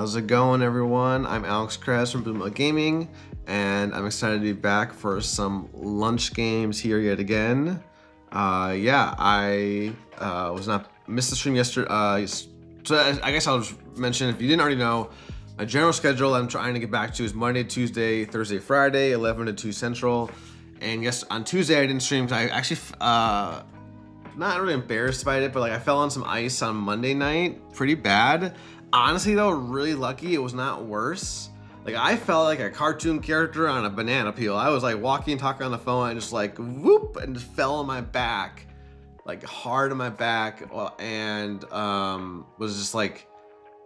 How's it going, everyone? I'm Alex Kress from Sebulba Gaming, and I'm excited to be back for some lunch games here yet again. Yeah, I was not missed the stream yesterday. So I guess I'll just mention, if you didn't already know, my general schedule I'm trying to get back to is Monday, Tuesday, Thursday, Friday, 11 to 2 Central. And yes, on Tuesday I didn't stream because I actually not really embarrassed by it, but like I fell on some ice on Monday night, pretty bad. Honestly though, really lucky it was not worse. Like I felt like a cartoon character on a banana peel. I was like walking, talking on the phone, and just like whoop, and just fell on my back, like hard on my back, and was just like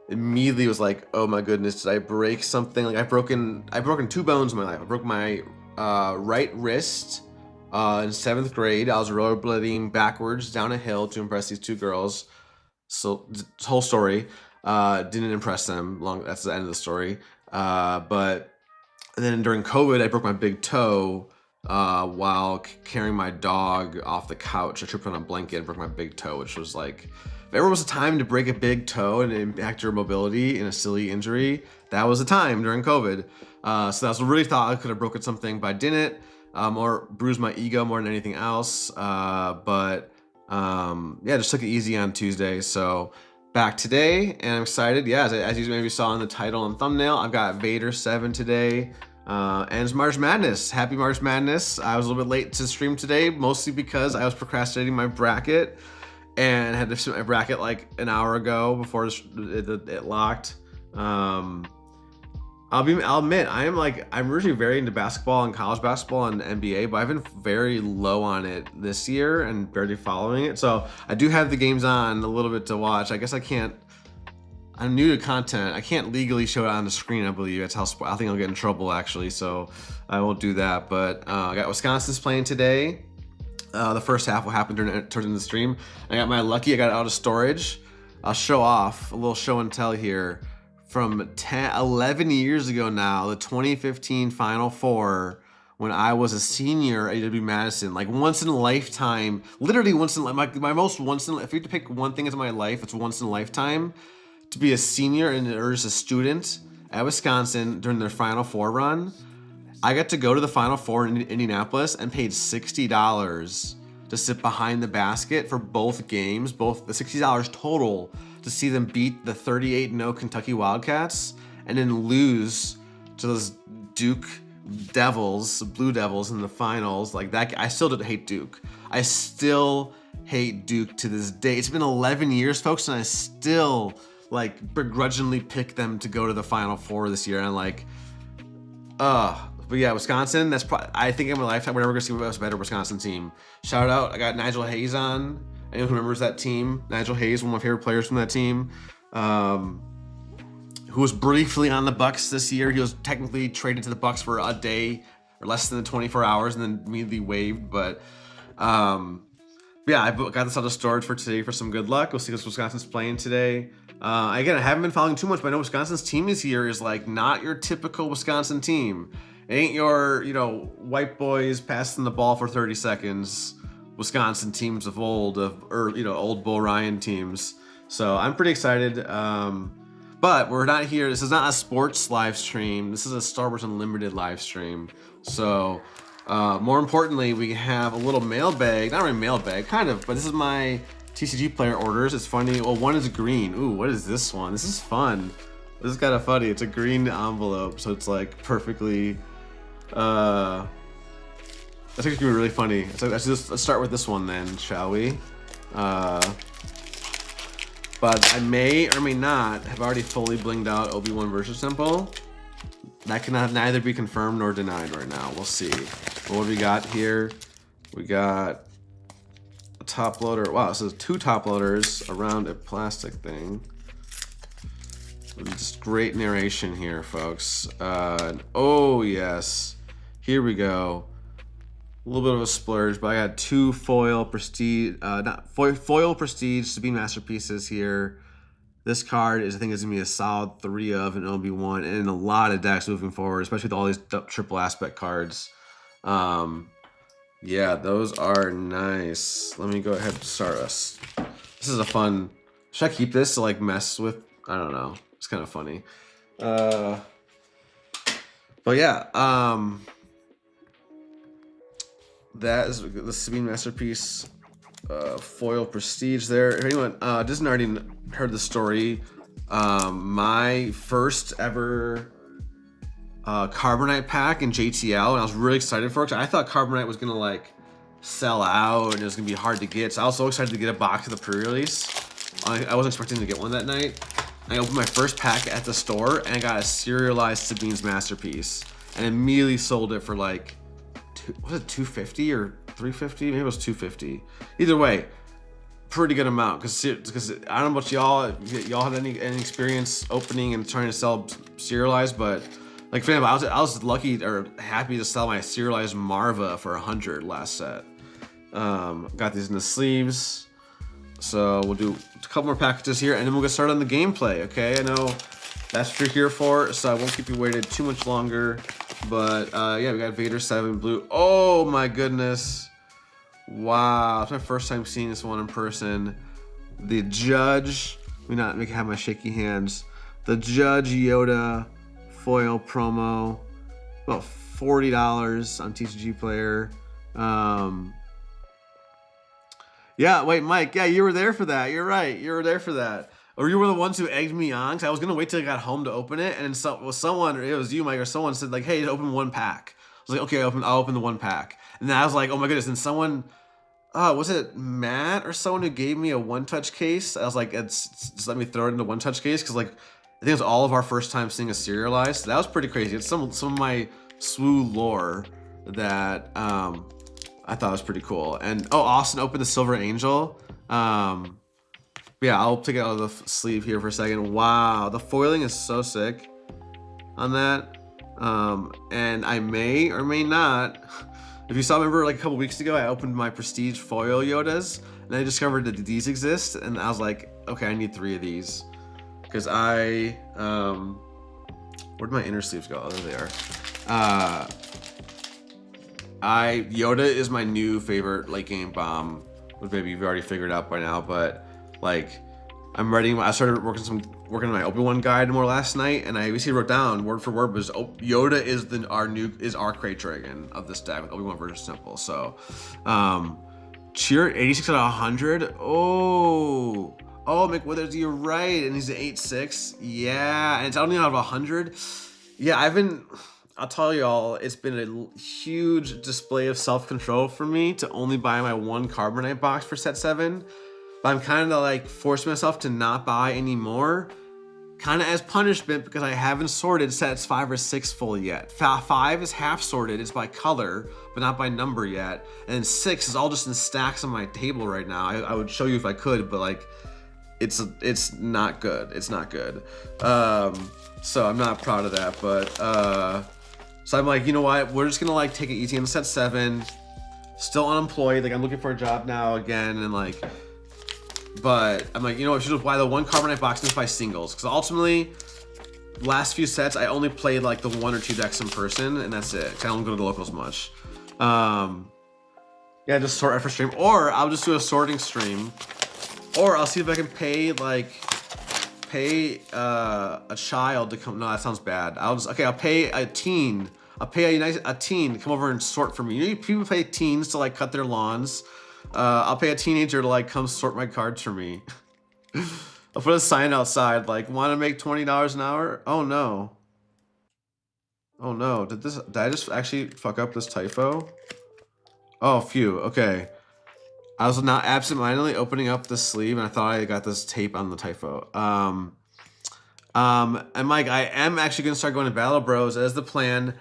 immediately was like, oh my goodness, did I break something? Like I've broken 2 bones in my life. I broke my right wrist in 7th grade. I was rollerblading backwards down a hill to impress these 2 girls. So this whole story didn't impress them. That's the end of the story. But then during COVID, I broke my big toe while carrying my dog off the couch. I tripped on a blanket and broke my big toe, which was like, if ever was a time to break a big toe and impact your mobility in a silly injury, that was the time during COVID. So that's really thought I could have broken something, but I didn't, or bruised my ego more than anything else. Yeah, just took it easy on Tuesday. So back today, and I'm excited. Yeah, as you maybe saw in the title and thumbnail, I've got Vader7 today, and it's March Madness. Happy March Madness. I was a little bit late to stream today, mostly because I was procrastinating my bracket and had to submit my bracket like an hour ago before it locked. I'll admit, I'm originally very into basketball and college basketball and NBA, but I've been very low on it this year and barely following it. So I do have the games on a little bit to watch. I guess I'm new to content. I can't legally show it on the screen, I believe. That's how I think I'll get in trouble actually, so I won't do that. But I got Wisconsin's playing today. The first half will happen during the stream. I got my lucky, I got it out of storage. I'll show off a little show and tell here. From 11 years ago now, the 2015 Final Four, when I was a senior at UW-Madison, like once in a lifetime, literally once in my most once in, if you had to pick one thing into my life, it's once in a lifetime, to be a senior or just a student at Wisconsin during their Final Four run. I got to go to the Final Four in Indianapolis and paid $60 to sit behind the basket for both games, both the $60 total, to see them beat the 38-0 Kentucky Wildcats and then lose to those Duke Devils, Blue Devils in the finals. Like that, I still didn't hate Duke. I still hate Duke to this day. It's been 11 years, folks, and I still like begrudgingly pick them to go to the Final Four this year. And like, but yeah, Wisconsin, that's probably, I think in my lifetime, we're never gonna see a better Wisconsin team. Shout out, I got Nigel Hayes on. Anyone who remembers that team, Nigel Hayes, one of my favorite players from that team, who was briefly on the Bucks this year. He was technically traded to the Bucks for a day or less than 24 hours and then immediately waived. But yeah, I got this out of storage for today for some good luck. We'll see what Wisconsin's playing today. Again, I haven't been following too much, but I know Wisconsin's team this year is like not your typical Wisconsin team. It ain't your, white boys passing the ball for 30 seconds. Wisconsin teams of old, old Bull Ryan teams. So I'm pretty excited. But we're not here. This is not a sports live stream. This is a Star Wars Unlimited live stream. So more importantly, we have a little mailbag. Not really mailbag, kind of, but this is my TCG player orders. It's funny. Well, one is green. Ooh, what is this one? This is fun. This is kind of funny. It's a green envelope, so it's like perfectly. That's actually gonna be really funny. So let's start with this one then, shall we? But I may or may not have already fully blinged out Obi-Wan versus Temple. That cannot neither be confirmed nor denied right now. We'll see. But what do we got here? We got a top loader. Wow, this is 2 top loaders around a plastic thing. Just great narration here, folks. Oh yes, here we go. A little bit of a splurge, but I got 2 foil prestige, foil prestige Sabine masterpieces here. This card I think is gonna be a solid 3 of an Obi-Wan and a lot of decks moving forward, especially with all these triple aspect cards. Yeah, those are nice. Let me go ahead and start us. This is a fun. Should I keep this to like mess with? I don't know. It's kind of funny. But yeah, that is the Sabine Masterpiece foil prestige there. If anyone doesn't already heard the story, my first ever Carbonite pack in JTL, and I was really excited for it because I thought Carbonite was gonna like sell out and it was gonna be hard to get. So I was so excited to get a box of the pre-release. I wasn't expecting to get one that night. I opened my first pack at the store and I got a serialized Sabine's Masterpiece and immediately sold it for like, was it 250 or 350? Maybe it was 250. Either way, pretty good amount because I don't know about y'all had any experience opening and trying to sell serialized, but like for example, I was lucky or happy to sell my serialized Marva for 100 last set. Got these in the sleeves. So we'll do a couple more packages here and then we'll get started on the gameplay, okay? I know that's what you're here for, so I won't keep you waited too much longer. But yeah, we got Vader7 Blue. Oh my goodness. Wow, it's my first time seeing this one in person. The Judge, let me not have my shaky hands. The Judge Yoda foil promo, about $40 on TCG Player. Yeah, wait, Mike. Yeah, you were there for that. You're right. You were there for that. Or you were the ones who egged me on because I was gonna wait till I got home to open it, and then someone, or it was you, Mike, or someone said like, "Hey, open one pack." I was like, "Okay, I'll open the one pack." And then I was like, "Oh my goodness!" And someone, was it Matt or someone who gave me a one-touch case? I was like, just let me throw it into one-touch case because like I think it was all of our first time seeing a serialized. So that was pretty crazy. It's some of my SWU lore that I thought was pretty cool. And oh, Austin opened the Silver Angel. Yeah, I'll take it out of the sleeve here for a second. Wow, the foiling is so sick on that. And I may or may not. If you saw, remember like a couple weeks ago, I opened my Prestige foil Yodas, and I discovered that these exist, and I was like, okay, I need 3 of these. Because where'd my inner sleeves go? Oh, there they are. Yoda is my new favorite late game bomb, which maybe you've already figured out by now, but like I started working on my Obi-Wan guide more last night, and I basically wrote down word for word was Yoda is our crate dragon of this deck with Obi-Wan version simple. So cheer 86 out of 100. Oh McWithers, you're right, and he's an 8-6. Yeah, and it's only out of 100. Yeah, I'll tell y'all, it's been a huge display of self-control for me to only buy my one Carbonite box for set 7. But I'm kind of like forcing myself to not buy anymore, kind of as punishment because I haven't sorted sets 5 or 6 full yet. 5 is half sorted, it's by color, but not by number yet. And then 6 is all just in stacks on my table right now. I would show you if I could, but like, it's not good. It's not good. So I'm not proud of that, but so I'm like, you know what? We're just gonna like take it easy on set 7. Still unemployed, like I'm looking for a job now again, and like, but I'm like, you know what? I should just buy the one Carbonite box and just buy singles, because ultimately, last few sets I only played like the 1 or 2 decks in person, and that's it. I don't go to the locals much. Yeah, just sort after stream, or I'll just do a sorting stream, or I'll see if I can pay a child to come. No, that sounds bad. I'll pay a teen. I'll pay a teen to come over and sort for me. You know, people pay teens to like cut their lawns. I'll pay a teenager to like come sort my cards for me. I'll put a sign outside like, want to make $20 an hour? Oh no. Oh no, did I just actually fuck up this typo? Oh, phew, okay. I was now absentmindedly opening up the sleeve and I thought I got this tape on the typo. And Mike, I am actually gonna start going to Battle Bros as the plan.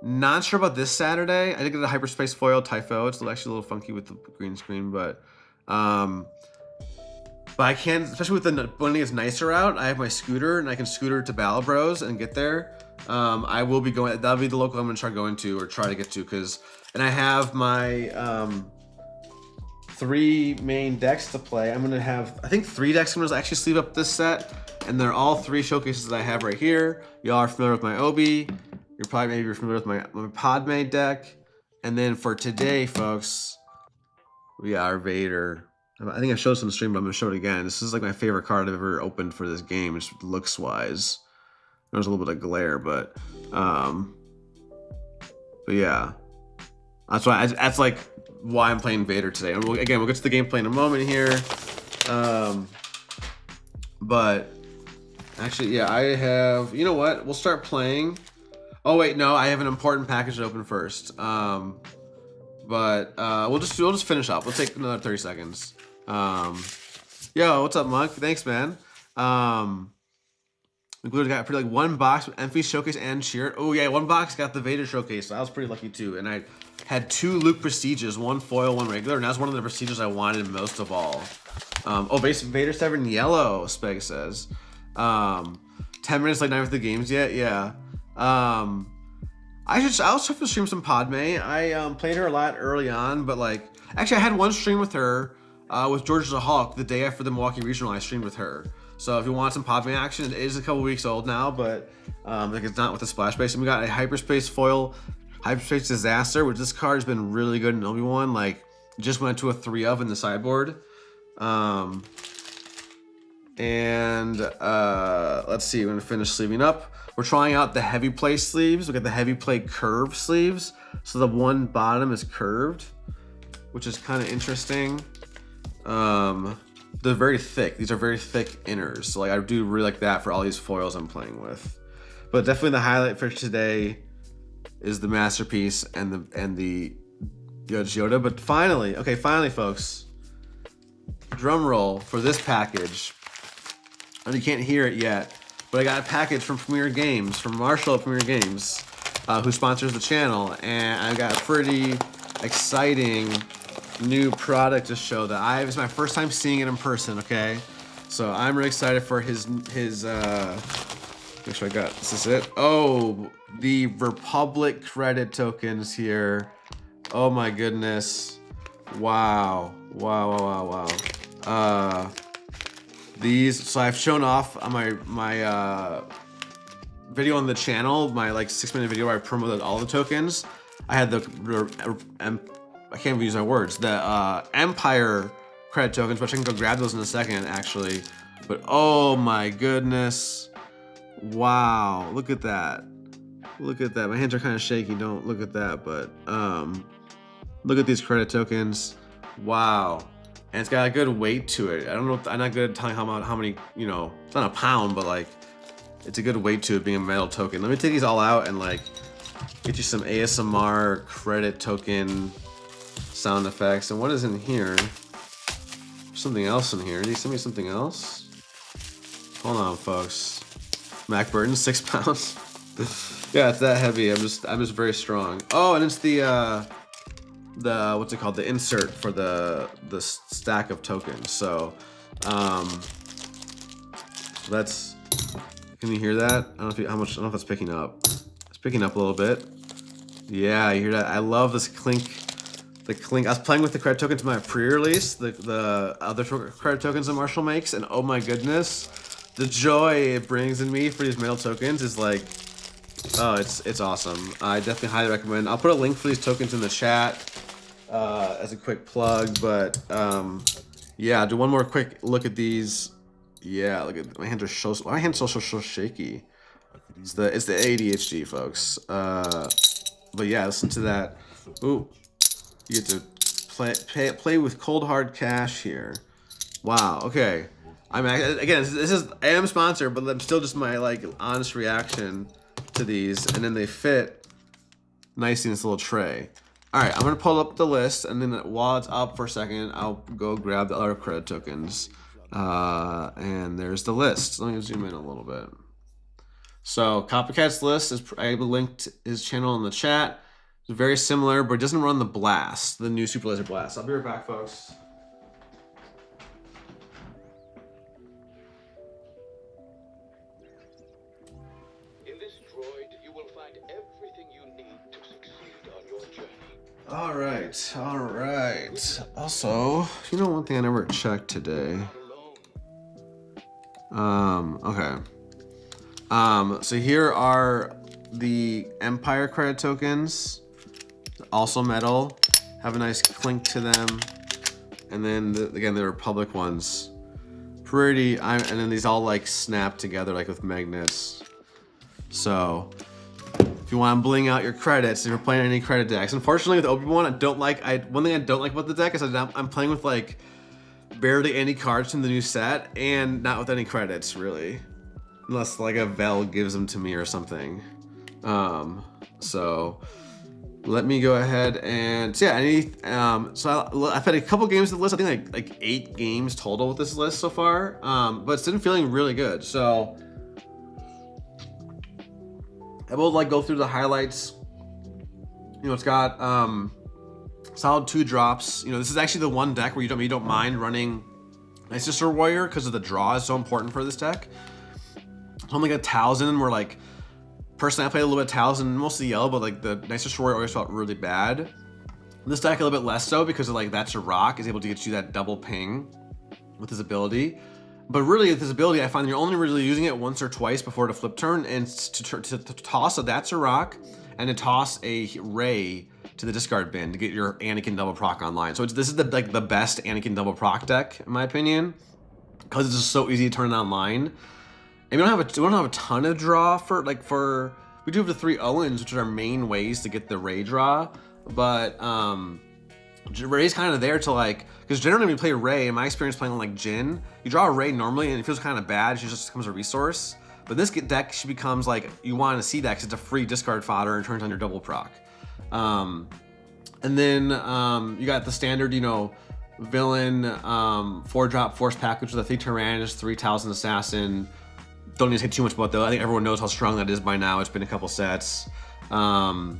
Not sure about this Saturday. I did get a hyperspace foil typho. It's actually a little funky with the green screen, but I can, especially with the blending is nicer out. I have my scooter and I can scooter to Battle Bros and get there. I will be going. That'll be the local I'm gonna try going to or try to get to and I have my 3 main decks to play. I'm gonna have, I think 3 decks I'm gonna actually sleeve up this set, and they're all 3 showcases that I have right here. Y'all are familiar with my Obi. You're probably maybe familiar with my Padme deck. And then for today, folks, we got our Vader. I think I showed this on the stream, but I'm gonna show it again. This is like my favorite card I've ever opened for this game, just looks wise. There's a little bit of glare, but yeah, that's why. That's like why I'm playing Vader today. And again, we'll get to the gameplay in a moment here. But actually, yeah, I have. You know what? We'll start playing. Oh wait, no, I have an important package to open first. But we'll just finish up. We'll take another 30 seconds. Yo, what's up, Monk? Thanks, man. We got pretty like one box with Enfys showcase and cheer. Oh yeah, one box got the Vader showcase, so I was pretty lucky too. And I had 2 Luke prestiges, one foil, one regular, and that's one of the prestiges I wanted most of all. Oh, basic Vader7 Yellow, Speg says. 10 minutes late night with the games yet? Yeah. I'll also have to stream some Padme. I played her a lot early on, but like, actually I had one stream with her with George the Hulk the day after the Milwaukee Regional. I streamed with her. So if you want some Padme action, it is a couple weeks old now, but like it's not with the splash base. And we got a hyperspace foil, hyperspace disaster, which this card has been really good in Obi-Wan. Like just went to a 3 of in the sideboard. Let's see, we're gonna finish sleeving up. We're trying out the heavy play sleeves. We got the heavy play curve sleeves. So the one bottom is curved, which is kind of interesting. They're very thick. These are very thick inners. So like I do really like that for all these foils I'm playing with. But definitely the highlight for today is the masterpiece and the Judge Yoda. But finally, okay, finally folks, drum roll for this package. And you can't hear it yet, but I got a package from Premier Games, from Marshall at Premier Games, who sponsors the channel, and I got a pretty exciting new product to show that it's my first time seeing it in person. Okay, so I'm really excited for his make sure I got this is it. Oh, the Republic credit tokens here. Oh my goodness, wow. These, so I've shown off on my video on the channel, my like 6-minute video where I promoted all the tokens. I had I can't even use my words, the Empire credit tokens, which I can go grab those in a second actually. But oh my goodness, wow, look at that. Look at that, my hands are kind of shaky, don't look at that, but look at these credit tokens, wow. And it's got a good weight to it. I don't know, I'm not good at telling how many, you know, it's not a pound, but like, it's a good weight to it being a metal token. Let me take these all out and like, get you some ASMR credit token sound effects. And what is in here? Something else in here. Did he send me something else? Hold on, folks. Mac Burton, 6 pounds. Yeah, it's that heavy. I'm just very strong. Oh, and it's the what's it called? The insert for the stack of tokens. So, that's. Can you hear that? I don't know if it's picking up. It's picking up a little bit. Yeah, you hear that? I love this clink. The clink. I was playing with the credit tokens in my pre-release, the other credit tokens that Marshall makes, and oh my goodness, the joy it brings in me for these metal tokens is like, oh, it's awesome. I definitely highly recommend. I'll put a link for these tokens in the chat as a quick plug, but yeah, do one more quick look at these. Yeah, look at my hands are so shaky. It's the ADHD, folks. But yeah, listen to that. Ooh, you get to play with cold hard cash here. Wow. Okay. Again, I am sponsored, but I'm still just my like honest reaction to these, and then they fit nicely in this little tray. All right, I'm gonna pull up the list, and then while it's up for a second, I'll go grab the other credit tokens. And there's the list. Let me zoom in a little bit. So Copycat's list is, I linked his channel in the chat. It's very similar, but it doesn't run the blast, the new Super Laser Blast. I'll be right back, folks. In this droid, you will find everything you need to succeed on your journey. All right. Also, you know one thing I never checked today. Okay. So here are the Empire credit tokens, also metal, have a nice clink to them, and then again the Republic ones, pretty. And then these all like snap together like with magnets. So if you want to bling out your credits, if you're playing any credit decks. Unfortunately, with Obi-Wan, one thing I don't like about the deck is that I'm playing with like barely any cards from the new set and not with any credits really, unless like a Vel gives them to me or something. So let me go ahead and so yeah, I've had a couple games of the list. I think like 8 games total with this list so far, but it's been feeling really good. So I will like go through the highlights. You know, it's got solid 2 drops. You know, this is actually the one deck where you don't mind running Night Sister Warrior because of the draw is so important for this deck. It's only like 1,000. We're like, personally, I played a little bit of 1,000, mostly yellow, but like the Night Sister Warrior always felt really bad. This deck a little bit less so because of like That's a Rock is able to get you that double ping with his ability. But really, with this ability, I find you're only really using it once or twice before the flip turn, and to toss a That's a Rock and to toss a Ray to the discard bin to get your Anakin double proc online. So this is the best Anakin double proc deck in my opinion, because it's just so easy to turn it online. And we don't have a ton of draw we do have the 3 Owens, which are our main ways to get the Ray draw, but Ray's kind of there to like, because generally when you play Ray, in my experience playing on like Jin, you draw a Ray normally and it feels kind of bad. She just becomes a resource. But this deck, she becomes like, you want to see that because it's a free discard fodder and turns on your double proc. And then you got the standard, you know, villain 4-drop Force Package with a 3 Tyrannus, 3 Talzin Assassin. Don't need to say too much about that. I think everyone knows how strong that is by now. It's been a couple sets. And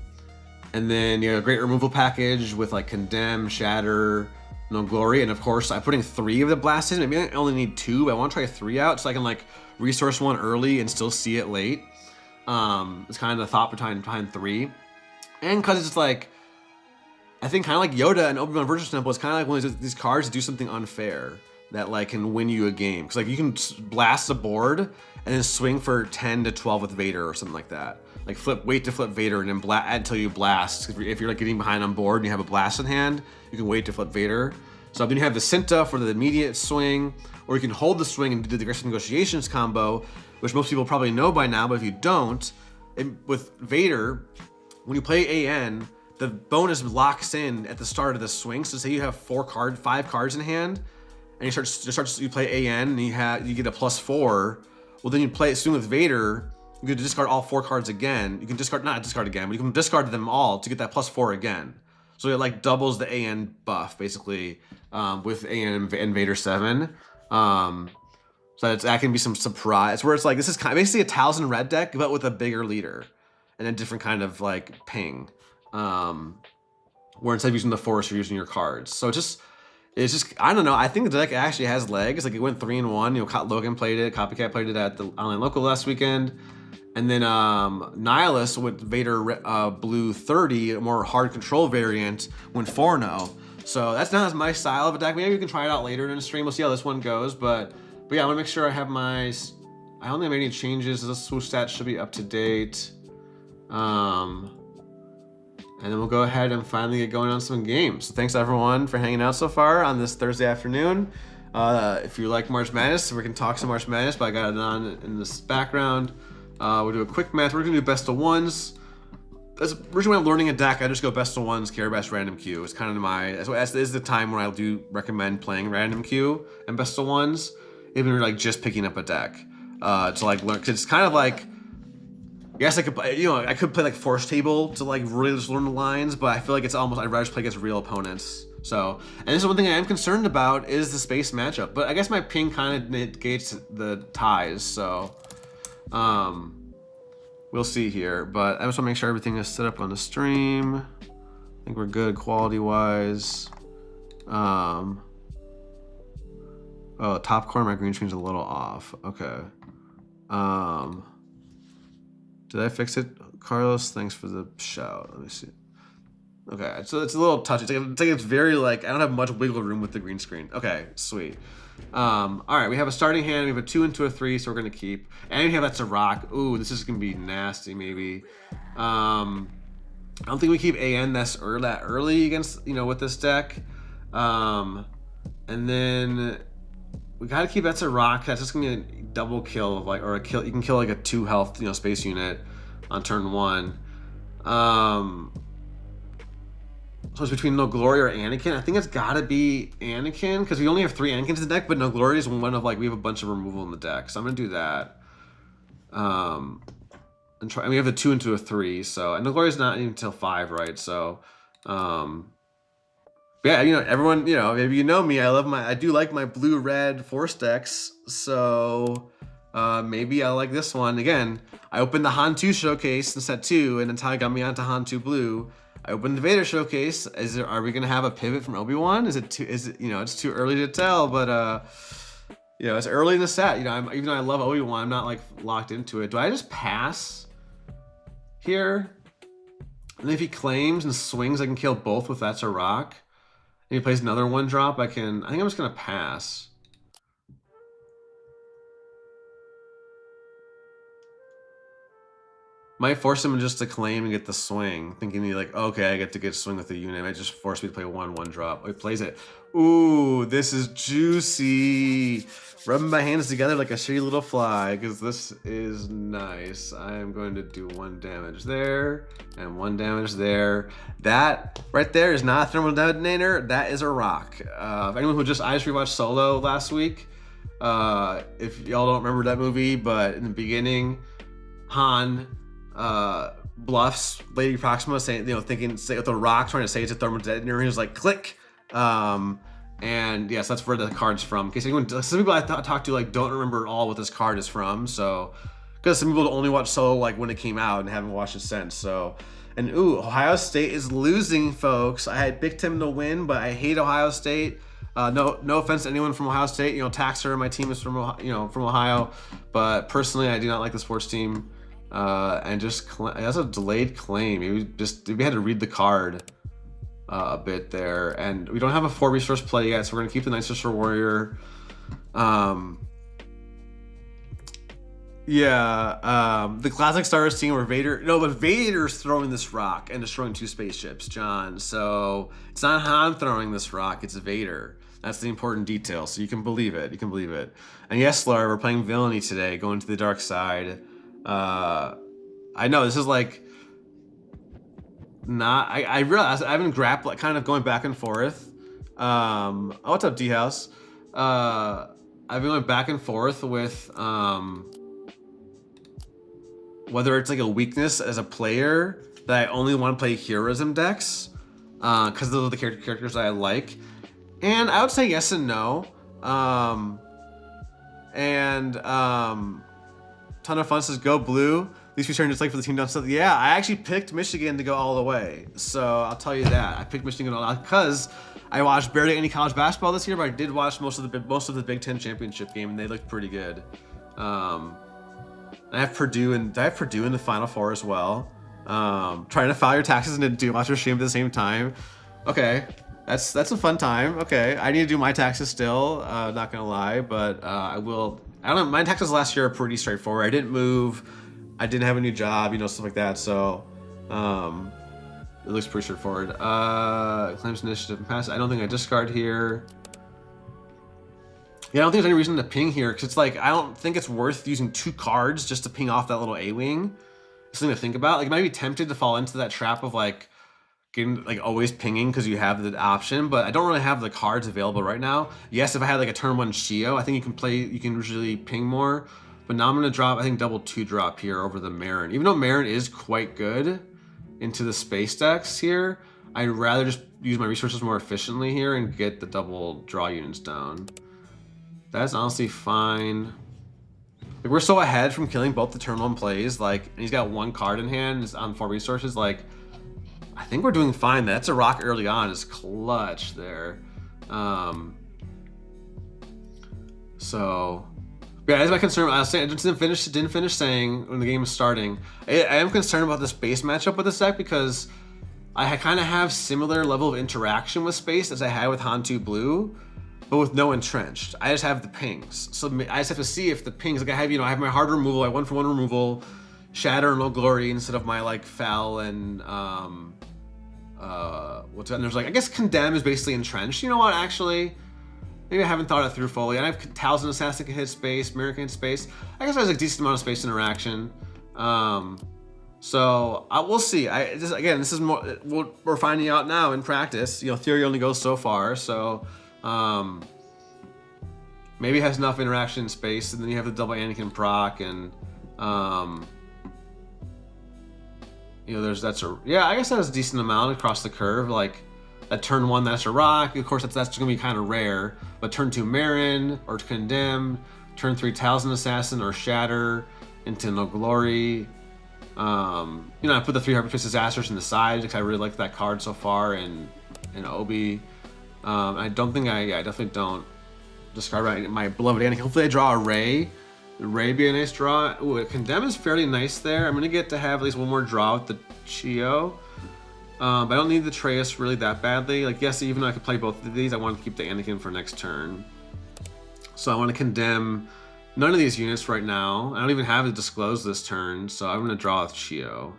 then you know, a great removal package with like Condemn, Shatter, No Glory, and of course I'm putting 3 of the blasts in. Maybe I only need 2, but I want to try 3 out so I can like resource 1 early and still see it late. It's kind of the thought behind 3, and because it's like, I think kind of like Yoda and Obi-Wan Virtuous Temple, it's kind of like one of these cards that do something unfair that like can win you a game. Because like you can blast the board and then swing for 10 to 12 with Vader or something like that. Like wait to flip Vader and then until you blast. If you're like getting behind on board and you have a blast in hand, you can wait to flip Vader. So then you have the Cinta for the immediate swing, or you can hold the swing and do the aggressive negotiations combo, which most people probably know by now, but if you don't, with Vader, when you play AN, the bonus locks in at the start of the swing. So say you have 5 cards in hand, and you play AN and you get a +4. Well, then you play swing with Vader. You can discard all 4 cards again. You can not discard again, but you can discard them all to get that +4 again. So it like doubles the AN buff basically with AN and Vader 7. So that can be some surprise. Where it's like, this is basically a Talzin red deck, but with a bigger leader and a different kind of like ping. Where instead of using the force, you're using your cards. So it's just I don't know. I think the deck actually has legs. Like it went 3-1. You know, Logan played it. Copycat played it at the online local last weekend. And then Nihilus with Vader Blue 30, a more hard control variant, went 4-0. So that's not my style of a deck. Maybe we can try it out later in the stream. We'll see how this one goes. But yeah, I want to make sure I have my. I don't think I made any changes. This swoosh stat should be up to date. And then we'll go ahead and finally get going on some games. So thanks everyone for hanging out so far on this Thursday afternoon. If you like March Madness, we can talk some March Madness, but I got it on in this background. We'll do a quick match. We're gonna do best of ones. That's originally when I'm learning a deck, I just go best of ones, care best random queue. It's kind of this is the time when I do recommend playing random queue and best of ones, even when you're like just picking up a deck. To like learn, cause it's kind of like, yes, I could play like Force Table to like really just learn the lines, but I feel like I'd rather just play against real opponents. So, and this is one thing I am concerned about is the space matchup, but I guess my ping kind of negates the ties, so we'll see here. But I just want to make sure everything is set up on the stream. I think we're good quality wise. Oh, top corner, my green screen's a little off. Okay. Did I fix it, Carlos? Thanks for the shout. Let me see. Okay, so it's a little touchy. It's very like, I don't have much wiggle room with the green screen. Okay, sweet. All right, we have a starting hand. We have a 2 into a 3, so we're gonna keep. And we have That's a Rock. Ooh, this is gonna be nasty, maybe. I don't think we keep AN that early against, with this deck. And then we gotta keep that's a rock. That's just gonna be a double kill of like, or a kill. You can kill like a 2 health, space unit on turn 1. So it's between No Glory or Anakin. I think it's gotta be Anakin because we only have 3 Anakins in the deck, but No Glory is one of like we have a bunch of removal in the deck, so I'm gonna do that. And try. And we have a 2 into a 3, so and No Glory is not even until 5, right? So, yeah, everyone, maybe you know me. I do like my blue-red force decks. So maybe I like this one again. I opened the Han 2 showcase in set 2, and Natalia got me onto Han 2 blue. I opened the Vader showcase. Are we gonna have a pivot from Obi-Wan? Is it it's too early to tell, but it's early in the set. Even though I love Obi-Wan, I'm not like locked into it. Do I just pass here? And if he claims and swings, I can kill both with That's a Rock. And he plays another 1-drop, I think I'm just gonna pass. Might force him just to claim and get the swing, thinking he like, okay, I get to swing with the unit. Might just force me to play 1-drop. Oh, he plays it. Ooh, this is juicy. Rubbing my hands together like a shitty little fly, because this is nice. I am going to do 1 damage there, and 1 damage there. That right there is not a thermal detonator. That is a rock. Anyone who I just rewatched Solo last week, if y'all don't remember that movie, but in the beginning, Han bluffs Lady Proxima, saying, thinking with a rock, trying to say it's a thermal detonator. He was like, click. And yes, that's where the card's from. In case anyone, some people I talk to like don't remember at all what this card is from. So, because some people only watch Solo like when it came out and haven't watched it since. So, and Ohio State is losing, folks. I had picked him to win, but I hate Ohio State. No offense to anyone from Ohio State. Taxer, my team is from Ohio, but personally, I do not like the sports team. And just that's a delayed claim. We had to read the card a bit there, and we don't have a 4 resource play yet, so we're gonna keep the Night Sister Warrior. The classic Star Wars scene where Vader's throwing this rock and destroying 2 spaceships, John. So it's not Han throwing this rock, it's Vader. That's the important detail, so you can believe it. And yes, Laura, we're playing Villainy today, going to the dark side. I know this is like not. I realize I've been grappling, kind of going back and forth. Oh, what's up, D House? I've been going back and forth with whether it's like a weakness as a player that I only want to play heroism decks because those are the characters that I like, and I would say yes and no. Ton of Fun says go blue. These return just like for the team down south. Yeah, I actually picked Michigan to go all the way. So I'll tell you that I picked Michigan all because I watched barely any college basketball this year, but I did watch most of the Big Ten championship game, and they looked pretty good. I have Purdue in the Final Four as well. Trying to file your taxes and do watch your stream at the same time. Okay, that's a fun time. Okay, I need to do my taxes still. Not gonna lie, but I will. I don't know. My taxes last year are pretty straightforward. I didn't move. I didn't have a new job, stuff like that. So, it looks pretty straightforward. Claims initiative and pass. I don't think I discard here. Yeah, I don't think there's any reason to ping here because it's like I don't think it's worth using 2 cards just to ping off that little A-wing. It's something to think about. Like, you might be tempted to fall into that trap of like getting like always pinging because you have the option, but I don't really have the cards available right now. Yes, if I had like a turn 1 Shio, I think you can usually ping more. But now I'm gonna drop, I think, double 2-drop here over the Marin. Even though Marin is quite good into the space decks here, I'd rather just use my resources more efficiently here and get the double draw units down. That's honestly fine. Like, we're so ahead from killing both the turn 1 plays, like, and he's got 1 card in hand, is on 4 resources, like, I think we're doing fine. That's a rock early on is clutch there. So yeah, that's my concern. I didn't finish saying when the game was starting. I am concerned about the space matchup with this deck because I kind of have similar level of interaction with space as I had with Han 2 Blue, but with no entrenched. I just have the pings. So I just have to see if the pings, like I have my hard removal, I 1-for-1 removal, Shatter and No Glory instead of my like Fel and and there's like, I guess Condemn is basically entrenched. You know what, actually? Maybe I haven't thought it through fully. And I have Talisman Assassin can hit space, Mirror can hit space. I guess there's a decent amount of space interaction. So we'll see. Again, this is more. We're finding out now in practice. You know, theory only goes so far. So maybe it has enough interaction in space, and then you have the double Anakin proc, and you know, I guess that's a decent amount across the curve. Like at turn 1, that's a rock. Of course, that's gonna be kind of rare. But turn 2, Marin or Condemn. Turn 3, Talisman Assassin or Shatter into No Glory. You know, I put the 3 Harvey Twist Disasters in the side because I really like that card so far in Obi. I don't think I definitely don't discard my beloved Anakin. Hopefully I draw a Ray. Ray be a nice draw. Ooh, Condemn is fairly nice there. I'm gonna get to have at least one more draw with the Chio. But I don't need the Treyas really that badly. Like, yes, even though I could play both of these, I want to keep the Anakin for next turn. So I want to Condemn none of these units right now. I don't even have to disclose this turn, so I'm going to draw with Chio.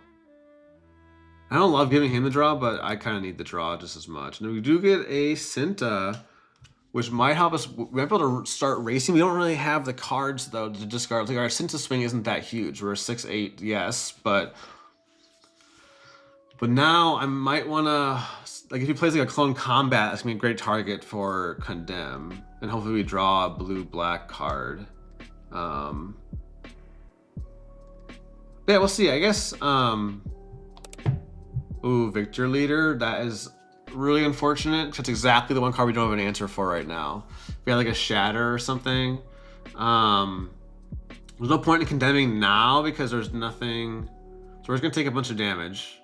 I don't love giving him the draw, but I kind of need the draw just as much. And we do get a Cinta, which might help us. We're able to start racing. We don't really have the cards, though, to discard. Like, our Cinta swing isn't that huge. We're 6'8", yes, but now I might want to, like, if he plays like a Clone Combat, that's going to be a great target for Condemn. And hopefully we draw a blue-black card. Yeah, we'll see. I guess, ooh, Victor Leader. That is really unfortunate. That's exactly the one card we don't have an answer for right now. If we had like a Shatter or something. There's no point in condemning now because there's nothing. So we're just going to take a bunch of damage.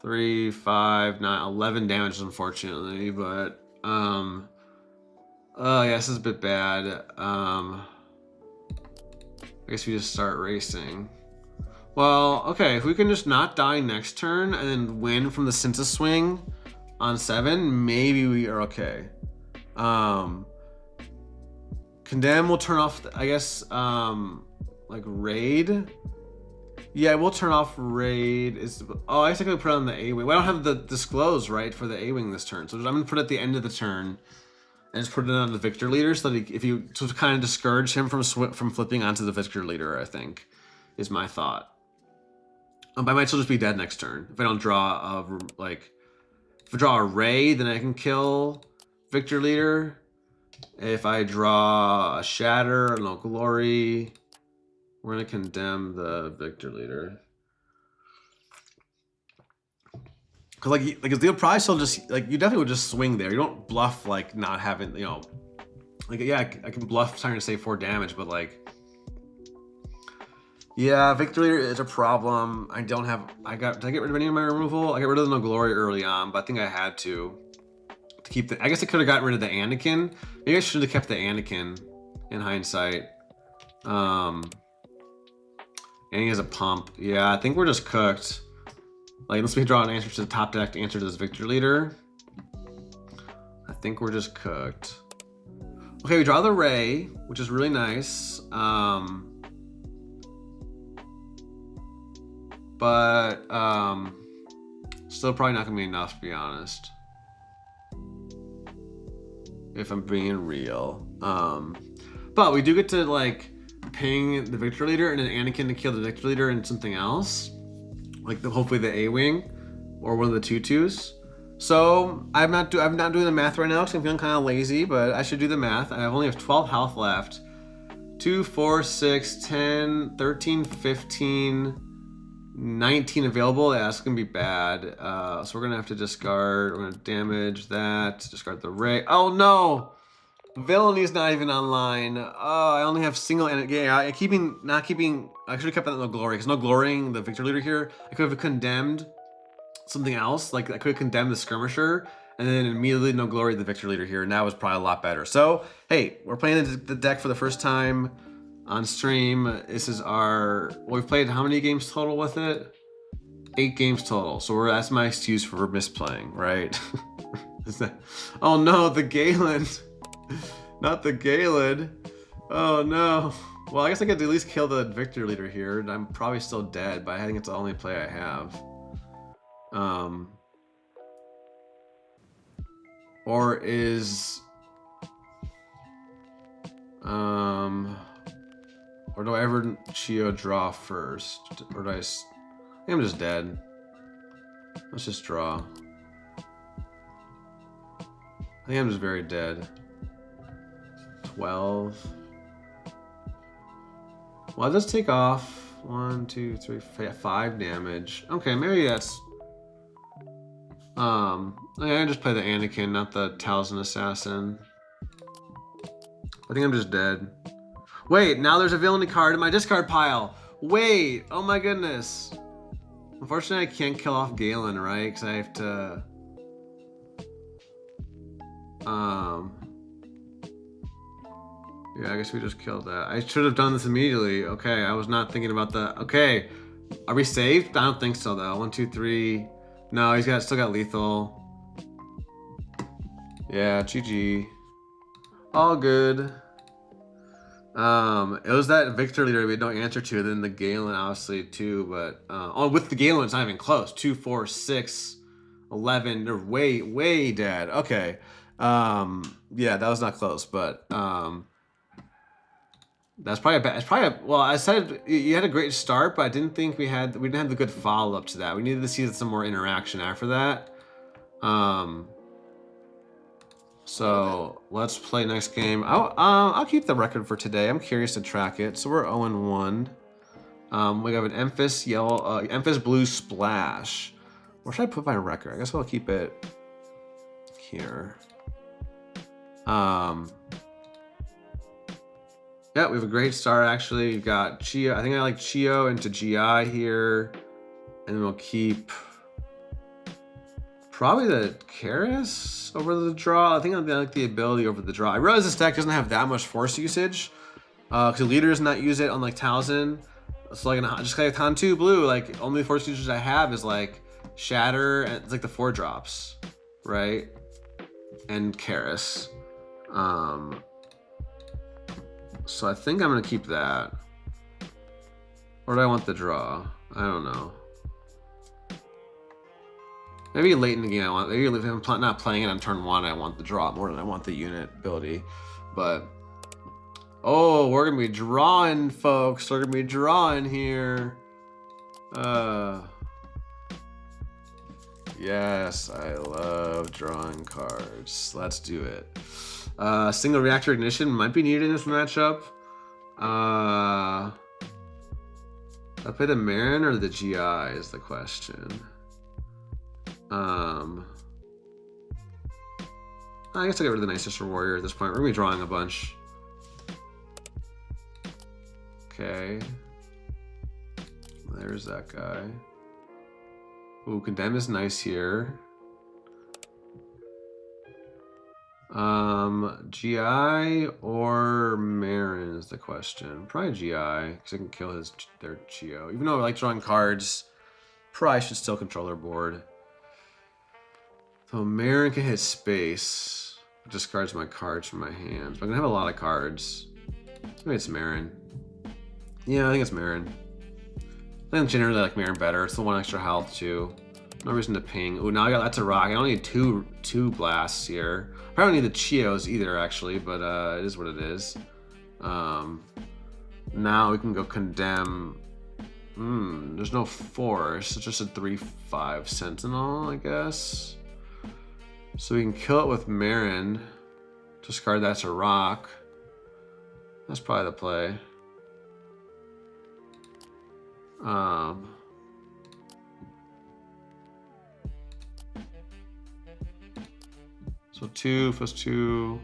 3, 5, 9, 11 damage, unfortunately, but oh yeah, this is a bit bad. I guess we just start racing. Well, okay, if we can just not die next turn and then win from the Cinta swing on 7, maybe we are okay. Condemn will turn off, I guess, like Raid. Yeah, we'll turn off Raid. Oh, I guess I could put it on the A-Wing. Well, I don't have the Disclose, right, for the A-Wing this turn. So I'm going to put it at the end of the turn and just put it on the Victor Leader so that to kind of discourage him from flipping onto the Victor Leader, I think, is my thought. But I might still just be dead next turn. If I don't draw if I draw a Ray, then I can kill Victor Leader. If I draw a Shatter, No Glory, we're gonna condemn the Victor Leader. Cause you'll probably still just, like, you definitely would just swing there. You don't bluff, like, not having, you know, like, yeah, I can bluff trying to save 4 damage, but like, yeah, Victor Leader is a problem. Did I get rid of any of my removal? I got rid of the No Glory early on, but I think I had to keep I guess I could have gotten rid of the Anakin. Maybe I should have kept the Anakin in hindsight. And he has a pump. Yeah, I think we're just cooked. Like, unless we draw an answer to the top deck to answer to this Victor Leader, I think we're just cooked. Okay, we draw the Ray, which is really nice. But still probably not gonna be enough, to be honest. If I'm being real. But we do get to, like, ping the Victor Leader and then Anakin to kill the Victor Leader and something else. Like, hopefully the A-Wing or one of the 2/2s. So I'm not doing the math right now because I'm feeling kind of lazy, but I should do the math. I only have 12 health left. 2, 4, 6, 10, 13, 15, 19 available. Yeah, that's gonna be bad. So we're gonna have to discard. We're gonna damage that. Discard the Ray. Oh no! Villainy not even online. Oh, I only have single, and yeah, I should have kept that No Glory, because No Glorying the Victor Leader here, I could have condemned something else. Like, I could have condemned the Skirmisher, and then immediately No Glory the Victor Leader here, and that was probably a lot better. So, hey, we're playing the deck for the first time on stream. This is we've played how many games total with it? 8 games total. So that's my excuse for misplaying, right? Oh no, the Galen. Not the Galen. Oh no. Well, I guess I could at least kill the Victor Leader here. And I'm probably still dead, but I think it's the only play I have. Or is Or do I ever Chio draw first? Or do I think I'm just dead. Let's just draw. I think I'm just very dead. 12. Well, it does take off 1, 2, 3, 5 damage. Okay, maybe that's. I just play the Anakin, not the Talisman Assassin. I think I'm just dead. Wait, now there's a villainy card in my discard pile. Wait, oh my goodness. Unfortunately, I can't kill off Galen, right? Because I have to. Yeah, I guess we just killed that. I should have done this immediately. Okay, I was not thinking about that. Okay, are we saved? I don't think so though. 1, 2, 3. No, he's still got lethal. Yeah, GG. All good. It was that Victor leader we had no answer to. Then the Galen obviously too, but oh, with the Galen it's not even close. 2, 4, 6, 11. They're way dead. Okay. Yeah, that was not close, but that's probably well, I said you had a great start, but I didn't think we didn't have the good follow up to that. We needed to see some more interaction after that. So let's play next game. I'll keep the record for today. I'm curious to track it. So we're 0-1. We have an Enfys Yellow, Enfys Blue Splash. Where should I put my record? I guess I'll keep it here. Yeah, we have a great start actually. You've got Chio. I think I like Chio into GI here. And then we'll keep probably the Karis over the draw. I think I like the ability over the draw. I realize this deck doesn't have that much force usage. Because the leader does not use it on like Towson. So like just like Tantu Blue, like only force usage I have is like Shatter and it's like the 4 drops, right? And Karis. So I think I'm gonna keep that. Or do I want the draw? I don't know. Maybe late in the game I want. Maybe if I'm not playing it on turn 1, I want the draw more than I want the unit ability. But oh, we're gonna be drawing, folks. We're gonna be drawing here. Yes, I love drawing cards. Let's do it. Single reactor ignition might be needed in this matchup. I play the Marin or the GI is the question. I guess I'll get rid of the Night Sister Warrior at this point. We're gonna be drawing a bunch. Okay. There's that guy. Ooh, Condemn is nice here. GI or Marin is the question. Probably GI, because I can kill their Chio. Even though I like drawing cards, probably should still control their board. So Marin can hit space. Discards my cards from my hands. But I'm gonna have a lot of cards. Maybe it's Marin. Yeah, I think it's Marin. I think generally like Marin better. It's the 1 extra health too. No reason to ping. Ooh, now I got that's a rock. I don't need two blasts here. I don't need the Chios either, actually, but it is what it is. Now we can go condemn. There's no force. It's just a 3/5 Sentinel, I guess. So we can kill it with Marin. Discard that's a rock. That's probably the play. So 2 plus 2.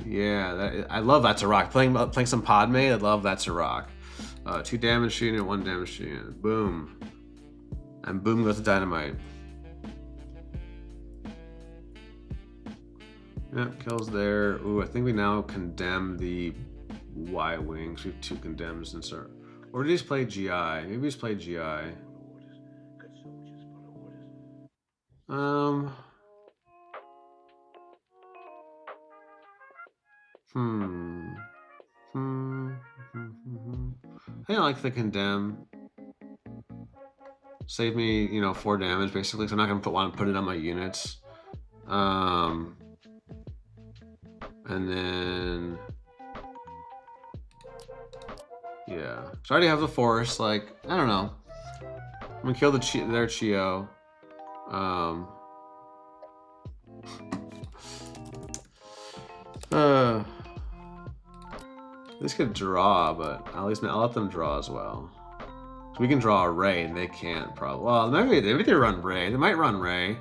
Yeah, I love That's a Rock. Playing some Padme, I love That's a Rock. 2 damage unit, 1 damage unit. Boom. And boom goes the dynamite. Yep, kills there. Ooh, I think we now condemn the Y-Wings. We have 2 condemns and start. Or did we just play GI? Maybe we just play GI. I don't like the condemn. Save me, 4 damage basically. So I'm not gonna want to put it on my units. And then, yeah. So I already have the Force. Like, I don't know. I'm gonna kill their Chio. This could draw, but at least I'll let them draw as well. So we can draw a Ray, and they can't probably. Well, maybe they run Ray. They might run Ray.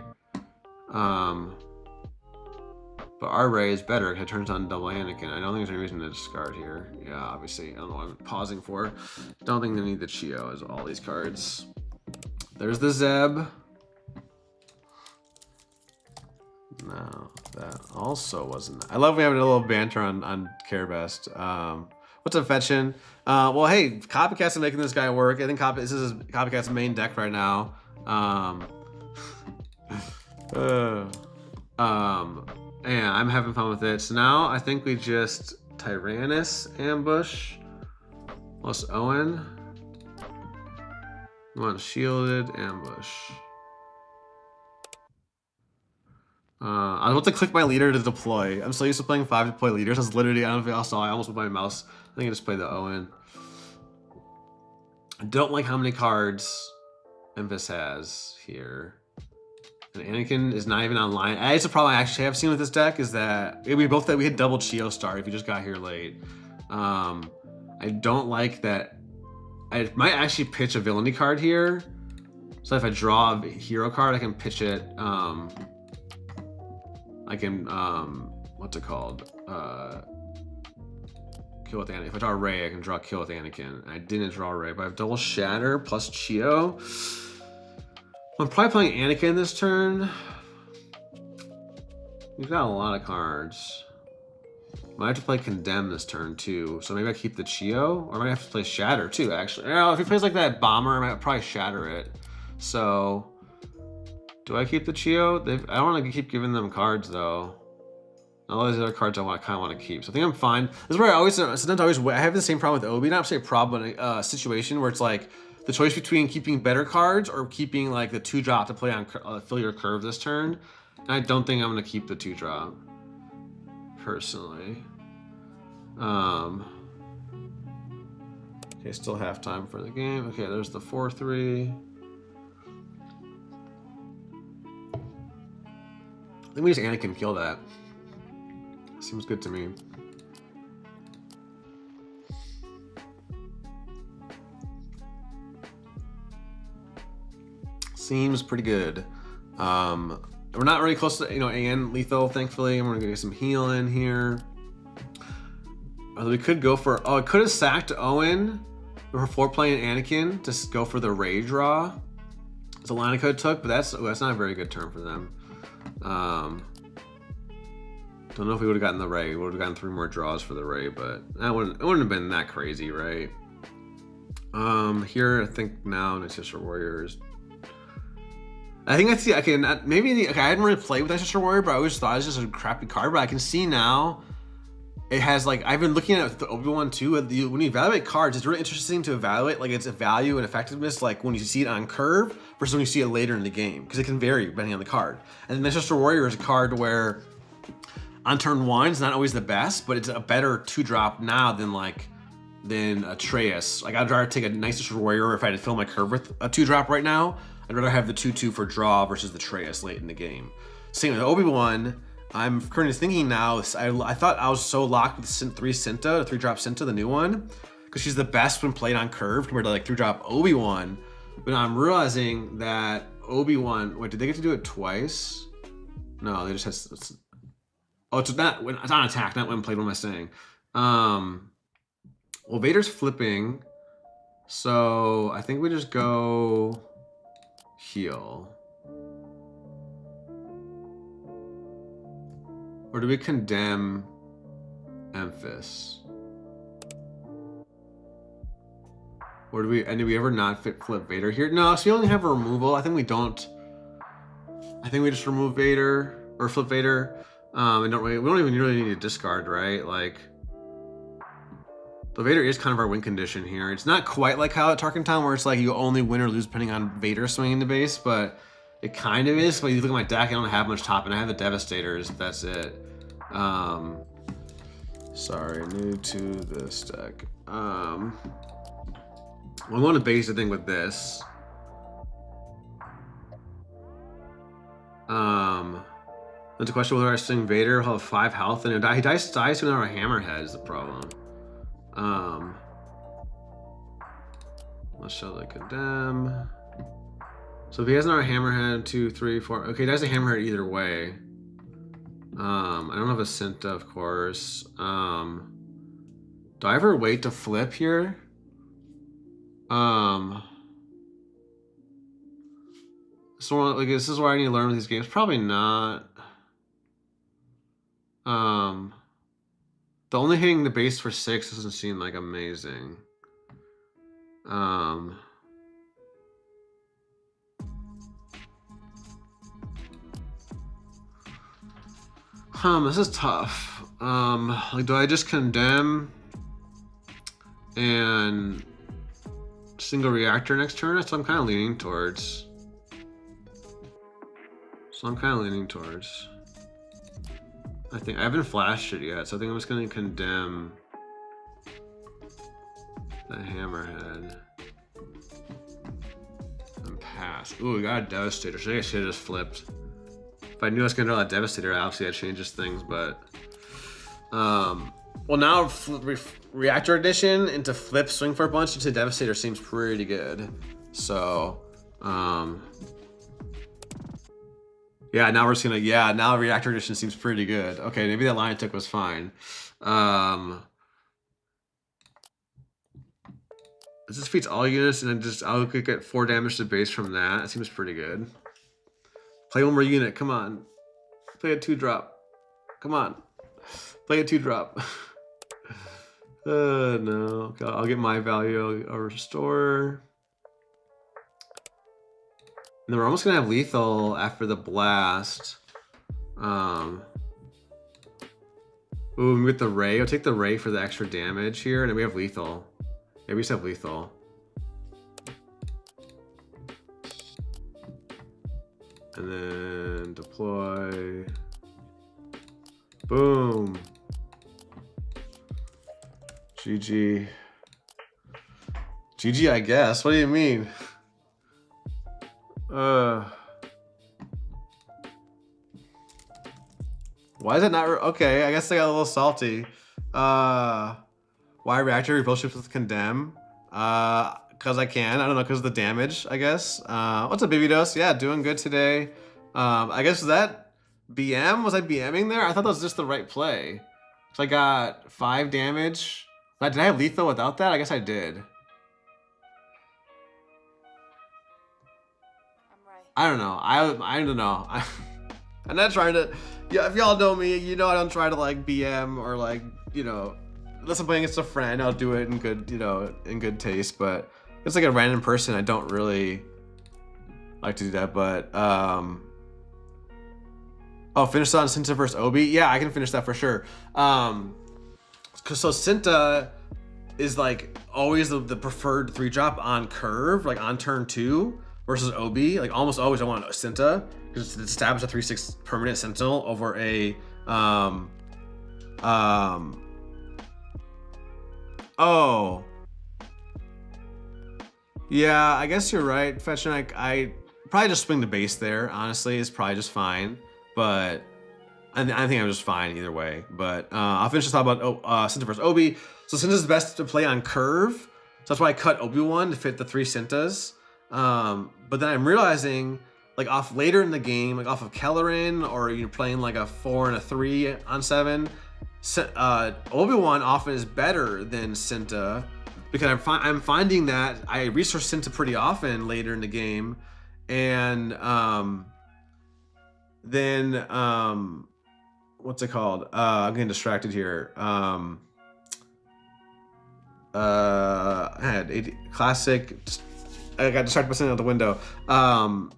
But our Ray is better because it turns on double Anakin. I don't think there's any reason to discard here. Yeah, obviously. I don't know what I'm pausing for. Don't think they need the Chio as all these cards. There's the Zeb. No, that also wasn't. I love we having a little banter on Care Best. What's up, Fetchin? Well, hey, Copycats are making this guy work. I think this is Copycat's main deck right now. And I'm having fun with it. So now I think we just Tyrannus ambush plus Owen. We want shielded ambush. I was about to click my leader to deploy. I'm so used to playing 5 deploy leaders. I was literally, I don't know if y'all saw, I almost with my mouse. I think I just played the Owen. I don't like how many cards Enfys has here. And Anakin is not even online. It's a problem I actually have seen with this deck is that we had double Chio Star if you just got here late. I don't like that. I might actually pitch a villainy card here. So if I draw a hero card, I can pitch it. I can, what's it called? Kill with Anakin. If I draw a Ray, I can draw Kill with Anakin. I didn't draw a Ray, but I have double Shatter plus Chio. I'm probably playing Anakin this turn. We've got a lot of cards. Might have to play Condemn this turn too. So maybe I keep the Chio, or I might have to play Shatter too, actually. You know, if he plays like that Bomber, I might probably Shatter it. So, do I keep the Chio? I don't want to keep giving them cards though. All these other cards I kind of want to keep. So I think I'm fine. This is where I have the same problem with Obi. Not say problem, but a situation where it's like, the choice between keeping better cards or keeping like the 2-drop to play on fill your curve this turn. And I don't think I'm gonna keep the 2-drop personally. Okay, still half time for the game. Okay, there's the 4-3. I think we just Anakin kill that. Seems good to me. Seems pretty good. We're not really close to, and lethal, thankfully. I'm gonna get some heal in here. Although we could go for, I could have sacked Owen before playing Anakin to go for the Ray draw. It's a line I could have took, but that's not a very good turn for them. Don't know if we would have gotten the Ray. We would have gotten 3 more draws for the Ray, but it wouldn't have been that crazy, right? Here, I think now Night Sister Warriors. I think I see, okay, I hadn't really played with Night Sister Warrior, but I always thought it was just a crappy card, but I can see now it has, like, I've been looking at the Obi-Wan too. When you evaluate cards, it's really interesting to evaluate, like, its value and effectiveness, like, when you see it on curve versus when you see it later in the game, because it can vary depending on the card. And Night Sister Warrior is a card where on turn 1, it's not always the best, but it's a better 2-drop now than Atreus. Like, I'd rather take a Night Sister Warrior if I had to fill my curve with a 2-drop right now. I'd rather have the 2/2 for draw versus the Atreus late in the game. Same with Obi-Wan. I'm currently thinking now, I thought I was so locked with 3 Cinta, the 3-drop Cinta, the new one, because she's the best when played on curve compared to like 3-drop Obi-Wan. But now I'm realizing that Obi-Wan, wait, did they get to do it twice? No, they just had, oh, it's on attack, not when played, what am I saying? Well, Vader's flipping, so I think we just go heal. Or do we condemn Enfys? Or do we ever not flip Vader here? No, so we only have a removal. I think we don't. I think we just remove Vader or flip Vader. We don't even really need to discard, right? Like, the Vader is kind of our win condition here. It's not quite like how at Tarkin Town where it's like you only win or lose depending on Vader swinging the base, but it kind of is. But you look at my deck, I don't have much top, and I have the Devastators. That's it. Sorry, new to this deck. I'm going to base the thing with this. That's a question whether I swing Vader will have 5 health and he dies to another Hammerhead is the problem. Let's show the condemn. So if he has another Hammerhead, 2, 3, 4. Okay, he dies a Hammerhead either way. I don't have a Cinta, of course. Do I ever wait to flip here? So like this is where I need to learn with these games. Probably not. The only hitting the base for 6 doesn't seem like amazing. This is tough. Like, do I just condemn and single reactor next turn? That's what I'm kind of leaning towards. I think I haven't flashed it yet, so I think I'm just gonna condemn the Hammerhead and pass. Ooh, we got a Devastator. So I should have just flipped. If I knew I was gonna draw that Devastator, obviously that changes things, but well, now Reactor Edition into flip, swing for a bunch into Devastator seems pretty good. So yeah, now we're just gonna, now Reactor Edition seems pretty good. Okay, maybe that line I took was fine. This defeats all units, and then I'll get 4 damage to base from that. That seems pretty good. Play one more unit, come on. Play a 2-drop. Come on. Play a 2-drop. No. I'll get my value, I'll restore. And then we're almost gonna have lethal after the blast. Ooh, with the ray, I'll take the ray for the extra damage here, and then we have lethal. Yeah, we just have lethal. And then deploy. Boom. GG. GG, I guess. What do you mean? Why is it not? Okay, I guess I got a little salty. Why reactor rebuild ships with condemn? Cause I can. I don't know, because of the damage, I guess. What's up, Baby Dose? Yeah, doing good today. I guess that BM? Was I BMing there? I thought that was just the right play. So I got 5 damage. Did I have lethal without that? I guess I did. I don't know. I don't know. I'm not trying to. Yeah, if y'all know me, you know I don't try to like BM or like, you know, unless I'm playing against a friend, I'll do it in good, you know, in good taste. But if it's like a random person, I don't really like to do that. But oh, finish on Cinta versus Obi. Yeah, I can finish that for sure. So Cinta is like always the preferred 3-drop on curve, like on turn 2. Versus OB, like almost always I want a Cinta because it's established a 3/6 permanent Sentinel over a oh yeah, I guess you're right, Fetch. I probably just swing the base there. Honestly, is probably just fine, but I think I'm just fine either way. But I'll finish this thought about Cinta versus Obi. So Cinta's best to play on curve, so that's why I cut Obi-Wan to fit the 3 Cintas. But then I'm realizing, like off later in the game, like off of Kellerin, or you're playing like a 4 and a 3 on 7, Obi-Wan often is better than Cinta, because I'm finding that I resource Cinta pretty often later in the game, and then what's it called? I'm getting distracted here. I had classic. I got distracted by something out the window.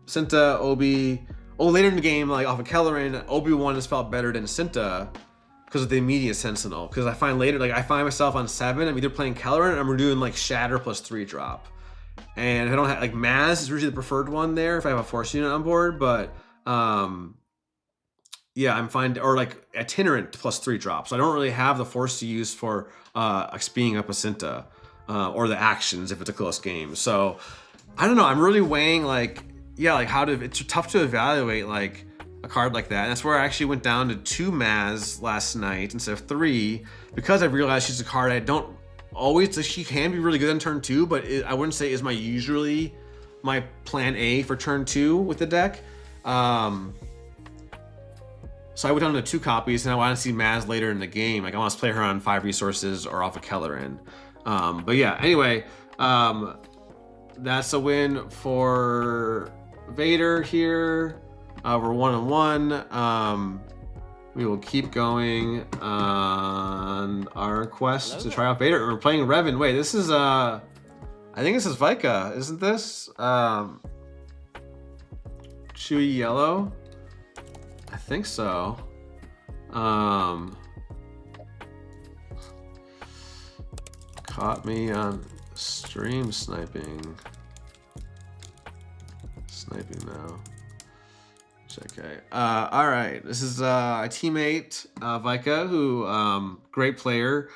Cinta, Obi. Oh, later in the game, like off of Kellerin, Obi-Wan has felt better than Cinta because of the immediate Sentinel. Because I find later, like I find myself on 7, I'm either playing Kellerin or I'm doing like Shatter plus 3-drop. And if I don't have, like Maz is usually the preferred one there if I have a Force unit on board, but yeah, I'm fine, or like itinerant +3 drops. So I don't really have the force to use for XPing up a Cinta or the actions if it's a close game. So I don't know. I'm really weighing like, yeah, like how to. It's tough to evaluate like a card like that. And that's where I actually went down to 2 Maz last night instead of 3 because I realized she's a card I don't always. She can be really good on turn 2, but I wouldn't say is usually my plan A for turn 2 with the deck. So I went down to 2 copies, and I want to see Maz later in the game. Like I want to play her on 5 resources or off a Kellerin. But yeah, anyway, that's a win for Vader here. We're 1-1. We will keep going on our quest to try out Vader. We're playing Revan. Wait, this is I think this is Vika, isn't this? Chewie Yellow. I think so. Caught me on stream sniping. Sniping now. Okay. All right. This is a teammate, Vika, who great player.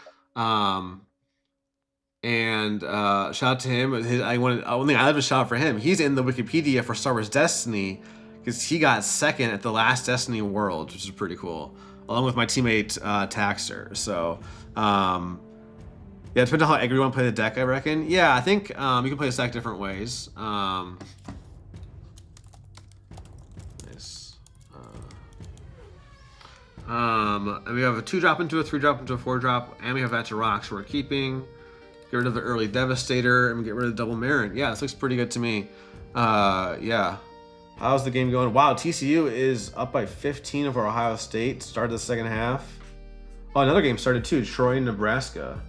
And shout out to him. One thing I have to shout out for him. He's in the Wikipedia for Star Wars Destiny, because he got 2nd at the last Destiny World, which is pretty cool, along with my teammate Taxter. So, yeah, it depends on how angry you want to play the deck, I reckon. Yeah, I think you can play this deck different ways. Nice. And we have a 2-drop into a 3-drop into a 4-drop, and we have that to rock, so we're keeping. Get rid of the early Devastator, and we get rid of the double Marin. Yeah, this looks pretty good to me. Yeah. How's the game going? Wow, TCU is up by 15 over Ohio State. Started the second half. Oh, another game started too. Troy, Nebraska.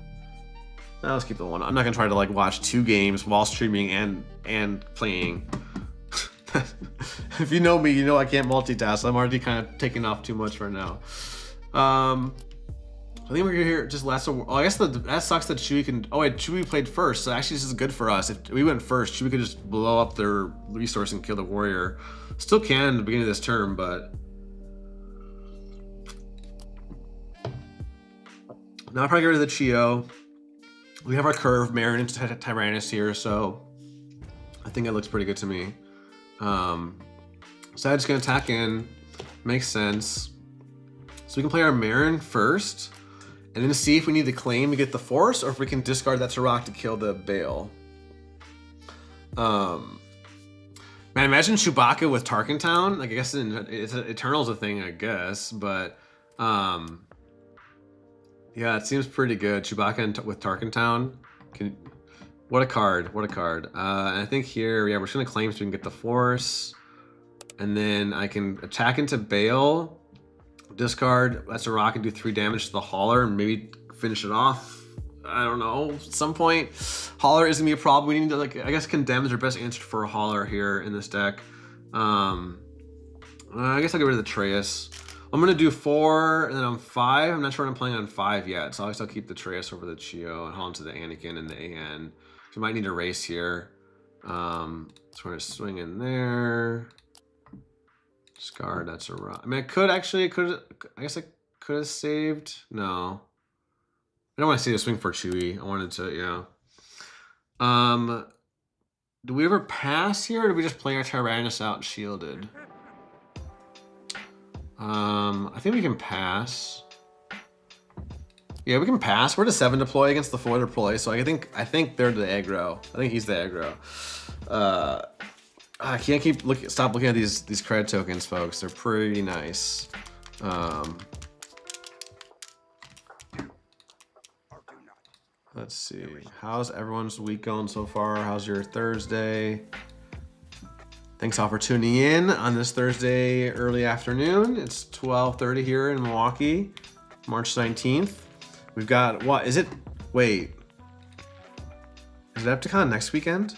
Now let's keep the one. I'm not gonna try to like watch 2 games while streaming and playing. If you know me, you know I can't multitask. I'm already kind of taking off too much right now. I think we're here just last. Oh, I guess that sucks that Chewie can. Oh wait, Chewie played first, so actually this is good for us. If we went first, Chewie could just blow up their resource and kill the warrior. Still can at the beginning of this turn, but now I'll probably get rid of the Chio. We have our curve Marin into Tyrannus here, so I think it looks pretty good to me. So I'm just gonna attack in. Makes sense. So we can play our Marin first, and then see if we need to claim to get the force, or if we can discard that Turok to kill the Bale. Man, imagine Chewbacca with Tarkentown. Like I guess it's Eternal's a thing, I guess, but yeah, it seems pretty good. Chewbacca with Tarkentown. What a card! What a card! And I think here, yeah, we're just gonna claim so we can get the force, and then I can attack into Bale. Discard, that's a rock, and do 3 damage to the Hauler and maybe finish it off. I don't know, at some point. Hauler is gonna be a problem. We need to, like, I guess Condemn is our best answer for a Hauler here in this deck. I guess I'll get rid of the Atreus. I'm gonna do 4 and then I'm 5. I'm not sure what I'm playing on 5 yet, so I guess I'll keep the Atreus over the Chio and hold on to the Anakin and the AN. We might need a race here. So we're gonna swing in there. Discard, that's a rock. I mean, I guess I could have saved. No. I don't want to see the swing for Chewie. I wanted to, yeah. Do we ever pass here, or do we just play our Tyrannus out shielded? I think we can pass. Yeah, we can pass. We're the 7 deploy against the 4 deploy, so I think they're the aggro. I think he's the aggro. I can't stop looking at these cred tokens, folks. They're pretty nice. Let's see. How's everyone's week going so far? How's your Thursday? Thanks all for tuning in on this Thursday early afternoon. It's 12:30 here in Milwaukee, March 19th. We've got, what is it? Wait. Is it Adepticon next weekend?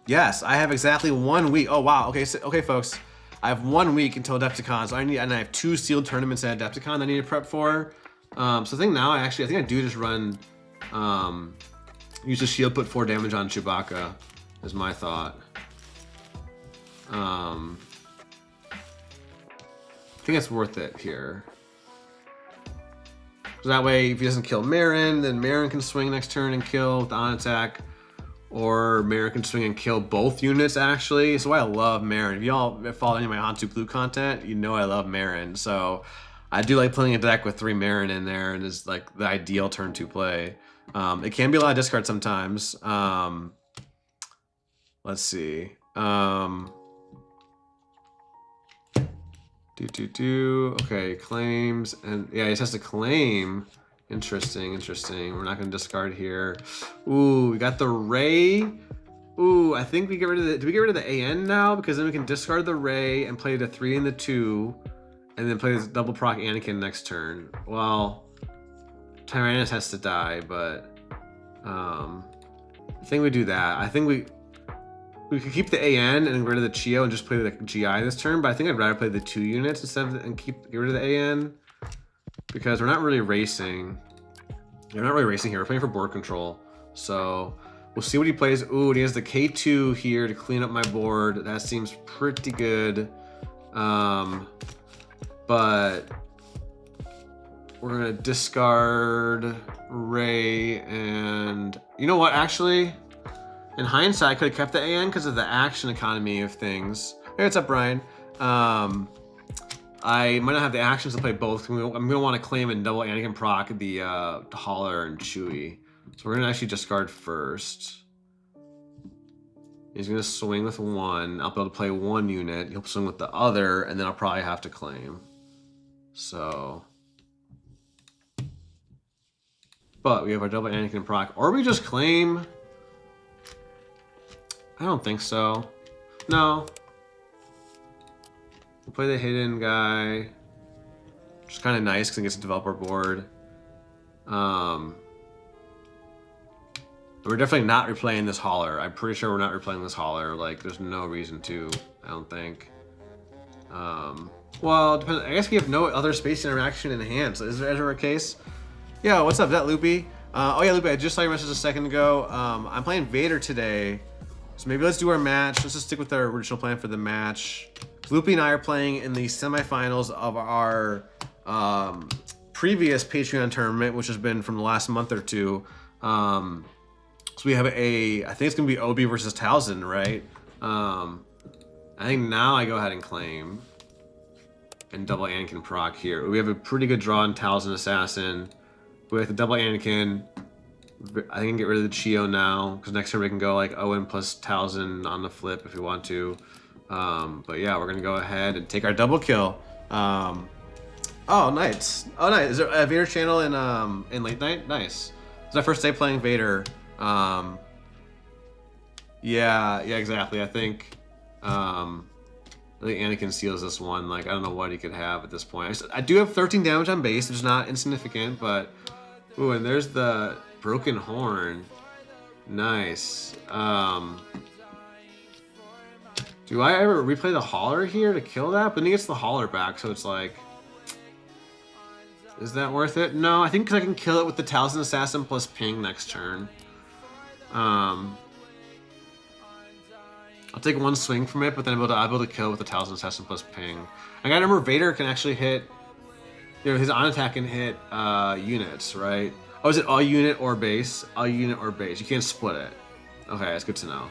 Yes, I have exactly 1 week. Oh wow. Okay, okay, folks. I have 1 week until Adepticon, so I have 2 sealed tournaments at Adepticon I need to prep for. So I think now I think I do just run, use the shield, put 4 damage on Chewbacca, is my thought. think it's worth it here. So that way, if he doesn't kill Marin, then Marin can swing next turn and kill with the on attack. Or Marin can swing and kill both units, actually. So I love Marin. If y'all follow any of my Hantu Blue content, you know I love Marin. So I do like playing a deck with 3 Marin in there, and is like the ideal turn 2 play. It can be a lot of discard sometimes. Let's see. Okay, claims, and yeah, he just has to claim. Interesting. We're not going to discard here. Ooh, we got the Ray. Ooh, I think we get rid of the... Do we get rid of the AN now? Because then we can discard the Ray and play the 3 and the 2, and then play this double proc Anakin next turn. Well, Tyrannus has to die, but I think we do that. I think we could keep the AN and get rid of the Chio and just play the GI this turn, but I think I'd rather play the 2 units instead of and get rid of the AN. Because we're not really racing. We're not really racing here. We're playing for board control. So we'll see what he plays. Ooh, and he has the K2 here to clean up my board. That seems pretty good. But we're gonna discard Ray, and you know what? Actually, in hindsight, I could have kept the AN because of the action economy of things. Hey, what's up, Brian? I might not have the actions to play both. I'm gonna want to claim and double Anakin proc the Holler and Chewie. So we're gonna actually discard first. He's gonna swing with 1. I'll be able to play 1 unit. He'll swing with the other, and then I'll probably have to claim. So, but we have our double Anakin proc, or we just claim. I don't think so. No. We'll play the hidden guy, which is kind of nice because it gets to develop our board. We're definitely not replaying this Holler. I'm pretty sure we're not replaying this Holler. Like, there's no reason to, I don't think. Well, depends. I guess we have no other space interaction in hand. So is there ever a case? Yeah, what's up? Is that Loopy? Oh yeah, Loopy, I just saw your message a second ago. I'm playing Vader today. So maybe let's do our match. Let's just stick with our original plan for the match. Loopy and I are playing in the semifinals of our previous Patreon tournament, which has been from the last month or two. So we have I think it's going to be Obi versus Talzin, right? I think now I go ahead and claim and double Anakin proc here. We have a pretty good draw in Talzin Assassin. With the double Anakin, I can get rid of the Chio now, because next turn we can go like Owen plus Talzin on the flip if we want to. But yeah, we're gonna go ahead and take our double kill. Oh, nice. Oh, nice. Is there a Vader channel in late night? Nice. It's my first day playing Vader. Yeah, exactly. I think Anakin seals this one. Like, I don't know what he could have at this point. I do have 13 damage on base, which is not insignificant, but ooh, and there's the broken horn. Nice. Do I ever replay the Holler here to kill that? But then he gets the Holler back, so it's like, is that worth it? No, I think because I can kill it with the Talzin Assassin plus ping next turn. I'll take 1 swing from it, but then I'll be able to kill with the Talzin Assassin plus ping. I gotta remember Vader can actually hit, his on attack can hit units, right? Oh, is it all unit or base? All unit or base. You can't split it. Okay, that's good to know.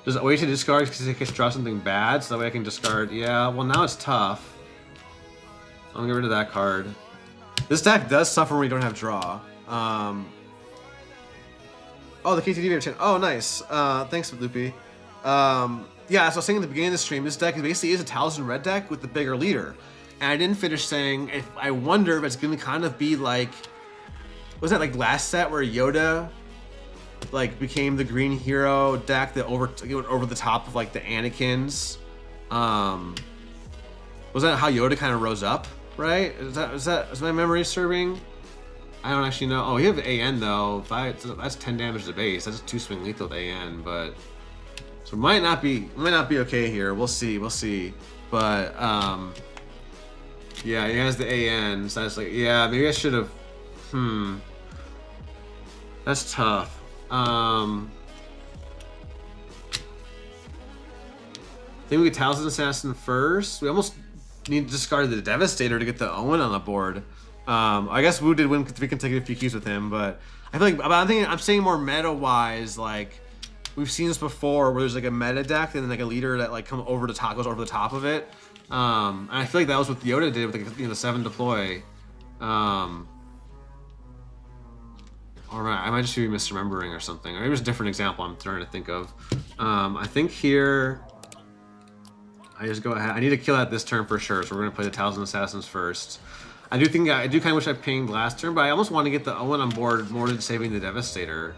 Does it wait to discard because it can draw something bad, so that way I can discard? Yeah, well now it's tough. I'm gonna get rid of that card. This deck does suffer when we don't have draw. Oh, the KTD channel. Oh, nice. Thanks, Loopy. Yeah, so I was saying at the beginning of the stream, this deck basically is a Talzin Red deck with the bigger leader. And I didn't finish saying, I wonder if it's gonna kind of be like, was that like last set where Yoda like became the green hero deck that went over the top of like the Anakins? Was that how Yoda kind of rose up, right? Is my memory serving? I don't actually know. Oh, you have AN though. That's 10 damage to base. That's a 2-swing lethal with AN, but so it might not be okay here. We'll see. But yeah, he has the AN, so that's like, yeah, maybe I should have. That's tough. think we get Talisman Assassin first. We almost need to discard the Devastator to get the Owen on the board. I guess Wu did win 3 consecutive PQs with him, but I feel like I'm saying more meta-wise, like we've seen this before, where there's like a meta deck and then like a leader that like goes over the top of it. And I feel like that was what Yoda did with like, the 7 deploy. All right, I might just be misremembering or something. Or maybe it's a different example I'm trying to think of. I think here, I just go ahead. I need to kill that this turn for sure, so we're gonna play the Talisman Assassins first. I do kind of wish I pinged last turn, but I almost want to get the Owen on board more than saving the Devastator.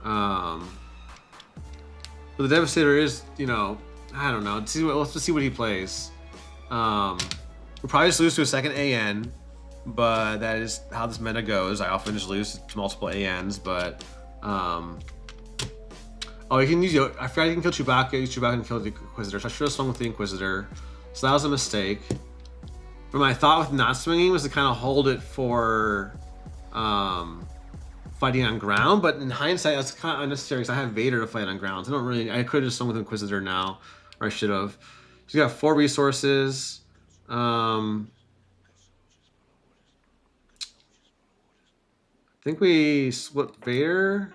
But the Devastator is, you know, I don't know. Let's see what he plays. We'll probably just lose to a second AN. But that is how this meta goes. I often just lose to multiple ANs, but oh, you can use I forgot you can kill Chewbacca. Use Chewbacca and kill the Inquisitor. So I should have swung with the Inquisitor. So that was a mistake. But my thought with not swinging was to kind of hold it for fighting on ground. But in hindsight, that's kind of unnecessary because I have Vader to fight on ground. So I could have just swung with Inquisitor now, or I should have. So you got 4 resources. I think we split Vader.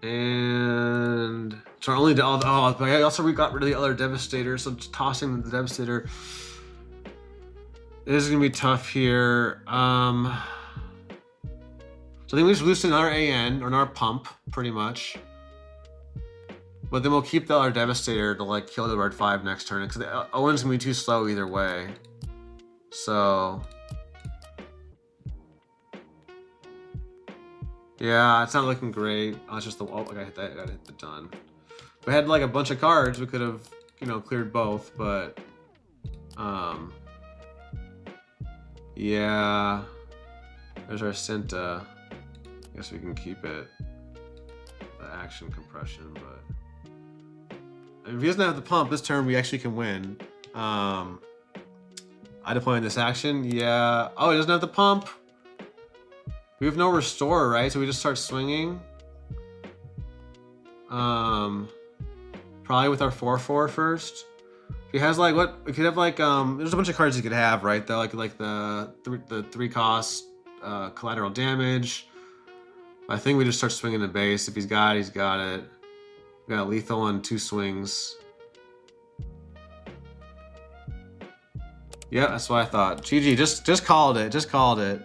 And so only I also we got rid of the other Devastator, so just tossing the Devastator. This is gonna be tough here. So I think we just lose to another AN or another pump, pretty much. But then we'll keep the other Devastator to like kill the Red 5 next turn, because Owen's gonna be too slow either way. So yeah, it's not looking great. Oh, it's just the I gotta hit that. I gotta hit the done. If we had like a bunch of cards, we could have, you know, cleared both. But yeah, there's our Cinta. I guess we can keep it. The action compression, but if he doesn't have the pump this turn, we actually can win. I deploy in this action. Yeah. Oh, he doesn't have the pump. We have no restore, right? So we just start swinging. Probably with our 4/4 first. He has like what? We could have like there's a bunch of cards he could have, right? Though like the 3 cost collateral damage. I think we just start swinging the base. If he's got it, he's got it. We got lethal on 2 swings. Yeah, that's what I thought. GG, just called it. Just called it.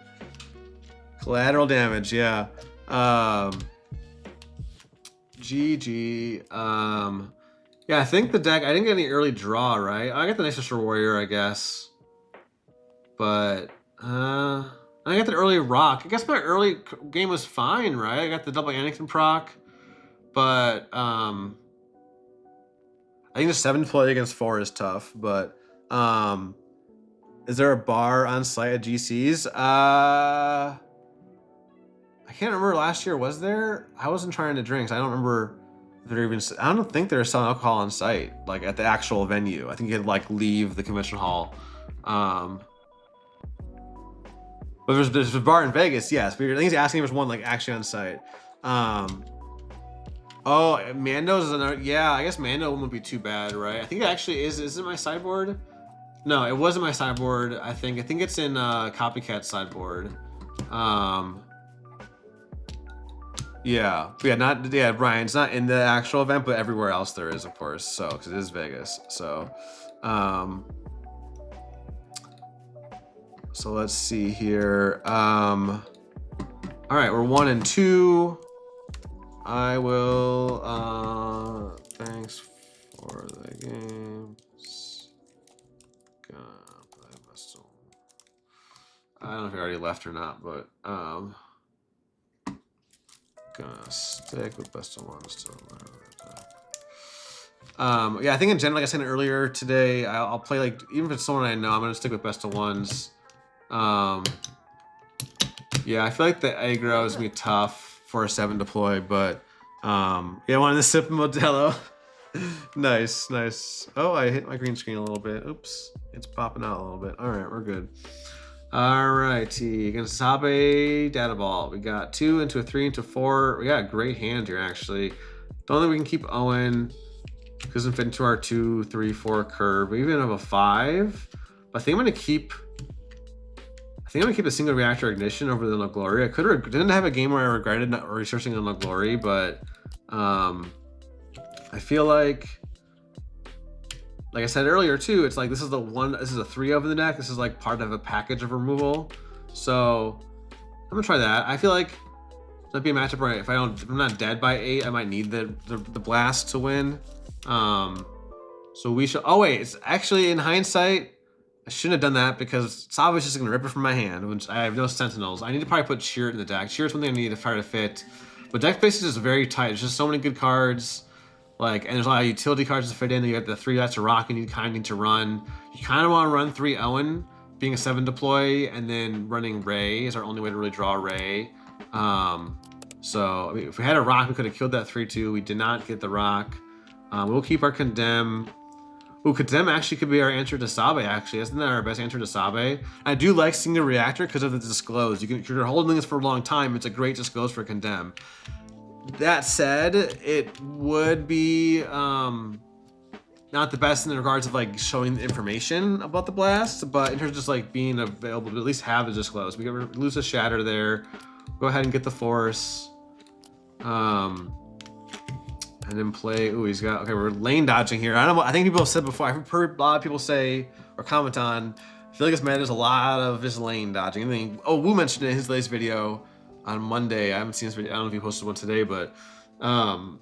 Collateral damage, yeah. GG. Yeah, I think the deck, I didn't get any early draw, right? I got the Nice Warrior, I guess. But, I got the early rock. I guess my early game was fine, right? I got the double Anakin proc. But, I think the 7 play against 4 is tough, but, is there a bar on site at GC's? I can't remember last year, was there? I wasn't trying to drink, so I don't remember if they're even, I don't think they were selling alcohol on site, like at the actual venue. I think you had like leave the convention hall. But there's a bar in Vegas, yes. But I think he's asking if there's one like actually on site. Oh, Mando's is another, yeah, I guess Mando wouldn't be too bad, right? I think it actually is it my sideboard? No, it wasn't my sideboard. I think it's in Copycat sideboard. Yeah, Brian. It's not in the actual event, but everywhere else there is, of course. So, because it is Vegas. So, so let's see here. All right, we're 1 and 2. I will. Thanks for the games. I don't know if he already left or not, but gonna stick with best of ones till yeah, I think in general, like I said earlier today, I'll play like, even if it's someone I know, I'm gonna stick with best of ones. Yeah, I feel like the aggro is gonna be tough for a 7 deploy, but yeah, I wanted to sip Modelo. Nice. Oh, I hit my green screen a little bit. Oops, it's popping out a little bit. All right, we're good. Alrighty, against Sabe Data Ball. We got 2 into a 3 into 4. We got a great hand here, actually. Don't think we can keep Owen. Doesn't fit into our 2, 3, 4 curve. We even have a 5. But I think I'm gonna keep the single reactor ignition over the No Glory. I didn't have a game where I regretted not researching the No Glory, but I feel like I said earlier too, it's like this is a 3 of the deck. This is like part of a package of removal. So I'm gonna try that. I feel like it might be a matchup where if I'm not dead by 8, I might need the blast to win. So we should. Oh wait, it's actually in hindsight, I shouldn't have done that because Sabe is just gonna rip it from my hand. Which I have no Sentinels. I need to probably put Sheer in the deck. Sheer is one thing I need to try to fit. But deck space is just very tight. There's just so many good cards. Like, and there's a lot of utility cards to fit in. You got the 3 that's a rock, and you kind of need to run. You kind of want to run 3 Owen, being a 7 deploy, and then running Ray is our only way to really draw Ray. So I mean, if we had a rock, we could have killed that 3/2. We did not get the rock. We'll keep our Condemn. Ooh, Condemn actually could be our answer to Sabe, actually. Isn't that our best answer to Sabe? I do like Single Reactor because of the Disclose. If you're holding this for a long time, it's a great Disclose for Condemn. That said, it would be not the best in regards of like showing the information about the blast, but in terms of just like being available to at least have the Disclose. We lose a Shatter there. Go ahead and get the Force. And then play. Ooh, he's got. Okay, we're lane dodging here. I think people have said before. I've heard a lot of people say or comment on. I feel like this man does a lot of just lane dodging. I mean, Wu mentioned it in his latest video on Monday. I haven't seen this video. I don't know if he posted one today, but how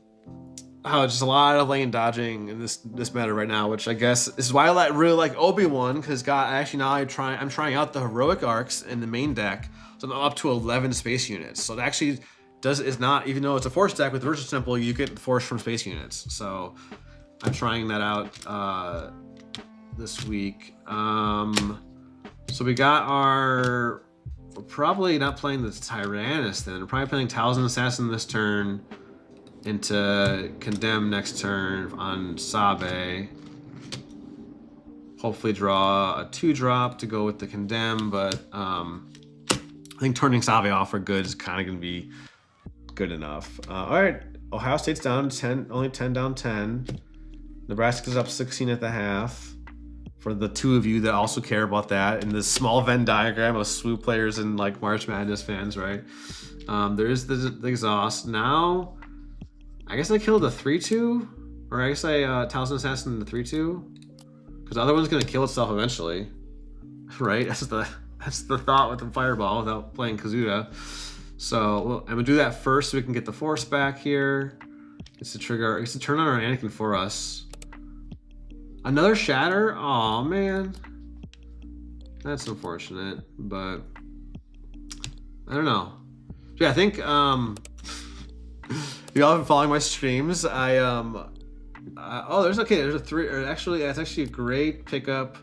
just a lot of lane dodging in this meta right now, which I guess is why I really like Obi-Wan, because actually now I'm trying out the heroic arcs in the main deck, so I'm up to 11 space units. So it actually is not, even though it's a force deck with Virtual Temple, you get force from space units. So I'm trying that out this week. So we got we're probably not playing the Tyrannus then. We're probably playing Talisman Assassin this turn into Condemn next turn on Sabe. Hopefully draw a 2-drop to go with the Condemn, but I think turning Sabe off for good is kind of going to be good enough. All right, Ohio State's down 10, only 10 down 10. Nebraska's up 16 at the half. For the 2 of you that also care about that, in this small Venn diagram of swoop players and like March Madness fans, right? There is the exhaust. Now, I guess I killed the 3/2, or I guess I Talisman Assassin the 3/2, because the other one's gonna kill itself eventually, right? That's the thought with the fireball without playing Kazuda. So I'm gonna do that first so we can get the force back here. It's to trigger. It's to turn on our Anakin for us. Another Shatter? Oh man, that's unfortunate, but I don't know. Yeah, I think you all have been following my streams. Oh, there's a 3. Or actually, that's actually a great pickup.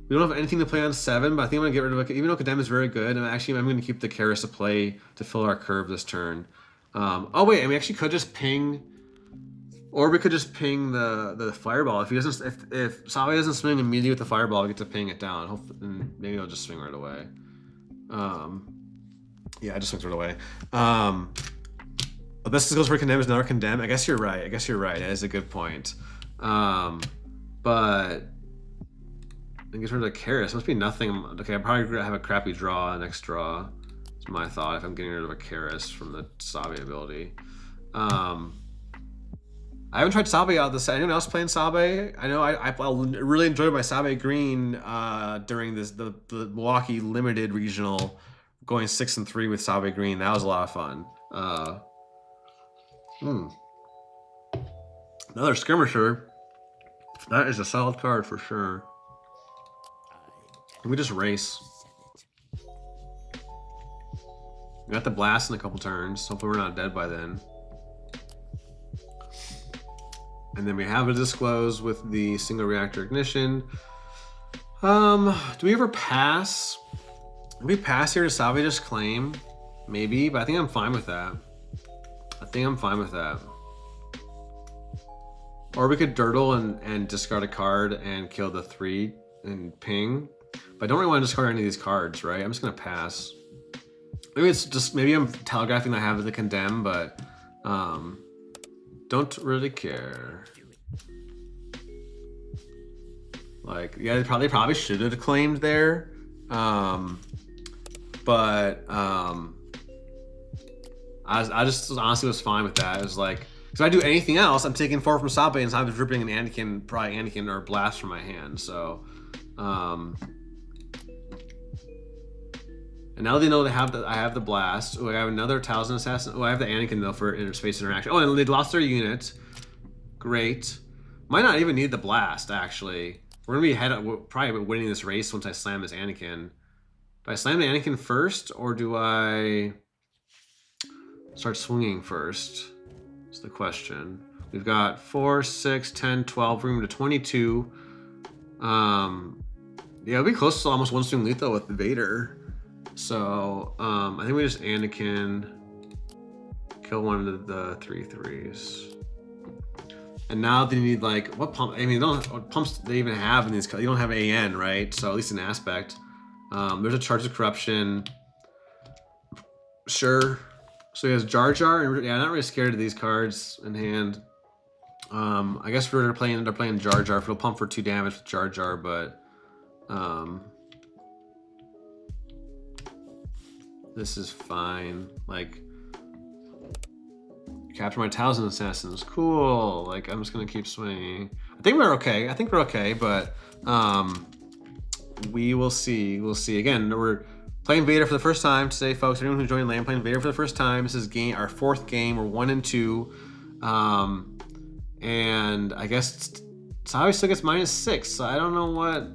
We don't have anything to play on 7, but I think I'm gonna get rid of it. Even though Condemn is very good, I'm gonna keep the Karis to play to fill our curve this turn. Oh wait, and we actually could just ping. Or we could just ping the fireball. If if Sabe doesn't swing immediately with the fireball, we get to ping it down. Hopefully, and maybe I'll just swing right away. Yeah, I just swings right away. The best goes for Condemn is another Condemn. I guess you're right. That is a good point. But I guess rid of the Karis. Must be nothing. Okay, I'm probably gonna have a crappy draw next draw. That's my thought. If I'm getting rid of a Karis from the Sabe ability. I haven't tried Sabe out this. Anyone else playing Sabe? I know I really enjoyed my Sabe Green during the Milwaukee Limited Regional, going 6-3 with Sabe Green. That was a lot of fun. Another Skirmisher. That is a solid card for sure. We just race. We got the blast in a couple turns. Hopefully we're not dead by then. And then we have a Disclose with the single reactor ignition. Do we ever pass? Do we pass here to Sabe just claim? Maybe, but I think I'm fine with that. Or we could Dirtle and discard a card and kill the 3 and ping. But I don't really want to discard any of these cards, right? I'm just gonna pass. Maybe it's just, maybe I'm telegraphing that I have the condemn, but don't really care. Like, yeah, they probably should have claimed there. But I just honestly was fine with that. It was like, if I do anything else, I'm taking 4 from Sabe and I'm dripping an Anakin, probably Anakin or Blast from my hand. So, and now they know they have I have the Blast. Oh, I have another Talisman Assassin. Oh, I have the Anakin though for interspace interaction. Oh, and they lost their unit. Great. Might not even need the Blast actually. We're gonna be probably winning this race once I slam this Anakin. Do I slam the Anakin first, or do I start swinging first? That's the question. We've got 4, 6, 10, 12, room to 22. Yeah, it'll be close to almost one swing lethal with the Vader. So I think we just Anakin, kill one of the 3/3s. And now they need like, what pump? I mean, what pumps do they even have in these? You don't have AN, right? So at least an aspect. There's a Charge of Corruption. Sure. So he has Jar Jar, and yeah, I'm not really scared of these cards in hand. I guess they're playing Jar Jar. If it'll pump for 2 damage with Jar Jar, but this is fine. Like, capture my Talisman Assassins. Cool. Like, I'm just gonna keep swinging. I think we're okay. But we will see. We'll see. Again, we're playing Vader for the first time today, folks. Anyone who's joining LAN, playing Vader for the first time. This is our 4th game. We're 1-2. And I guess Sabe still gets -6. So I don't know why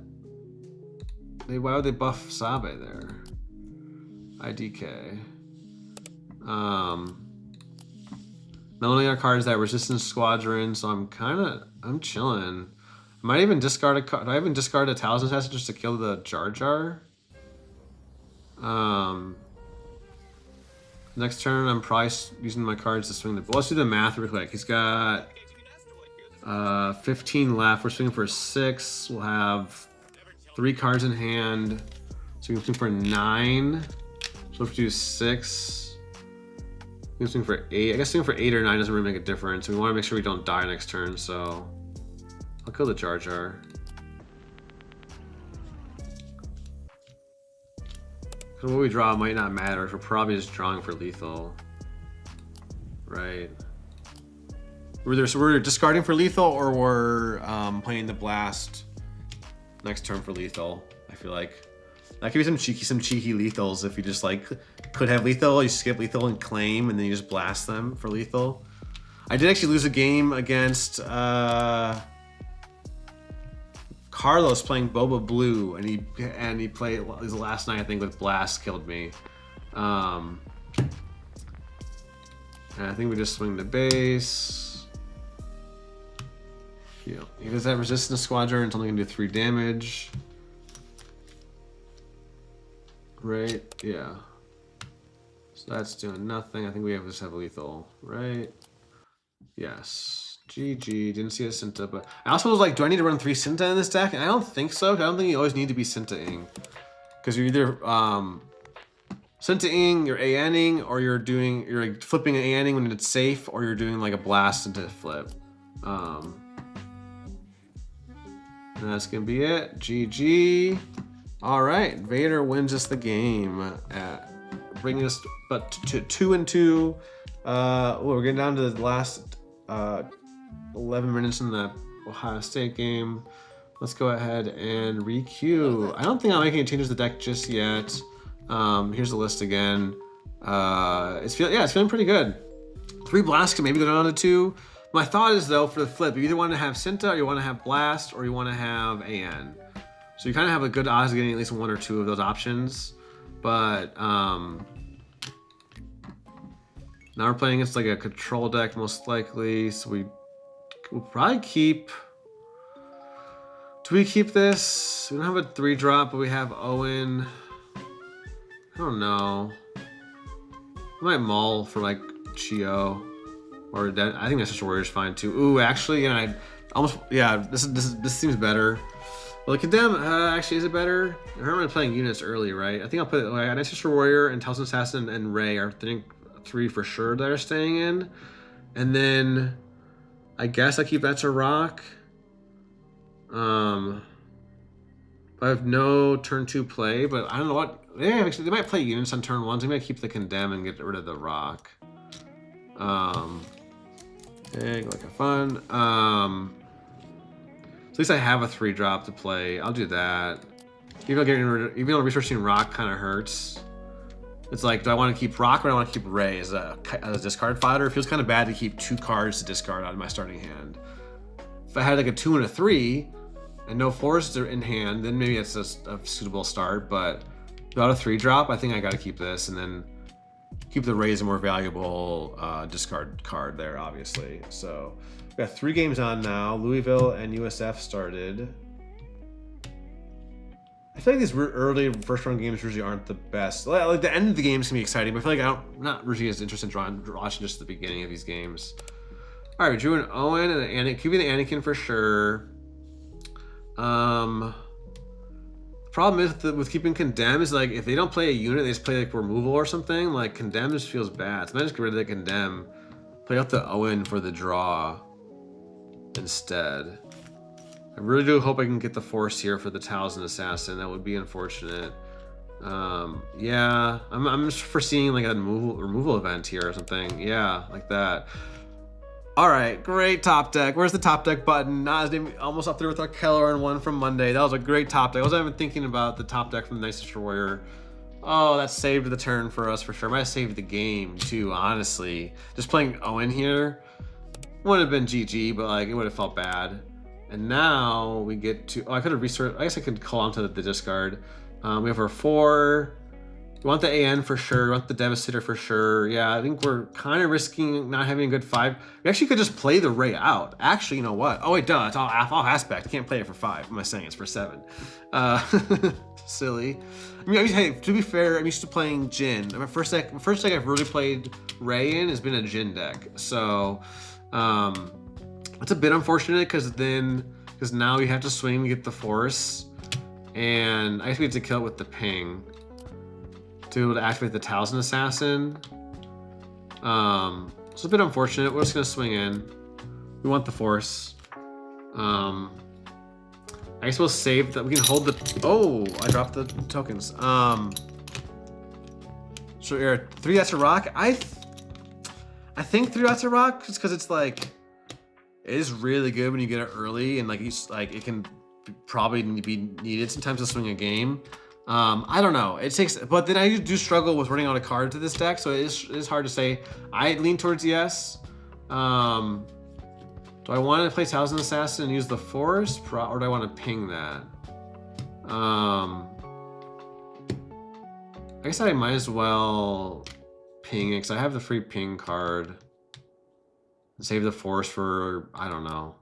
would they buff Sabe there? IDK. Not only are cards that Resistance Squadron, so I'm chilling. I might even discard a card. Do I even discard a Talisman Assassin just to kill the Jar Jar? Next turn, I'm probably using my cards to swing the. Let's do the math real quick. He's got 15 left. We're swinging for 6. We'll have 3 cards in hand. So we can swing for 9. So if we do 6. We can swing for 8. I guess swinging for 8 or 9 doesn't really make a difference. We want to make sure we don't die next turn, so I'll kill the Jar Jar. Because what we draw might not matter. We're probably just drawing for lethal, right? We're discarding for lethal, or we're playing the Blast next turn for lethal. I feel like that could be some cheeky lethals. If you just like could have lethal, you skip lethal and claim, and then you just blast them for lethal. I did actually lose a game against Carlos playing Boba Blue, and he played his last night, I think, with Blast, killed me. And I think we just swing the base. Yeah, he does have Resistance Squadron, it's only gonna do 3 damage. Right, yeah. So that's doing nothing. I think we just have lethal, right? Yes. GG. Didn't see a Cinta, but I also was like, do I need to run 3 Cinta in this deck? And I don't think so. I don't think you always need to be Cinta-ing. Because you're either Cinta-ing, you're ANing, or you're like flipping and ANing when it's safe, or you're doing like a Blast into flip. And that's gonna be it. GG. All right, Vader wins us the game, bringing us to 2-2. We're getting down to the last 11 minutes in the Ohio State game. Let's go ahead and re-queue. I don't think I'm making any changes to the deck just yet. Here's the list again. It's feeling pretty good. 3 blasts can maybe go down to 2. My thought is though, for the flip, you either want to have Cinta, or you want to have Blast, or you want to have AN. So you kind of have a good odds of getting at least 1 or 2 of those options. But now we're playing against like a control deck most likely. So we'll probably keep. Do we keep this? We don't have a 3-drop, but we have Owen. I don't know. I might maul for like Chio or that. I think that's just Warrior's fine too. Ooh, actually, yeah, this seems better. Well, the Condemn actually is it better? I remember playing units early, right? I think I'll put like Night Sister Warrior and Talisman Assassin and Ray are I think 3 for sure that are staying in. And then I guess I keep that to rock. I have no turn 2 play, but I don't know what. Yeah, actually, they might play units on turn 1, so maybe I keep the Condemn and get rid of the rock. Okay, like a fun. At least I have a 3-drop to play. I'll do that. Even though researching rock kind of hurts. It's like, do I want to keep rock or do I want to keep Ray as a discard fodder? It feels kind of bad to keep 2 cards to discard out of my starting hand. If I had like a 2 and a 3 and no forests are in hand, then maybe it's just a suitable start. But without a 3-drop, I think I got to keep this and then keep the Ray as a more valuable discard card there, obviously. So we got 3 games on now. Louisville and USF started. I feel like these early first-round games usually aren't the best. Like the end of the games can be exciting, but I feel like I'm not really as interested in watching just the beginning of these games. All right, we drew an Owen and an Anakin. Could be the Anakin for sure. Problem is with keeping Condemn is like if they don't play a unit, they just play like removal or something. Like Condemn just feels bad. So I just get rid of the Condemn, play out the Owen for the draw instead. I really do hope I can get the Force here for the Talisman Assassin. That would be unfortunate. Yeah, I'm just foreseeing like a removal event here or something. Yeah, like that. All right, great top deck. Where's the top deck button? Almost up there with our Keller and one from Monday. That was a great top deck. I wasn't even thinking about the top deck from the Night Sister Warrior. Oh, that saved the turn for us for sure. Might have saved the game too, honestly. Just playing Owen here would have been GG, but like it would have felt bad. And now we get to, I could have researched, I guess I could call onto the discard. We have our 4. We want the AN for sure. We want the Devastator for sure. Yeah, I think we're kind of risking not having a good 5. We actually could just play the Ray out. Actually, you know what? Oh wait, duh, it's all aspect. You can't play it for 5. Am I saying it's for 7? Silly. I mean, hey, to be fair, I'm used to playing Jin. My first deck I've really played Ray in has been a Jin deck. So, it's a bit unfortunate because now we have to swing to get the Force, and I guess we have to kill it with the ping to be able to activate the Talisman Assassin. It's a bit unfortunate. We're just gonna swing in. We want the Force. I guess we'll save that. We can hold the. Oh, I dropped the tokens. So here, 3 dots to rock. I think 3 dots to rock just because it's like. It is really good when you get it early, and like it can probably be needed sometimes to swing a game. I don't know. It takes, but then I do struggle with running out of cards to this deck, so it is hard to say. I lean towards yes. Do I want to play Talisman Assassin and use the Force, or do I want to ping that? I guess I might as well ping it because I have the free ping card. Save the Force for, I don't know.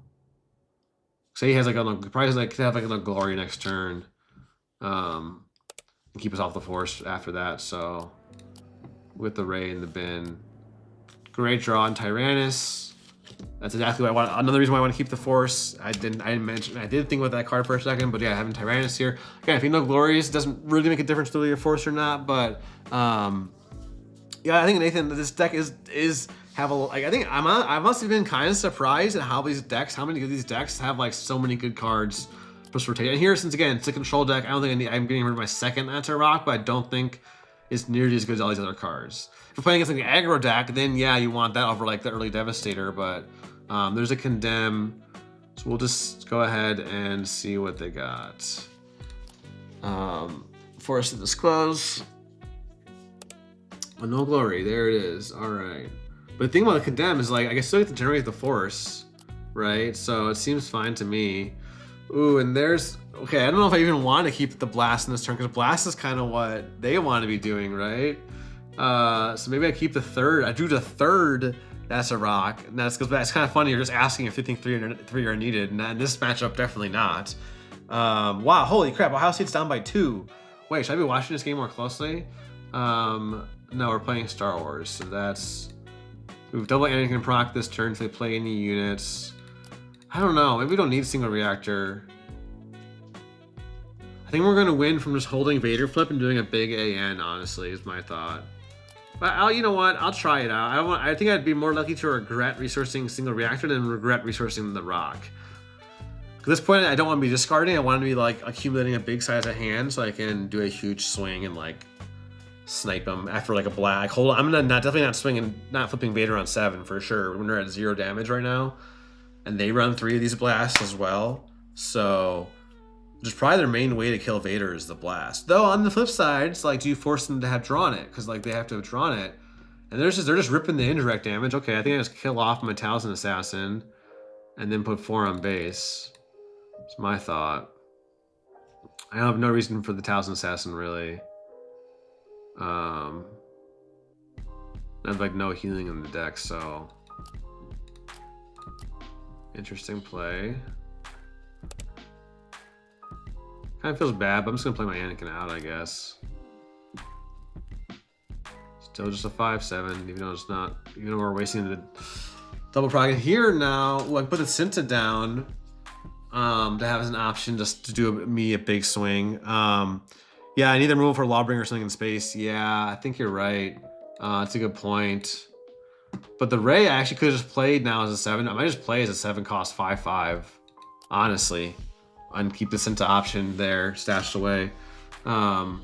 Say he has like probably could have like a glory next turn. And keep us off the Force after that. So with the Ray in the bin. Great draw on Tyrannus. That's exactly what I want. Another reason why I want to keep the Force. I did think about that card for a second, but yeah, having Tyrannus here. Again, if you know glories, it doesn't really make a difference whether you're Force or not, but yeah, I think Nathan, this deck is have a like. I think I must have been kind of surprised at how many of these decks have like so many good cards plus rotate. And here, since again it's a control deck, I don't think I'm getting rid of my second Anti Rock, but I don't think it's nearly as good as all these other cards. If you're playing against like an aggro deck, then yeah, you want that over like the early Devastator. But there's a Condemn, so we'll just go ahead and see what they got. For us to disclose. Oh, no glory, there it is. All right. But the thing about the Condemn is like, I still get to generate the Force, right? So it seems fine to me. Ooh, and there's, okay, I don't know if I even want to keep the Blast in this turn because Blast is kind of what they want to be doing, right? So maybe I keep the 3rd. I drew the 3rd. That's a rock. And that's because it's kind of funny. You're just asking if you think three are needed. And in this matchup, definitely not. Wow, holy crap. Ohio State's down by 2. Wait, should I be watching this game more closely? No, we're playing Star Wars, so that's... We've double Anakin proc this turn if they play any units. I don't know, maybe we don't need single reactor. I think we're gonna win from just holding Vader flip and doing a big AN, honestly, is my thought. But you know what? I'll try it out. I think I'd be more likely to regret resourcing single reactor than regret resourcing the rock. At this point, I don't want to be discarding. I want to be like accumulating a big size of hand so I can do a huge swing and like snipe them after like a black. I'm definitely not swinging, not flipping Vader on 7 for sure. When they're at 0 damage right now, and they run 3 of these blasts as well. So just probably their main way to kill Vader is the blast. Though on the flip side, it's like, do you force them to have drawn it? Because like they have to have drawn it, and they're just ripping the indirect damage. Okay, I think I just kill off my Talisman Assassin, and then put 4 on base. It's my thought. I have no reason for the Talisman Assassin really. I have like no healing in the deck, so interesting play. Kind of feels bad, but I'm just gonna play my Anakin out, I guess. Still just a 5/7, even though it's not. Even though we're wasting the double proc here now. Ooh, I put the Cinta down to have as an option just to do me a big swing. Yeah, I need the removal for Lawbringer or something in space. Yeah, I think you're right. That's a good point. But the Ray I actually could have just played now as a 7. I might just play as a 7 cost 5/5, honestly, and keep this into option there stashed away. So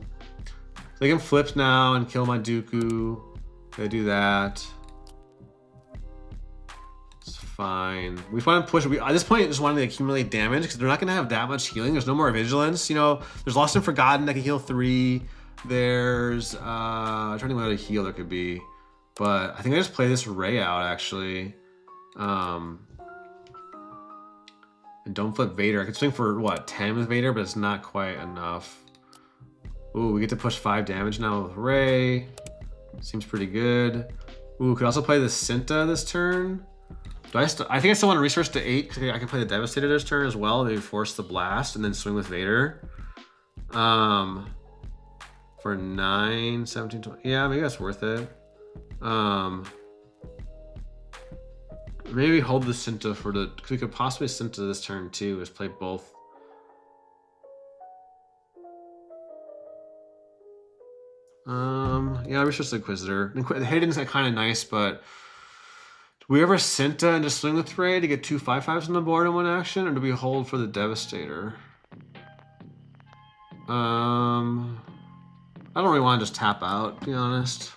I can flip now and kill my Dooku. I do that. It's fine. We just want to push. At this point, I just want to accumulate damage because they're not going to have that much healing. There's no more vigilance. You know, there's Lost and Forgotten that can heal 3. There's I'm trying to think what other heal there could be, but I think I just play this Ray out actually. And don't flip Vader. I could swing for what 10 with Vader, but it's not quite enough. Ooh, we get to push 5 damage now with Ray. Seems pretty good. Ooh, could also play the Cinta this turn. Do I think I still want to resource to 8 because I can play the Devastator this turn as well. Maybe force the blast and then swing with Vader. For 9, 17, 20. Yeah, maybe that's worth it. Maybe hold the Cinta for the, because we could possibly Cinta this turn too, is play both. Yeah, resource the Inquisitor. The Hayden's kind of nice, but do we ever Cinta and just swing with Ray to get 2 5/5s on the board in one action, or do we hold for the Devastator? I don't really want to just tap out, to be honest.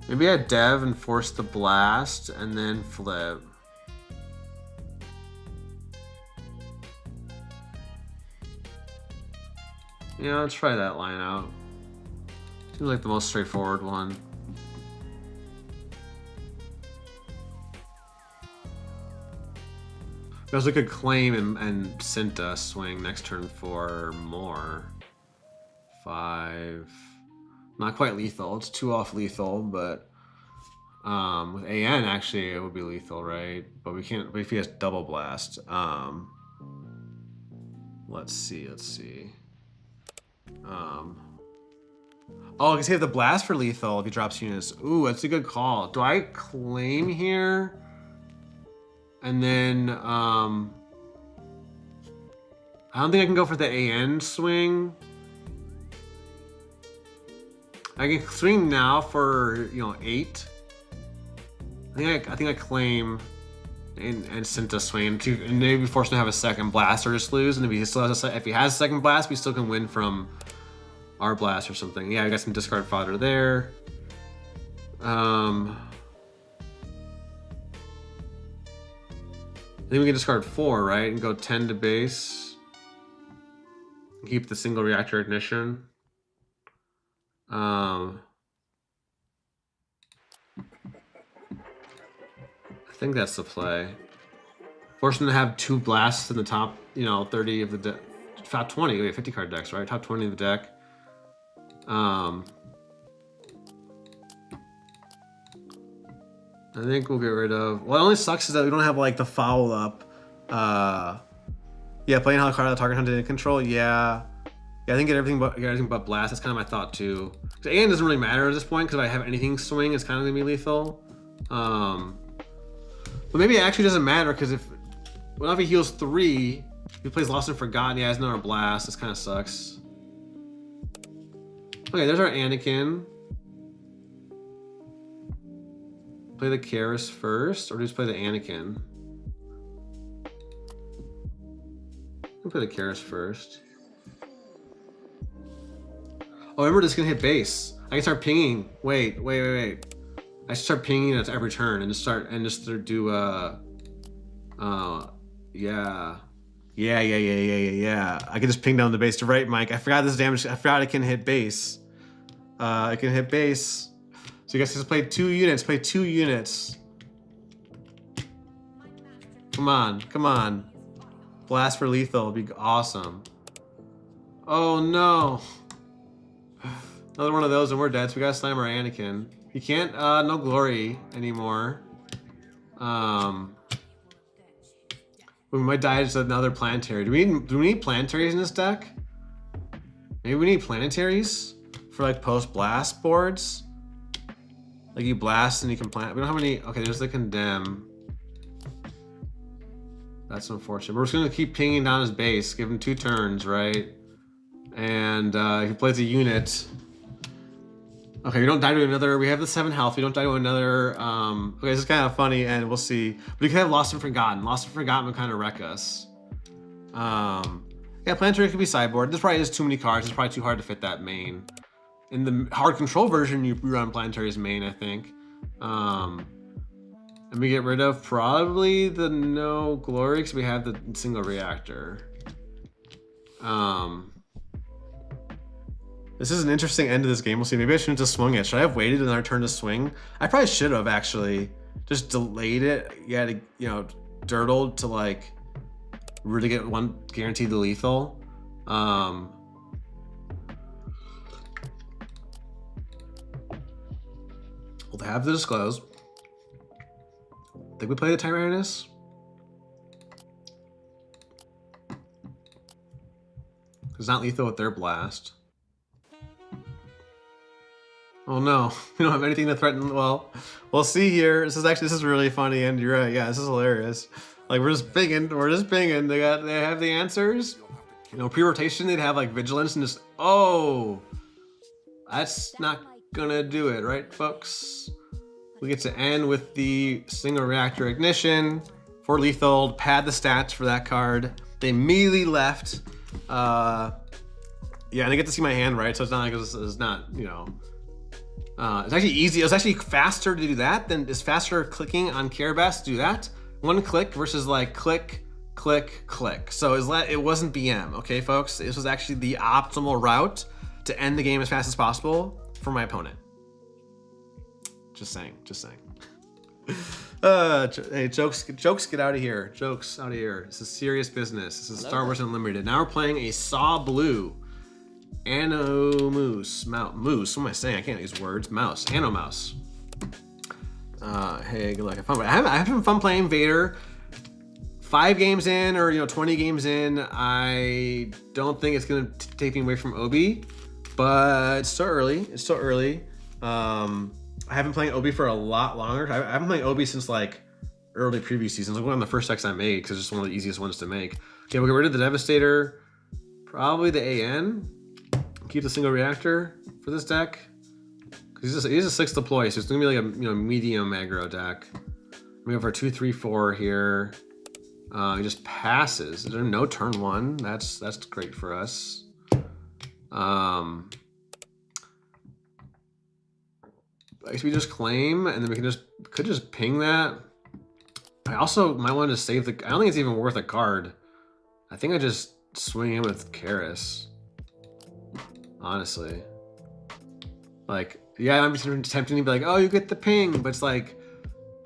Maybe I dev and force the blast and then flip. Yeah, let's try that line out. Seems like the most straightforward one. We also could claim and Cinta swing next turn for more. 5. Not quite lethal. It's 2 off lethal, but with AN actually it would be lethal, right? But we can't. But if he has double blast, let's see. Oh, because he has the blast for lethal if he drops units. Ooh, that's a good call. Do I claim here? And then I don't think I can go for the AN swing. I can swing now for 8. I think I claim and Cinta swing and maybe force him to have a second blast or just lose. And if he still has if he has a second blast, we still can win from our blast or something. Yeah, I got some discard fodder there. I think we can discard 4, right, and go 10 to base. Keep the single reactor ignition. I think that's the play. Force them to have 2 blasts in the top, 30 of the deck. Top 20, we have 50 card decks, right? Top 20 of the deck. I think we'll get rid of. What only sucks is that we don't have like the follow up. Yeah, playing how the card the target hunter didn't control. Yeah, I think get everything but blast. That's kind of my thought too. AN doesn't really matter at this point because if I have anything swing, it's kind of gonna be lethal. But maybe it actually doesn't matter because what if he heals 3? If he plays Lost and Forgotten, he has another blast. This kind of sucks. Okay, there's our Anakin. Play the Karis first, or just play the Anakin? I'll play the Karis first. Oh, remember this can hit base. I can start pinging. Wait. I should start pinging at every turn and just do yeah. I can just ping down the base to right, Mike. I forgot this damage. I forgot it can hit base. It can hit base. So you guys just play 2 units. Play 2 units. Come on. Blast for lethal would be awesome. Oh no. Another one of those and we're dead, so we gotta slam our Anakin. He can't, no glory anymore. We might die just another planetary. Do we need planetaries in this deck? Maybe we need planetaries for like post-blast boards. Like you blast and you can plant. We don't have any. Okay, there's the condemn. That's unfortunate. We're just gonna keep pinging down his base. Give him 2 turns, right? And if he plays a unit. Okay, we don't die to another. We have the 7 health. We don't die to another. Okay, this is kind of funny, and we'll see. But we could have Lost and Forgotten. Lost and Forgotten would kind of wreck us. Yeah, Planetary could be sideboard. This probably is too many cards. It's probably too hard to fit that main. In the hard control version, you run Planetary as main, I think. And we get rid of probably the no glory because we have the single reactor. This is an interesting end to this game. We'll see. Maybe I shouldn't have just swung it. Should I have waited another turn to swing? I probably should have actually just delayed it. Yeah, to, you know, dirtled to like really get one guaranteed the lethal. We'll have the disclose. Think we play the Tyrannus? It's not lethal with their blast. Oh no, we don't have anything to threaten. Well, we'll see here. This is really funny, and you're right. Yeah, this is hilarious. Like we're just pinging. They have the answers. You know, pre-rotation they'd have like vigilance and just that's not gonna do it, right, folks? We get to end with the single reactor ignition for lethal. Pad the stats for that card. They immediately left. Yeah, and I get to see my hand, right? So it's not like it's not, you know. It's actually easy. It was actually faster to do that than it's faster clicking on Carabas to do that. 1 click versus like click, click, click. So it wasn't BM, okay, folks? This was actually the optimal route to end the game as fast as possible for my opponent. Just saying. Hey, jokes, get out of here. Jokes out of here. This is serious business. This is Star Wars Unlimited. Now we're playing a Sabe Blue. Moose. What am I saying? I can't use words. Mouse. Mouse. Hey, good luck. Have fun. I'm having fun playing Vader. 5 games in, or 20 games in, I don't think it's gonna take me away from Obi, but it's still early. I haven't played Obi for a lot longer. I haven't played Obi since like early previous seasons. Like one of the first decks I made because it's just one of the easiest ones to make. Okay, we'll get rid of the Devastator. Probably the AN. Keep the single reactor for this deck. Because he's a 6 deploy, so it's gonna be like a medium aggro deck. We have our 2-3-4 here. He just passes. Is there no turn 1? That's great for us. I guess we just claim, and then we could just ping that. I also might want to save the. I don't think it's even worth a card. I think I just swing in with Karis. Honestly, like, yeah, I'm just tempting to be like, oh, you get the ping, but it's like,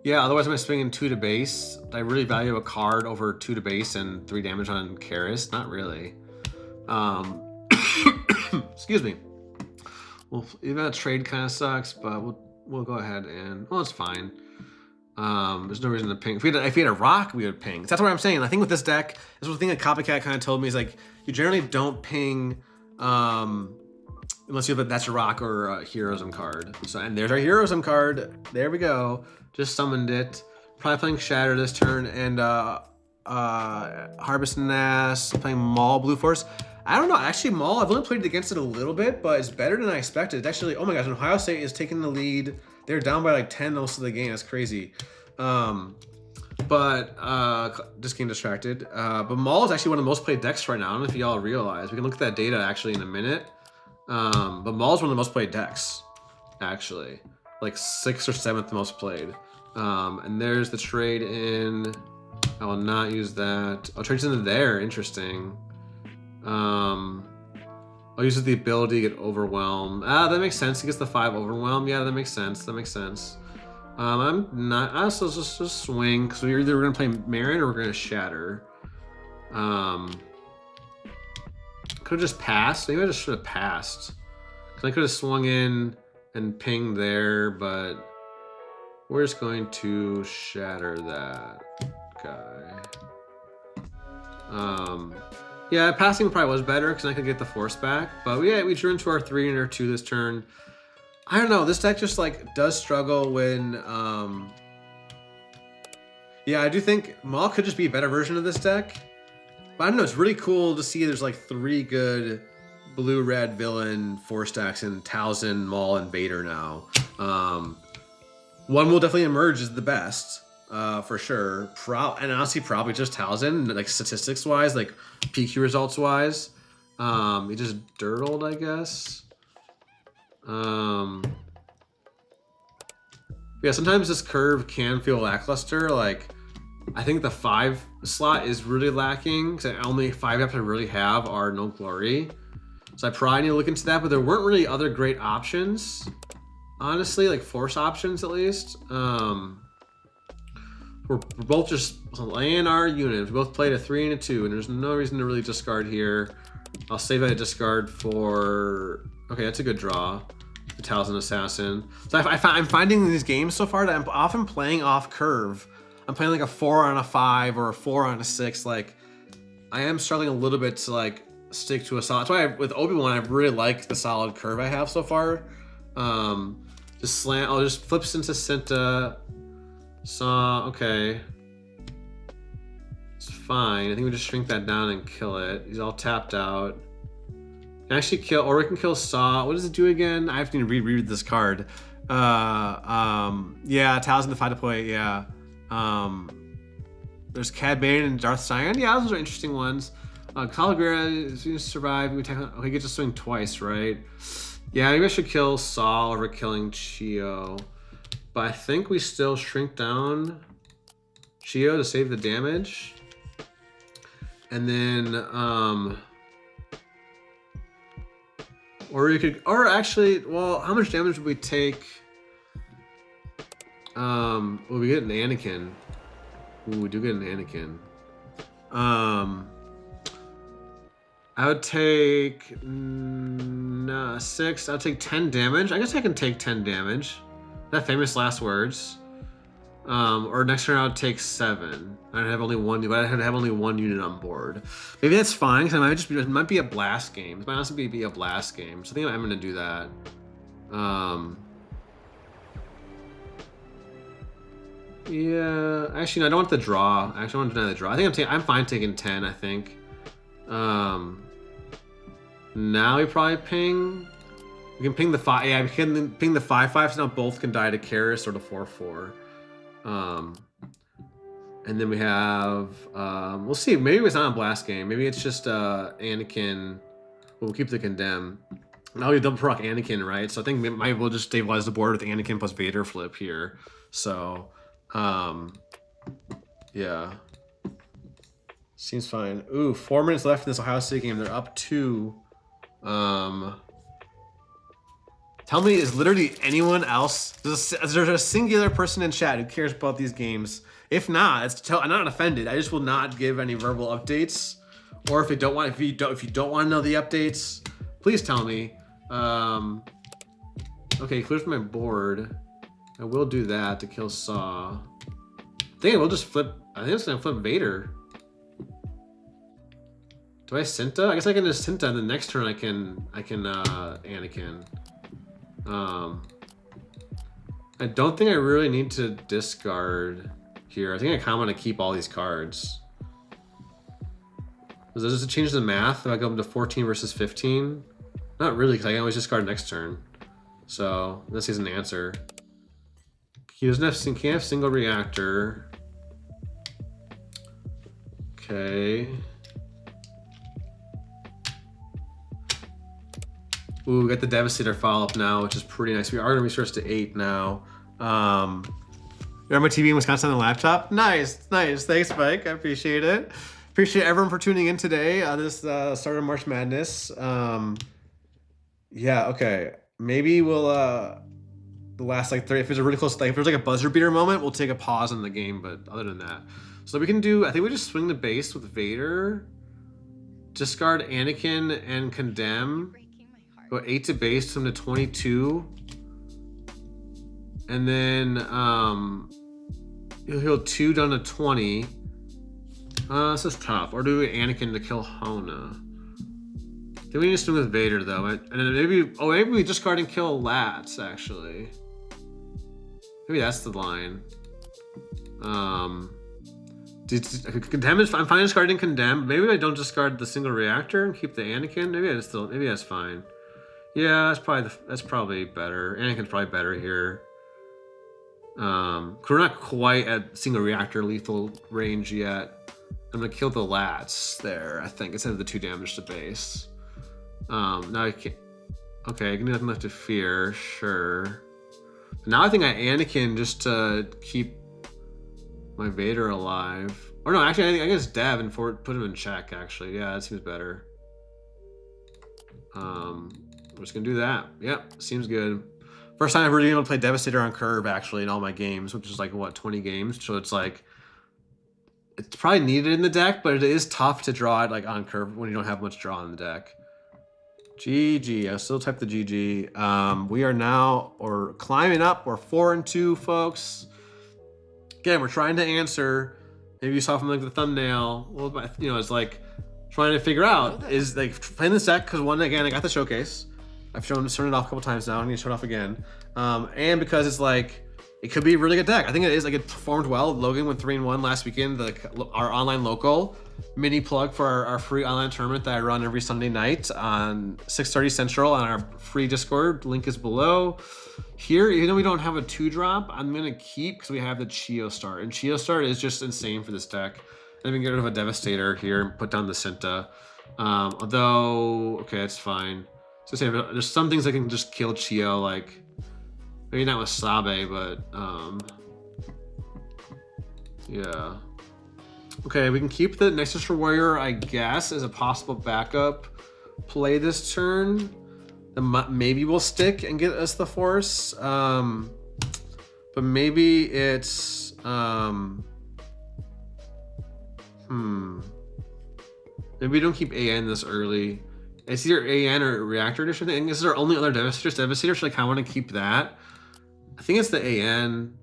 yeah. Otherwise, I'm gonna swing in 2 to base. I really value a card over 2 to base and 3 damage on Karis. Not really. Excuse me. Well, even a trade kind of sucks, but we'll go ahead and, well, it's fine. There's no reason to ping. If we had a rock, we would ping. That's what I'm saying. I think with this deck, this was the thing that Copycat kind of told me is like, you generally don't ping unless you have a That's a Rock or a Heroism card. So, and there's our Heroism card. There we go. Just summoned it. Probably playing Shatter this turn, and Harvest Nass, playing Maul Blue Force. I don't know, actually Maul, I've only played against it a little bit, but it's better than I expected. It's actually, oh my gosh, Ohio State is taking the lead. They're down by like 10 most of the game, that's crazy. Just getting distracted. But Maul is actually one of the most played decks right now. I don't know if y'all realize. We can look at that data actually in a minute. But Maul is one of the most played decks, actually. Like 6th or 7th most played. And there's the trade in. I will not use that. Oh, trades into there. Interesting. I'll use the ability to get overwhelmed. That makes sense. He gets the 5 overwhelm. Yeah, that makes sense. That makes sense. I'm not. I also just swing because we're either gonna play Marin or we're gonna Shatter. Could have just passed. Maybe I just should have passed. Cause I could have swung in and pinged there, but we're just going to Shatter that guy. Yeah, passing probably was better because I could get the force back. But we drew into our 3 and our 2 this turn. I don't know. This deck just like does struggle when. Yeah, I do think Maul could just be a better version of this deck. But I don't know. It's really cool to see there's like 3 good blue-red villain 4 stacks in Talzin, Maul, and Vader now. One will definitely emerge as the best. For sure. And honestly, probably just Talzin, like statistics-wise, like PQ results-wise. He just dirtled, I guess. Yeah, sometimes this curve can feel lackluster. Like, I think the 5 slot is really lacking because the only 5 apps I really have are No Glory. So I probably need to look into that, but there weren't really other great options. Honestly, like force options at least. We're both just laying our units. We both played a 3 and a 2, and there's no reason to really discard here. I'll save that discard for... Okay, that's a good draw. The Talzin Assassin. So I'm finding in these games so far that I'm often playing off curve. I'm playing like a 4 on a 5 or a 4 on a 6. Like, I am struggling a little bit to like stick to a solid. That's why with Obi-Wan, I really like the solid curve I have so far. Just slant. I'll just flips into Cinta. Okay. It's fine. I think we just shrink that down and kill it. He's all tapped out. Can actually kill, or we can kill Saw. What does it do again? I have to reread this card. Yeah, Talzin the 5 to play. Yeah. There's Cad Bane and Darth Sion. Yeah, those are interesting ones. Caligura is going to survive. Okay, he gets to swing twice, right? Yeah, maybe I should kill Saw over killing Chio. But I think we still shrink down Chio to save the damage. And then, or you could, or actually, well, how much damage would we take? Well, we get an Anakin. Ooh, we do get an Anakin. I would take 6. I'll take 10 damage. I guess I can take 10 damage. That famous last words. Or next turn I would take 7. I'd have only one, but I'd have only 1 unit on board. Maybe that's fine because it might be a blast game. It might also be a blast game. So I think I'm gonna do that. Yeah, actually no, I don't want the draw. I actually want to deny the draw. I think I'm fine taking 10. I think. Now we probably ping. We can ping the 5. Yeah, we can ping the 5/5. So now both can die to Karis or the 4/4. And then we have. We'll see. Maybe it's not a blast game. Maybe it's just Anakin. We'll keep the condemn. Now we double proc Anakin, right? So I think we might will just stabilize the board with Anakin plus Vader flip here. So, yeah. Seems fine. Ooh, 4 minutes left in this Ohio State game. They're up 2. Tell me, is literally anyone else? Is there a singular person in chat who cares about these games? If not, I'm not offended. I just will not give any verbal updates. Or if you don't want to know the updates, please tell me. Okay, clears my board. I will do that to kill Saw. I think I will just flip. I think it's gonna flip Vader. Do I Cinta? I guess I can just Cinta, and the next turn I can Anakin. I don't think I really need to discard. here. I think I kind of want to keep all these cards. Does it change the math if I go up to 14 versus 15? Not really, because I can always discard next turn. So this is an answer. He doesn't have, can't have single reactor. Okay. Ooh, we got the Devastator follow-up now, which is pretty nice. We are gonna resource to 8 now. You're on my TV in Wisconsin on the laptop? Nice, nice. Thanks, Mike. I appreciate it. Appreciate everyone for tuning in today. This start of March Madness. Yeah, okay. Maybe we'll the last like 30, if there's a really close, like if there's like a buzzer beater moment, we'll take a pause in the game, but other than that. So we can do, I think we just swing the base with Vader, discard Anakin and Condemn, go 8 to base, swim to 22, and then he'll heal 2 down to 20. This is tough. Or do we Anakin to kill Hona? Then we need to swing with Vader though, and then maybe we discard and kill Lats actually. Maybe that's the line. Condemn is, I'm fine discarding Condemn. Maybe I don't discard the single reactor and keep the Anakin. Maybe maybe that's fine. Yeah, that's probably better. Anakin's probably better here. We're not quite at single reactor lethal range yet. I'm gonna kill the Lats there, I think, instead of the 2 damage to base. Now I can't. Okay, I can do nothing left to fear, sure. But now I think I Anakin just to keep my Vader alive. Or no, actually, I guess Dev and put him in check. Actually, yeah, that seems better. We're just gonna do that. Yep, seems good. First time I've really been able to play Devastator on curve actually in all my games, which is like what, 20 games. So it's like it's probably needed in the deck, but it is tough to draw it like on curve when you don't have much draw in the deck. GG, I still type the GG. We are now climbing up. We're 4-2, folks. Again, we're trying to answer. Maybe you saw from like the thumbnail. Well, you know, it's like trying to figure out is like playing this deck because one, again, I got the showcase. I've shown it off a couple times now. I'm gonna show it off again. And because it's like it could be a really good deck. I think it is. Like it performed well. Logan went 3-1 last weekend. Our online local mini plug for our free online tournament that I run every Sunday night on 6:30 Central on our free Discord. Link is below. Here, even though we don't have a 2-drop, I'm gonna keep because we have the Chio Start, and Chio Start is just insane for this deck. And we can get rid of a Devastator here and put down the Cinta. Although, okay, it's fine. So say there's some things that can just kill Chio, like maybe not with Sabe, but yeah. Okay, we can keep the Nexus Warrior, I guess, as a possible backup play this turn. Maybe we'll stick and get us the Force, but maybe it's maybe we don't keep AN this early. It's either AN or Reactor Edition. I think this is our only other Devastator, so like I want to keep that. I think it's the AN.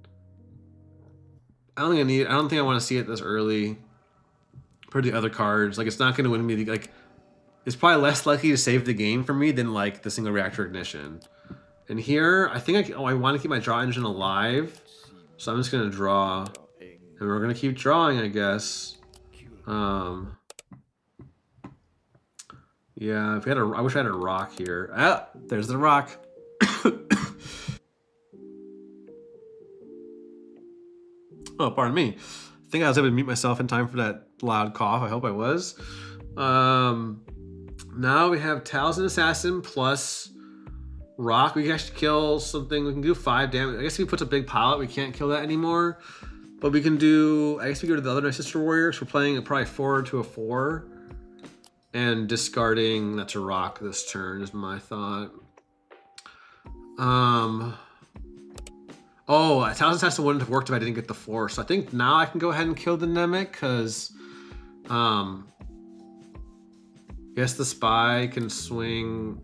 I don't think I want to see it this early. For the other cards, like it's not going to win me. Like it's probably less likely to save the game for me than like the single reactor ignition. And here, I think I want to keep my draw engine alive, so I'm just going to draw, and we're going to keep drawing, I guess. Yeah, if we had I wish I had a rock here. Ah, there's the rock. Oh, pardon me. I think I was able to mute myself in time for that loud cough. I hope I was. Now we have Talisman Assassin plus rock. We can actually kill something. We can do 5 damage. I guess if he puts a big pilot, we can't kill that anymore. But we can do, I guess we go to the other Night Sister Warriors. We're playing probably 4 to a 4. And discarding that to rock this turn is my thought. Oh, Talisman Assassin wouldn't have worked if I didn't get the Force. So I think now I can go ahead and kill the Nemec because I guess the Spy can swing.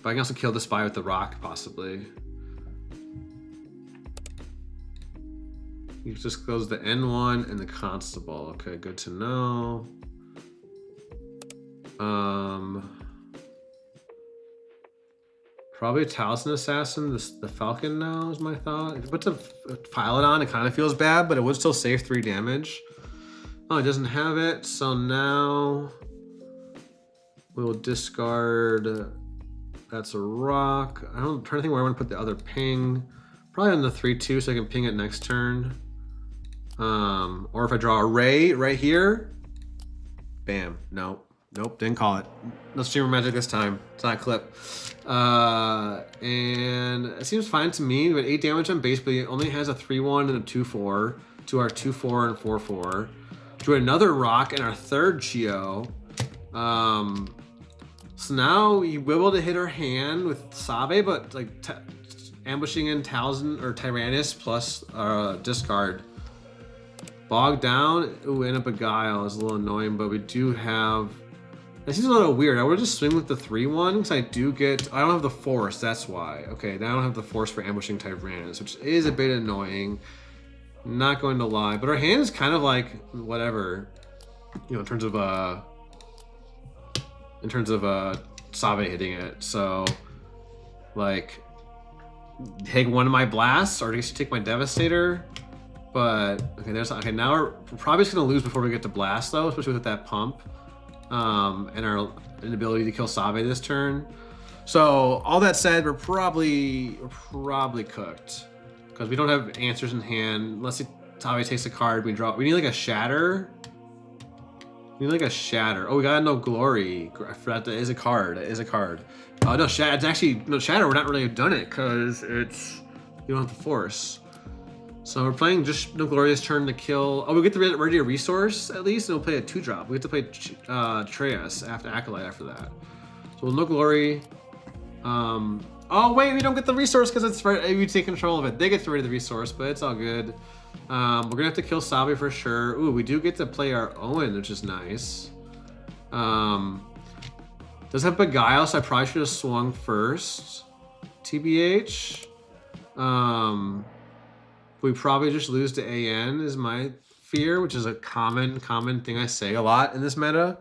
But I can also kill the Spy with the rock, possibly. He just goes the N1 and the Constable. Okay, good to know. Probably a Talisman Assassin. The Falcon now is my thought. If you put the pilot on, it kind of feels bad, but it would still save 3 damage. Oh, it doesn't have it, so now we will discard. That's a rock. I'm trying to think where I want to put the other ping. Probably on the 3/2 so I can ping it next turn. Or if I draw a ray right here. Bam. Nope. Nope, didn't call it. No streamer magic this time. It's not a clip. And it seems fine to me. We had 8 damage on base, but it only has a 3/1 and a 2/4 to our 2/4 and 4/4. Drew another rock in our 3rd Chio. So now you will be able to hit our hand with Sabe, but like ambushing in Talisman or Tyrannus plus discard. Bog down, ooh, and a Beguile is a little annoying, but we do have. That seems a little weird. I would just swing with the 3/1 because I don't have the force, that's why. Okay, now I don't have the force for ambushing Tyrannus, which is a bit annoying. Not going to lie, but our hand is kind of like whatever, you know, in terms of Sabe hitting it. So like take one of my blasts or just take my Devastator. But okay, now we're probably just gonna lose before we get to blast though, especially with that pump. And our inability to kill Sabe this turn. So all that said, we're probably cooked because we don't have answers in hand. Unless Sabe takes a card, we draw. We need like a shatter. We need like a shatter. Oh, we got no glory. I forgot that is a card. It is a card. Oh no, shatter. It's actually no shatter. We're not really done it because it's you don't have the force. So we're playing just No Glorious turn to kill. Oh, we get to ready a resource at least, and we'll play a 2-drop. We get to play Treyas after Acolyte after that. So No Glory. Oh wait, we don't get the resource because it's right. We take control of it. They get to ready the resource, but it's all good. We're gonna have to kill Sabe for sure. Ooh, we do get to play our Owen, which is nice. Does have Beguile, so I probably should have swung first. TBH. We probably just lose to AN is my fear, which is a common thing I say a lot in this meta.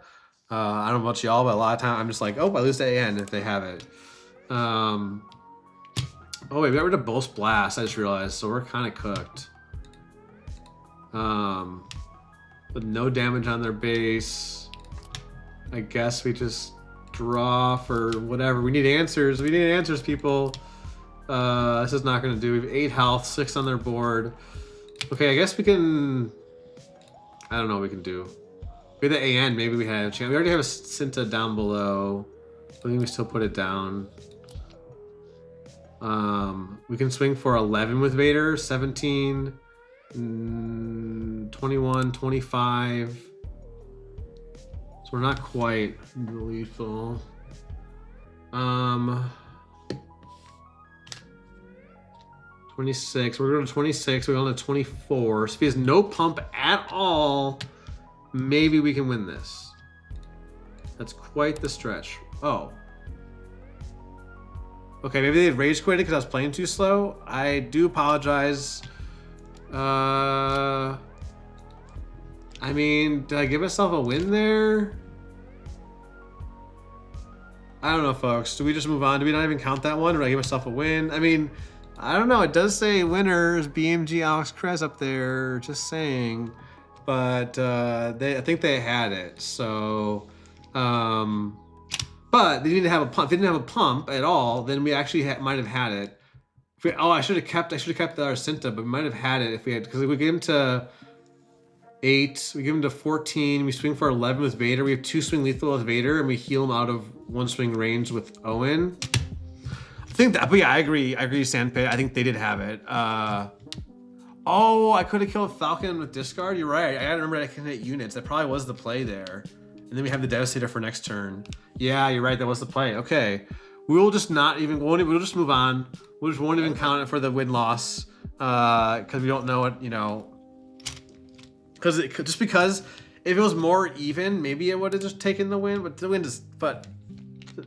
I don't know about y'all, but a lot of times I'm just like, oh, I lose to AN if they have it. Oh wait, we got rid of both blasts, I just realized, so we're kind of cooked. With no damage on their base. I guess we just draw for whatever. We need answers. We need answers, people. This is not gonna do. We have 8 health, 6 on their board. Okay, I guess we can. I don't know what we can do. We had the AN, maybe we had a chance. We already have a Cinta down below. I think we still put it down. We can swing for 11 with Vader, 17, 21, 25. So we're not quite lethal. 26. We're going to 26. We're going to 24. So if he has no pump at all, maybe we can win this. That's quite the stretch. Oh. Okay, maybe they rage quitted because I was playing too slow. I do apologize. I mean, did I give myself a win there? I don't know, folks. Do we just move on? Do we not even count that one? Or did I give myself a win? I mean, I don't know. It does say winners, BMG Alex Krez up there, just saying. But I think they had it. So, but they didn't have a pump. If they didn't have a pump at all, then we actually might have had it. I should have kept our Cinta, but we might have had it if we had, because we gave him to 8, we give him to 14, we swing for 11 with Vader, we have 2 swing lethal with Vader, and we heal him out of 1 swing range with Owen. I think that, but yeah, I agree, Sandpit. I think they did have it. Oh, I could have killed Falcon with discard. You're right. I gotta remember I can hit units. That probably was the play there. And then we have the Devastator for next turn. Yeah, you're right. That was the play. Okay, we'll just not even. We'll just move on. We just won't even count it for the win-loss because we don't know what, you know. Because if it was more even, maybe it would have just taken the win. But the win is, but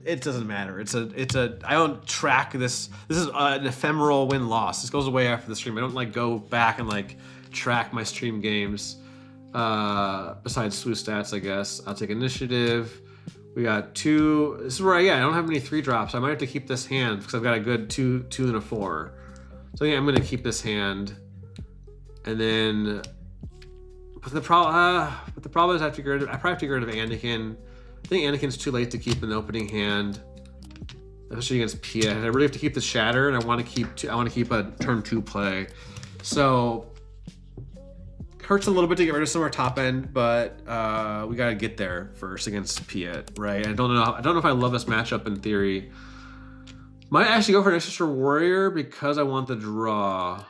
it doesn't matter. It's a. I don't track this. This is an ephemeral win-loss. This goes away after the stream. I don't like go back and like track my stream games. Besides Swoo stats, I guess. I'll take initiative. We got 2. This is where, yeah, I don't have any 3 drops. I might have to keep this hand because I've got a good 2 and a 4. So yeah, I'm gonna keep this hand. And then, but the problem is I probably have to get rid of Anakin. I think Anakin's too late to keep an opening hand, especially against Piett. I really have to keep the Shatter, and I want to keep a turn 2 play. So hurts a little bit to get rid of some of our top end, but we gotta get there first against Piett, right? I don't know if I love this matchup in theory. Might actually go for an Extra Warrior because I want the draw.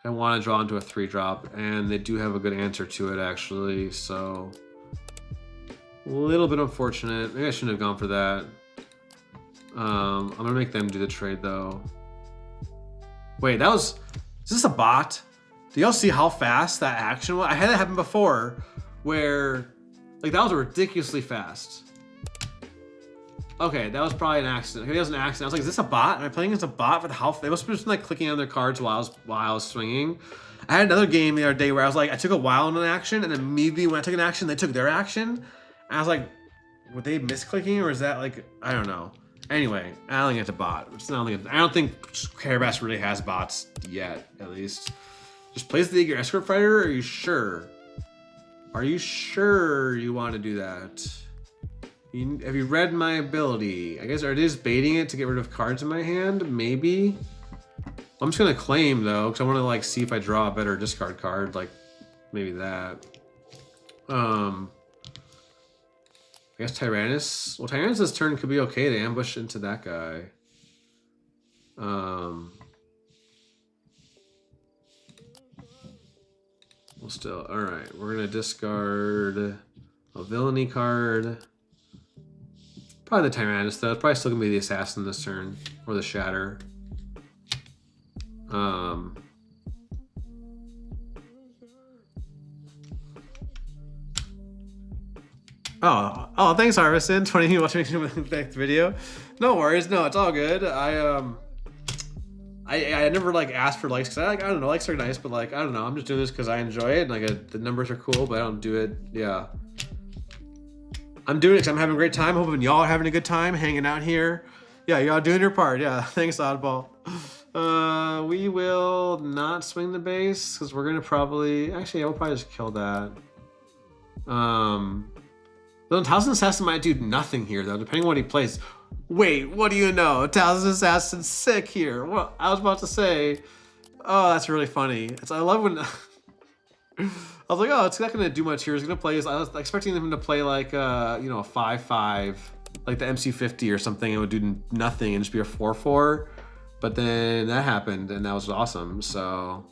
I want to draw into a 3-drop, and they do have a good answer to it actually. So a little bit unfortunate. Maybe I shouldn't have gone for that. I'm gonna make them do the trade though. Wait, is this a bot? Do y'all see how fast that action was? I had that happen before where, like, that was ridiculously fast. Okay, that was probably an accident. Okay, that was an accident. I was like, is this a bot? Am I playing against a bot for the how? They must have just been like clicking on their cards while I was swinging. I had another game the other day where I was like, I took a while in an action, and then immediately when I took an action, they took their action. And I was like, were they misclicking, or is that like, I don't know. Anyway, I don't think it's a bot. I don't think Carabas really has bots yet, at least. Just plays the Eager Escort Fighter? Are you sure? Are you sure you want to do that? Have you read my ability? I guess, are they just baiting it to get rid of cards in my hand? Maybe? I'm just going to claim, though, because I want to, like, see if I draw a better discard card. Like, maybe that. I guess Tyrannus. Well, Tyrannus' turn could be okay to ambush into that guy. We'll still. Alright, we're going to discard a villainy card. Probably the Tyrannus, though. It's probably still going to be the Assassin this turn. Or the Shatter. Oh, thanks, Harveston. 20 watching the video. No worries. No, it's all good. I never like asked for likes because I don't know, likes are nice, but like I don't know. I'm just doing this because I enjoy it. And like the numbers are cool, but I don't do it. Yeah. I'm doing it because I'm having a great time. Hoping y'all are having a good time hanging out here. Yeah, y'all doing your part. Yeah, thanks, Oddball. We will not swing the base because we're gonna probably we'll probably just kill that. The Towson Assassin might do nothing here though, depending on what he plays. Wait, what do you know? Towson Assassin's sick here. What I was about to say. Oh, that's really funny. I love when. I was like, oh, it's not gonna do much here. He's gonna play. I was expecting him to play like, a 5/5, like the MC50 or something. It would do nothing and just be a 4/4. But then that happened, and that was awesome. So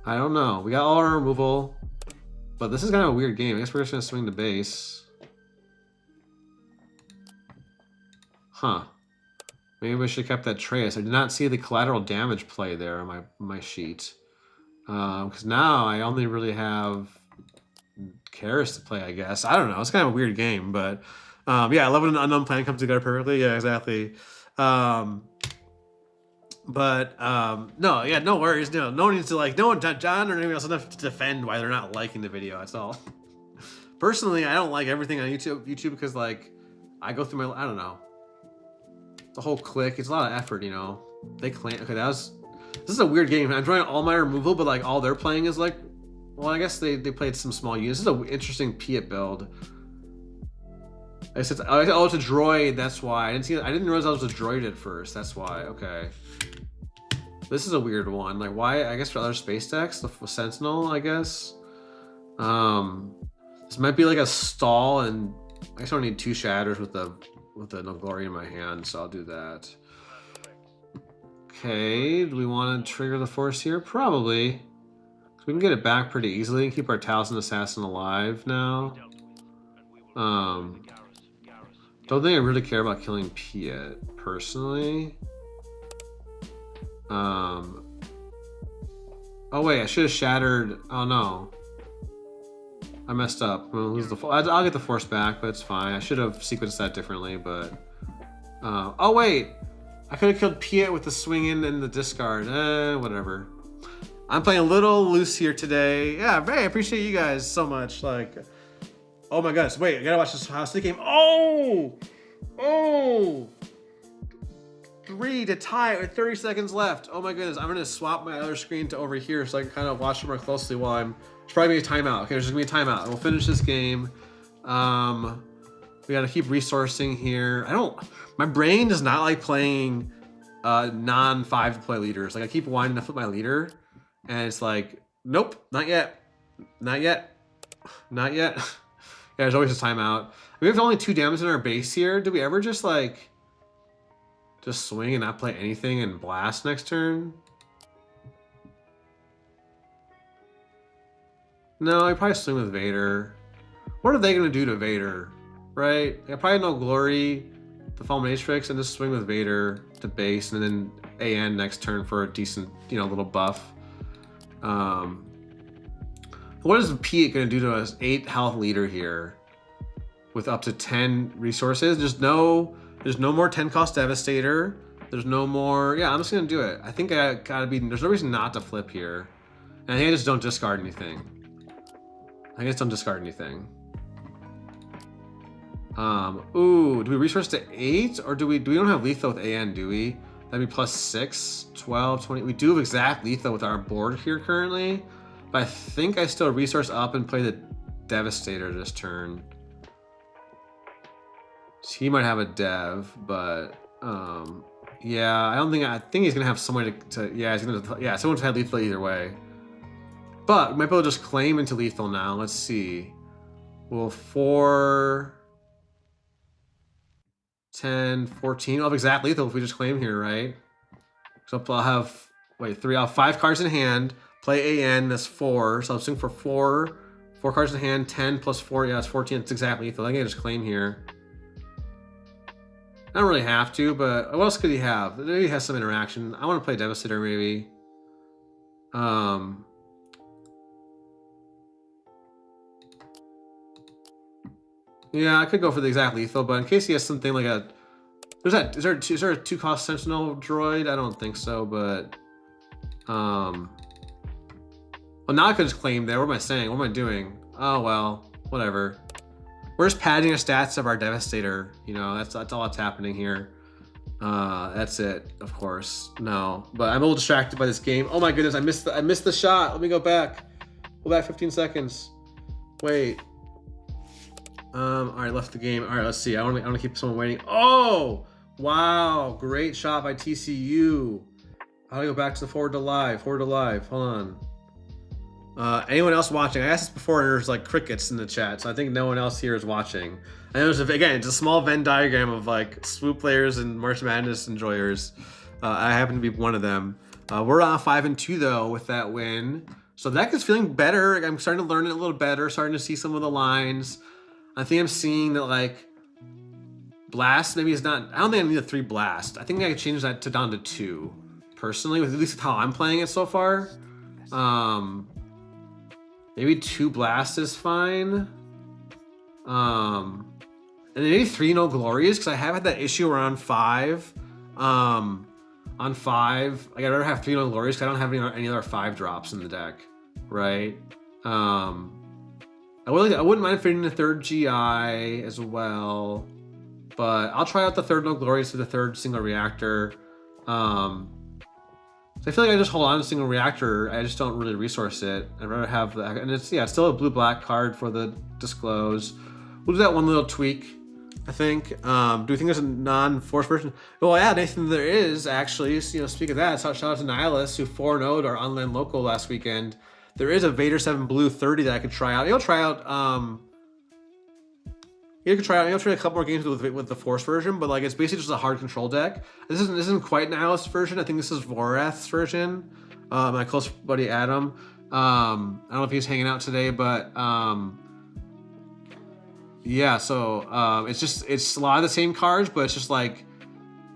I don't know. We got all our removal, but this is kind of a weird game. I guess we're just gonna swing the base. Huh? Maybe I should have kept that trace. I did not see the collateral damage play there on my sheet. Because now I only really have Karis to play, I guess. I don't know. It's kind of a weird game, but yeah, I love when an unknown plan comes together perfectly. Yeah, exactly. No, yeah, no worries. No one needs to like. No one, John or anyone else, enough to defend why they're not liking the video. That's all. Personally, I don't like everything on YouTube because like I go through I don't know. The whole click. It's a lot of effort, you know. They claim. Okay, this is a weird game. I'm drawing all my removal, but like all they're playing is like, well, I guess they played some small units. This is an interesting Piett build. I said, oh, it's a droid. That's why I didn't realize I was a droid at first. That's why. Okay. This is a weird one. Like why? I guess for other space decks, the Sentinel. I guess. This might be like a stall, and I guess I don't need 2 shatters with the No Glory in my hand, so I'll do that. Okay, do we want to trigger the Force here? Probably. We can get it back pretty easily and keep our Towson Assassin alive now. Don't think I really care about killing Piett, personally. Oh wait, I should have shattered. Oh no. I messed up. I'll get the Force back, but it's fine. I should have sequenced that differently, but... oh wait! I could have killed Piett with the swing in and the discard. Whatever. I'm playing a little loose here today. Yeah, I appreciate you guys so much. Like, Oh my goodness. Wait, I gotta watch this house game. Oh! Oh! 3 to tie with 30 seconds left. Oh my goodness. I'm gonna swap my other screen to over here so I can kind of watch it more closely while I'm. There's probably gonna be a timeout. Okay, there's just gonna be a timeout. We'll finish this game. We gotta keep resourcing here. My brain does not like playing non-5 to play leaders. Like I keep wanting to flip my leader and it's like, nope, not yet. Not yet. Not yet. Yeah, there's always a timeout. We have only 2 damage in our base here. Do we ever just like just swing and not play anything and blast next turn? No, I probably swing with Vader. What are they gonna do to Vader? Right? I probably no glory, the Fulminatrix, and just swing with Vader to base, and then AN next turn for a decent, little buff. What is Piett gonna do to us? 8 health leader here with up to 10 resources. There's no more 10 cost Devastator. There's no more. Yeah, I'm just gonna do it. I think I gotta be. There's no reason not to flip here. And I think I just don't discard anything. Ooh, do we resource to 8 or do we don't have lethal with AN, do we? That'd be plus 6, 12, 20. We do have exact lethal with our board here currently, but I think I still resource up and play the Devastator this turn. So he might have a dev, but yeah, I think he's gonna have someone someone's had lethal either way. But we might be able to just claim into lethal now. Let's see. Well, 4, 10, 14. I'll have exact lethal if we just claim here, right? So I'll have, I'll have 5 cards in hand, play AN, that's 4. So I'll swing for 4 cards in hand, 10 plus 4, yeah, that's 14. It's exact lethal. I can just claim here. I don't really have to, but what else could he have? Maybe he has some interaction. I want to play Devastator, maybe. Yeah, I could go for the exact lethal, but in case he has something like a... Is there a 2-cost Sentinel droid? I don't think so, but... Well, now I could just claim there. What am I saying? What am I doing? Oh, well, whatever. We're just padding the stats of our Devastator. That's all that's happening here. That's it, of course. No, but I'm a little distracted by this game. Oh my goodness, I missed the shot. Let me go back. Go back 15 seconds. Wait. All right, left the game. All right, let's see. I want to keep someone waiting. Oh, wow, great shot by TCU. How do I go back to the forward to live? Hold on. Anyone else watching? I asked this before, and there's like crickets in the chat, so I think no one else here is watching. And there's it's a small Venn diagram of like swoop players and March Madness enjoyers. I happen to be one of them. We're on 5-2 though with that win, so the deck is feeling better. I'm starting to learn it a little better. Starting to see some of the lines. I think I'm seeing that like blast maybe is not. I don't think I need a 3 blast. I think I could change that down to 2 personally, with at least how I'm playing it so far. Maybe 2 blast is fine. And maybe 3 no glories, because I have had that issue around 5. On 5, like I'd rather have 3 no glories because I don't have any other 5 drops in the deck, right? I wouldn't mind fitting the 3rd GI as well, but I'll try out the 3rd no glories to the 3rd single reactor. So I feel like I just hold on to single reactor. I just don't really resource it. I'd rather have that, and it's still a blue-black card for the disclose. We'll do that one little tweak, I think. Do we think there's a non-force version? Well, yeah, Nathan, there is actually. Speak of that, shout out to Nihilus who 4-0'd our online local last weekend. There is a Vader7 Blue 30 that I could try out. You'll try out. You'll try a couple more games with the Force version, but like it's basically just a hard control deck. This isn't quite Nihilus version. I think this is Vorath's version. My close buddy Adam. I don't know if he's hanging out today, but yeah. So it's a lot of the same cards, but it's just like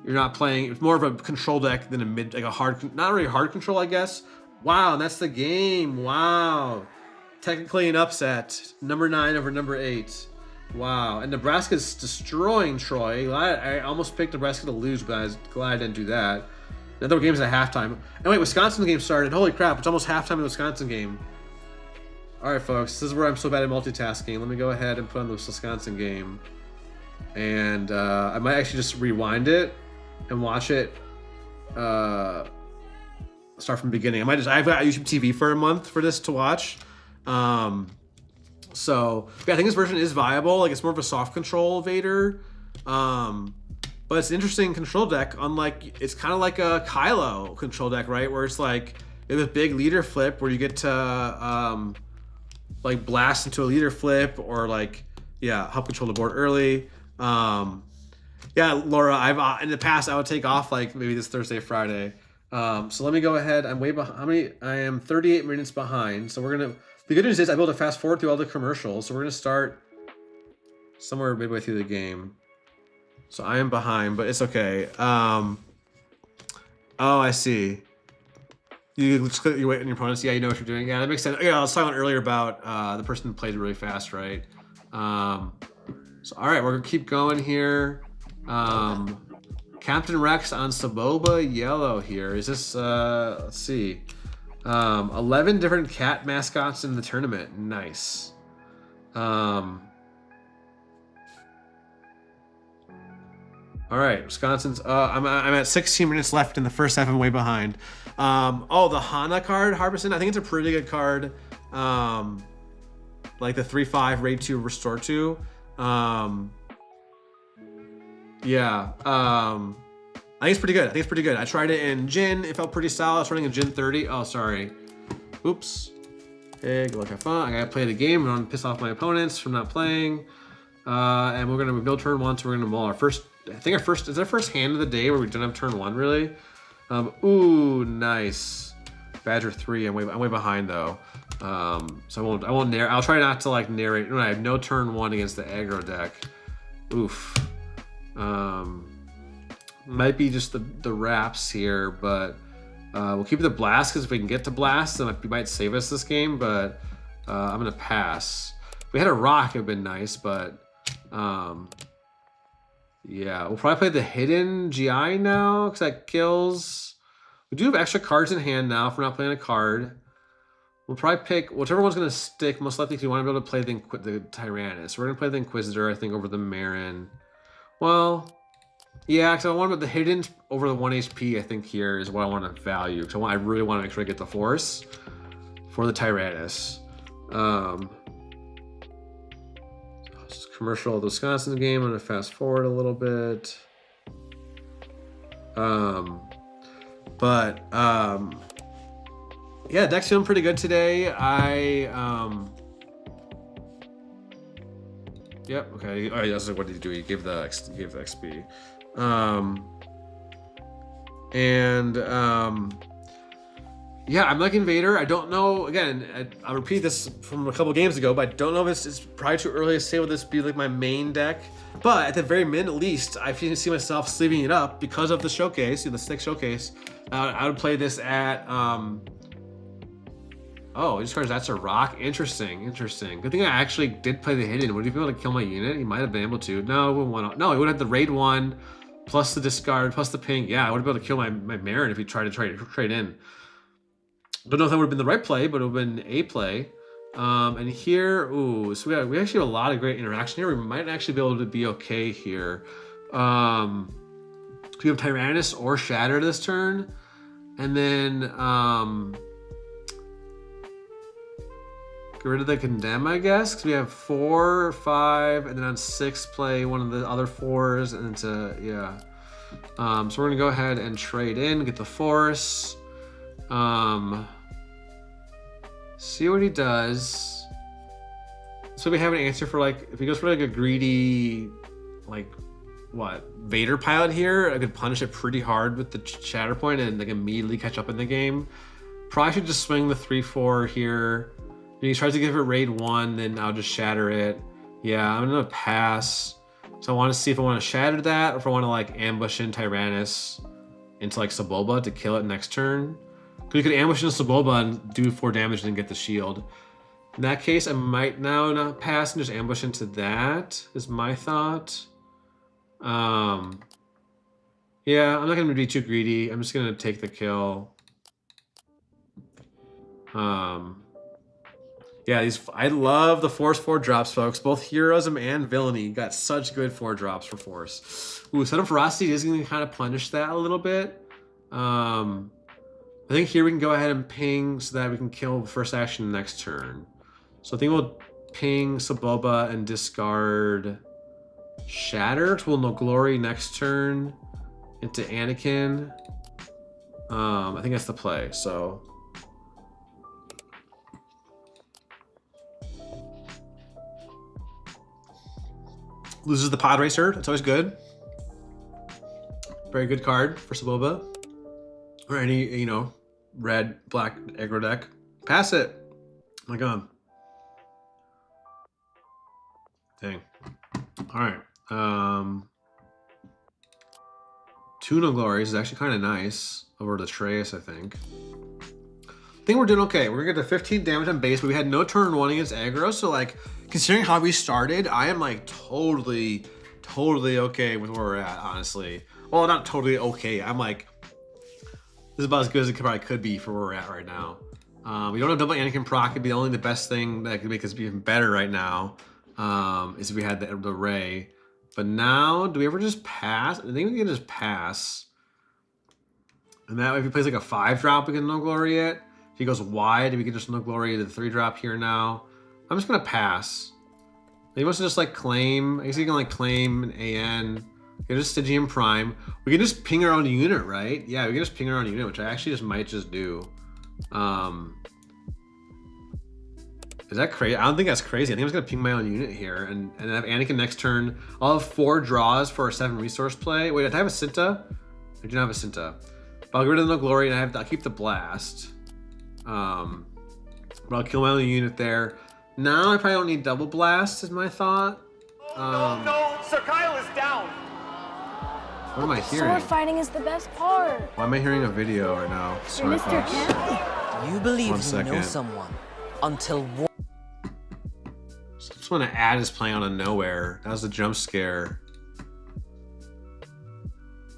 you're not playing. It's more of a control deck than not really hard control, I guess. Wow, and that's the game. Wow. Technically an upset. Number 9 over number 8. Wow. And Nebraska's destroying Troy. I almost picked Nebraska to lose, but I was glad I didn't do that. Another game's at halftime. And wait, Wisconsin game started. Holy crap, it's almost halftime in the Wisconsin game. All right, folks. This is where I'm so bad at multitasking. Let me go ahead and put on the Wisconsin game, and I might actually just rewind it and watch it. Start from the beginning. I've got YouTube TV for a month for this to watch. So yeah, I think this version is viable. Like, it's more of a soft control Vader. But it's an interesting control deck. Unlike, it's kind of like a Kylo control deck, right? Where it's like you have a big leader flip where you get to like blast into a leader flip, or like, yeah, help control the board early. Yeah, Laura, I've in the past I would take off like maybe this Thursday, Friday. So let me go ahead. I'm way behind. How many? I am 38 minutes behind. So we're gonna. The good news is I'm able to fast forward through all the commercials. So we're gonna start somewhere midway through the game. So I am behind, but it's okay. Oh, I see. You just click, you wait on your opponents. Yeah, you know what you're doing. Yeah, that makes sense. Yeah, I was talking earlier about the person who plays really fast, right? So all right, we're gonna keep going here. Captain Rex on Sebulba Yellow here. Is this let's see. 11 different cat mascots in the tournament. Nice. All right, Wisconsin's. I'm at 16 minutes left in the first half. I'm way behind. Oh, the Hana card, Harbison. I think it's a pretty good card. Like the 3/5 raid 2 restore 2. Yeah. I think it's pretty good. I tried it in Jin. It felt pretty solid. I was running a Jin 30. Oh, sorry. Oops. Hey, good luck, have fun. I gotta play the game. I don't want to piss off my opponents from not playing. And we're gonna build turn 1, so we're gonna mull our first. I think our first is our first hand of the day where we don't have turn 1 really. Ooh, nice. Badger 3. I'm way behind though. So I won't narrate. I'll try not to like narrate. I have no turn 1 against the aggro deck. Oof. Might be just the wraps here, but we'll keep the blast, because if we can get to blast, then it might save us this game. But I'm gonna pass. If we had a rock, it'd been nice, but yeah, we'll probably play the hidden GI now, because that kills. We do have extra cards in hand now if we're not playing a card. We'll probably pick whichever one's gonna stick most likely, if you want to be able to play the Tyrannus. We're gonna play the Inquisitor, I think, over the Marin. Well, yeah, because I want the hidden over the 1 HP, I think here is what I want to value. Because I really want to make sure I get the Force for the Tyrannus. This is commercial of the Wisconsin game. I'm going to fast forward a little bit. Yeah, deck's feeling pretty good today. Yep. Okay. All right. That's like, what did you do? You gave the XP. Yeah, I'm liking Vader. I don't know. Again, I'll repeat this from a couple games ago, but I don't know if it's probably too early to say will this be like my main deck. But at the very least, I see myself sleeving it up because of the showcase, the stick showcase. I would play this at. Oh, just cards. That's a rock. Interesting. Good thing I actually did play the hidden. Would he be able to kill my unit? He might have been able to. No, he would have the raid 1 plus the discard plus the ping. Yeah, I would have been able to kill my Marin if he tried to trade in. Don't know if that would have been the right play, but it would have been a play. And here, ooh, so we actually have a lot of great interaction here. We might actually be able to be okay here. We have Tyrannus or Shatter this turn, and then get rid of the Condemn, I guess, because we have 4, 5, and then on 6 play one of the other 4s, and then yeah. So we're gonna go ahead and trade in, get the Force. See what he does. So we have an answer for, like, if he goes for like a greedy, like, what, Vader pilot here, I could punish it pretty hard with the Shatterpoint and like immediately catch up in the game. Probably should just swing the 3/4 here. If he tries to give it raid 1, then I'll just shatter it. Yeah, I'm gonna pass. So I want to see if I want to shatter that, or if I want to like ambush in Tyrannus into like Sebulba to kill it next turn. Because you could ambush into Sebulba and do 4 damage and then get the shield. In that case, I might now not pass and just ambush into that, is my thought. Yeah, I'm not gonna be too greedy. I'm just gonna take the kill. Yeah, Yeah, I love the Force 4 drops, folks. Both heroism and villainy got such good 4 drops for Force. Ooh, Sudden Ferocity is going to kind of punish that a little bit. I think here we can go ahead and ping so that we can kill first action next turn. So I think we'll ping Sebulba and discard Shatter. So we'll no glory next turn into Anakin. I think that's the play. So loses the Pod Racer. That's always good. Very good card for Sebulba. Or any, you know, red, black aggro deck. Pass it. Oh my god. Dang. Alright. 2 no glories is actually kind of nice over the Trace, I think. I think we're doing okay. We're gonna get to 15 damage on base, but we had no turn 1 against aggro, so like, considering how we started, I am like totally okay with where we're at, honestly. Well, not totally okay. I'm like, this is about as good as it probably could be for where we're at right now. We don't have double Anakin proc. It'd be only the best thing that could make us even better right now is if we had the Ray. But now, do we ever just pass? I think we can just pass. And that way, if he plays like a 5-drop, we can no glory it. If he goes wide, we can just no glory the 3-drop here now. I'm just gonna pass. He wants to just like claim. I guess he can like claim an AN. Get a Stygian Prime. We can just ping our own unit, right? Yeah, we can just ping our own unit, which I actually just might just do. Is that crazy? I don't think that's crazy. I think I'm just gonna ping my own unit here and have Anakin next turn. I'll have 4 draws for a 7 resource play. Wait, do I have a Cinta? I do not have a Cinta. But I'll get rid of the no glory and I'll keep the blast. But I'll kill my own unit there. Now I probably don't need double blast is my thought. No, Sir Kyle is down. What am I hearing? Sword fighting is the best part. Why am I hearing a video right now? Sorry, Mr. folks. Kemp? You believe 1 you second. know someone until Just when an ad is playing out of nowhere. That was a jump scare.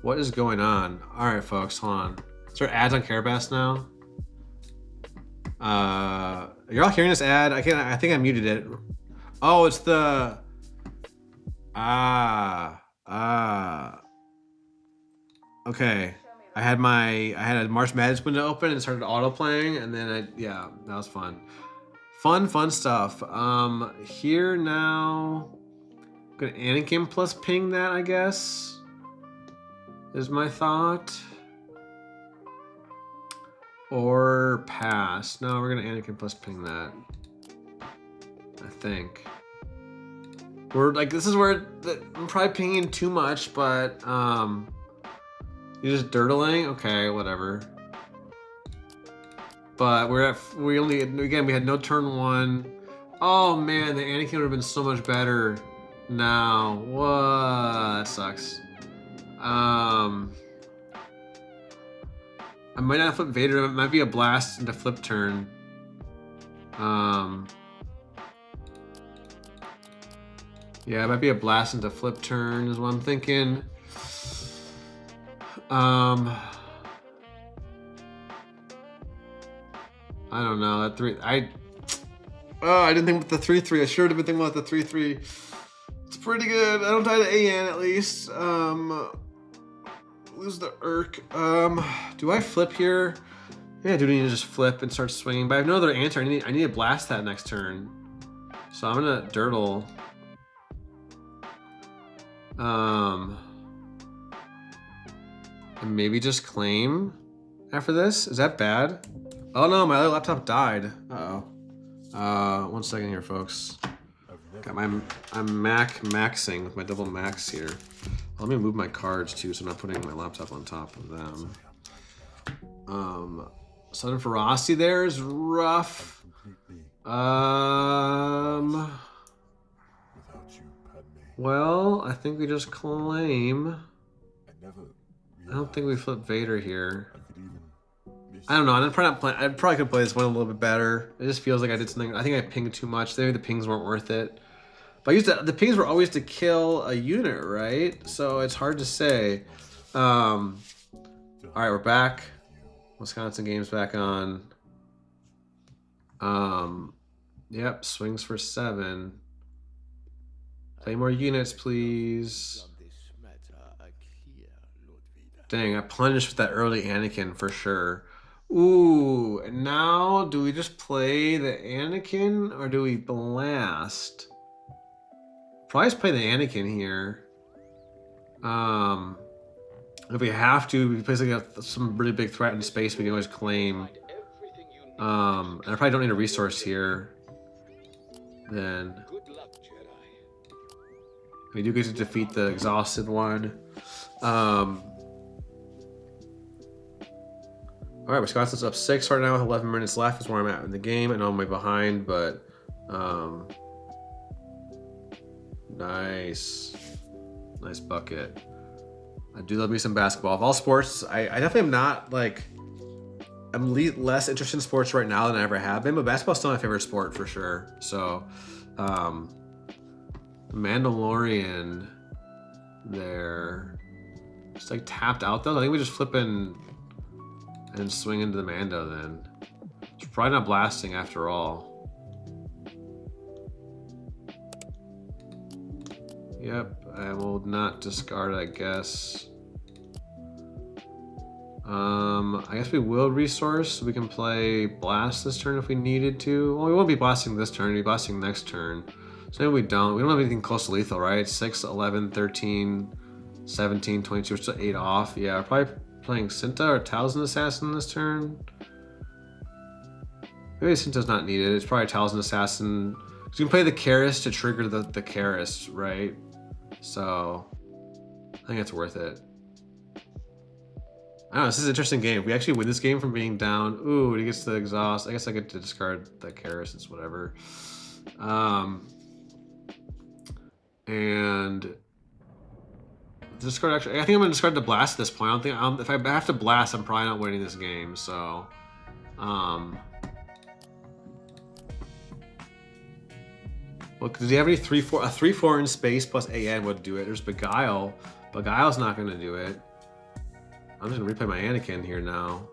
What is going on? All right, folks, hold on. Is there ads on Carabas now? You're all hearing this ad? I think I muted it. Oh, it's the okay. I had a March Madness window open and it started auto playing, and then yeah, that was fun. Fun stuff. Here now, I'm gonna Anakin plus ping that, I guess, is my thought. Or pass. No, we're gonna Anakin plus ping that, I think. We're like, this is where I'm probably pinging too much, but you're just dirtling? Okay, whatever. But we had no turn 1. Oh man, the Anakin would have been so much better now. What? That sucks. I might not flip Vader. It might be a blast into flip turn. Yeah, it might be a blast into flip turn is what I'm thinking. I don't know. That 3. I didn't think about the 3-3. I sure have been thinking about the 3-3. It's pretty good. I don't die to AN at least. Lose the Urk. Do I flip here? Yeah, I do need to just flip and start swinging. But I have no other answer. I need to blast that next turn. So I'm gonna dirtle. And maybe just claim after this. Is that bad? Oh no, my other laptop died. Uh-oh. 1 second here, folks. Got I'm maxing with my double max here. Let me move my cards too, so I'm not putting my laptop on top of them. Sudden Ferocity there is rough. Well, I think we just claim. I don't think we flip Vader here. I don't know. I probably could play this one a little bit better. It just feels like I did something. I think I pinged too much. Maybe the pings weren't worth it. But the pings were always to kill a unit, right? So it's hard to say. All right, we're back. Wisconsin game's back on. Yep, swings for 7. Play more units, please. Dang, I plunged with that early Anakin for sure. Ooh, and now do we just play the Anakin or do we blast? Probably just play the Anakin here. If we have to, if we play like some really big threat in space, we can always claim. And I probably don't need a resource here. Then we do get to defeat the exhausted one. All right, Wisconsin's up 6 right now with 11 minutes left. Is where I'm at in the game. I know I'm way behind, but nice bucket. I do love me some basketball. Of all sports, I definitely am not like, I'm less interested in sports right now than I ever have been, but basketball's still my favorite sport for sure. So, Mandalorian there, just like tapped out though. I think we just flip in and swing into the Mando then. It's probably not blasting after all. Yep, I will not discard, I guess. I guess we will resource so we can play blast this turn if we needed to. Well, we won't be blasting this turn, we'll be blasting next turn. So maybe we don't. We don't have anything close to lethal, right? 6, 11, 13, 17, 22, we're still 8 off. Yeah, we're probably playing Cinta or Talisman Assassin this turn. Maybe Cinta's not needed. It's probably Talisman Assassin. So you can play the Karis to trigger the Karis, right? So I think it's worth it. I don't know, this is an interesting game. If we actually win this game from being down, ooh, he gets the exhaust. I guess I get to discard the Karis, it's whatever. And discard actually, I think I'm gonna discard the blast at this point. I don't think, if I have to blast, I'm probably not winning this game, so. Well, does he have any 3-4? A 3-4 in space plus AN would do it. There's Beguile. Beguile's not gonna do it. I'm just gonna replay my Anakin here now.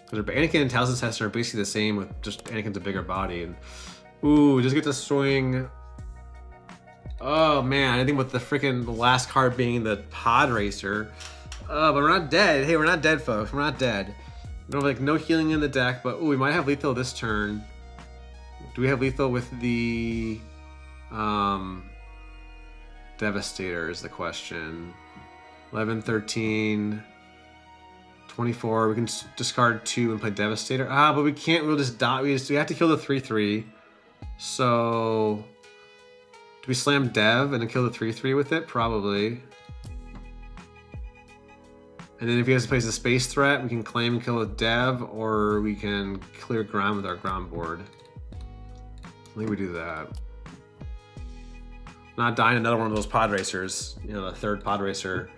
Because Anakin and Talisman Assassin are basically the same, with just Anakin's a bigger body. And ooh, just get to swing. Oh man, I think with the freaking last card being the Pod Racer. But we're not dead. Hey, we're not dead, folks. We're not dead. We don't have like no healing in the deck, but ooh, we might have lethal this turn. Do we have lethal with the Devastator is the question. 11, 13, 24. We can discard 2 and play Devastator. But we can't. We'll just die. We have to kill the 3/3. So do we slam Dev and then kill the 3/3 with it? Probably. And then if he has to place a space threat, we can claim and kill with Dev, or we can clear ground with our ground board. I think we do that. Not dying another one of those pod racers. You know, the 3rd pod racer.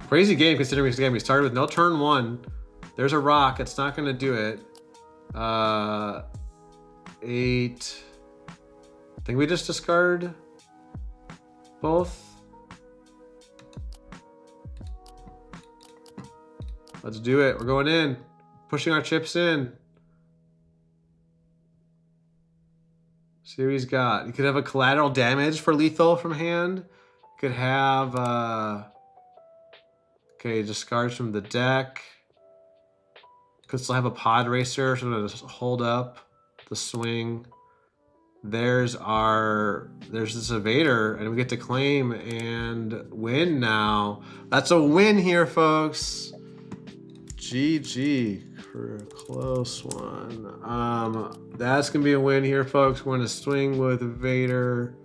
Crazy game considering again we started with no turn 1. There's a rock. It's not going to do it. 8. I think we just discard both. Let's do it. We're going in. Pushing our chips in. See what he's got. You could have a collateral damage for lethal from hand. You could have, okay, discards from the deck. Could still have a pod racer, so I'm gonna just hold up the swing. There's this Vader, and we get to claim and win now. That's a win here, folks. GG for a close one. That's gonna be a win here, folks. We're gonna swing with Vader.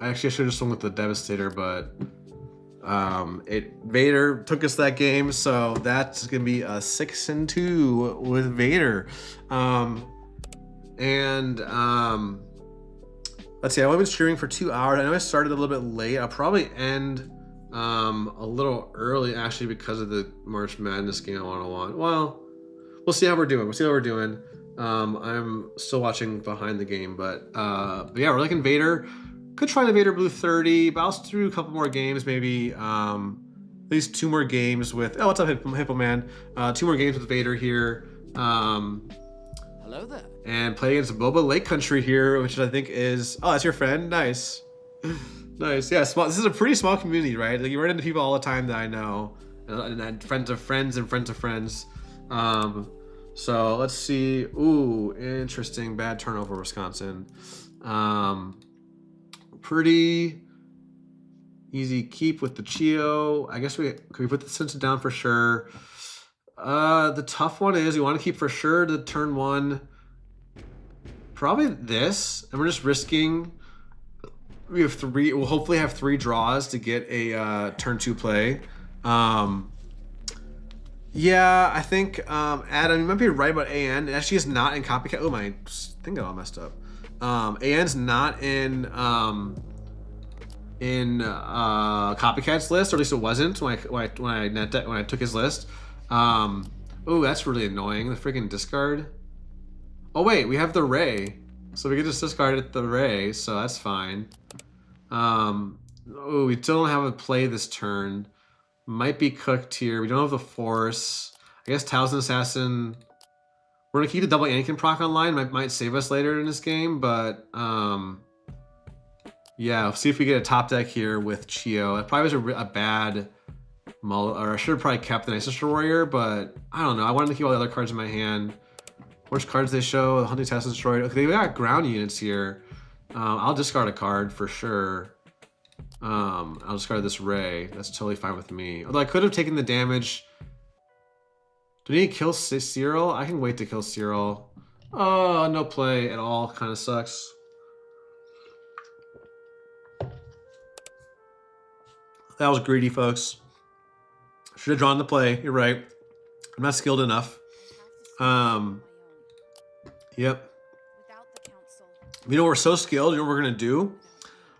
Actually, I should have swung with the Devastator, but Vader took us that game, so that's gonna be a 6-2 with Vader. Let's see. I've only been streaming for 2 hours. I know I started a little bit late. I'll probably end a little early actually because of the March Madness game I want. Well, we'll see how we're doing. I'm still watching behind the game, but yeah, we're liking Vader. Could try the Vader Blue 30, but I'll do a couple more games maybe at least 2 more games with. Oh, what's up, Hippo Man? 2 more games with Vader here. Hello there. And play against Boba Lake Country here, which I think is. Oh, that's your friend. Nice, nice. Yeah, small. This is a pretty small community, right? Like you run into people all the time that I know, and friends of friends and friends of friends. So let's see. Ooh, interesting. Bad turnover, Wisconsin. Pretty easy keep with the Chio. I guess could we put the Sensor down for sure. The tough one is we want to keep for sure the turn 1. Probably this, and we're just risking. We have 3. We'll hopefully have 3 draws to get a turn 2 play. Yeah, I think Adam, you might be right about AN. It actually is not in copycat. Oh, my thing got all messed up. AN's not in copycat's list, or at least it wasn't when I took his list. Oh, that's really annoying. The freaking discard. Oh wait, we have the Ray, so we can just discard the Ray, so that's fine. Oh, we still don't have a play this turn. Might be cooked here. We don't have the Force. I guess Towson Assassin. We're gonna keep the double Anakin proc online. Might save us later in this game, but yeah, we'll see if we get a top deck here with Chio. It probably was a bad or I should have probably kept the Night Sister Warrior, but I don't know. I wanted to keep all the other cards in my hand. Which cards they show? The Hunting Assassin's Droid. Okay, they got ground units here. I'll discard a card for sure. I'll discard this Ray. That's totally fine with me. Although I could have taken the damage. Do we need to kill Cyril? I can wait to kill Cyril. Oh, no play at all. Kind of sucks. That was greedy, folks. Should have drawn the play. You're right. I'm not skilled enough. Yep. You know, we're so skilled. You know what we're gonna do?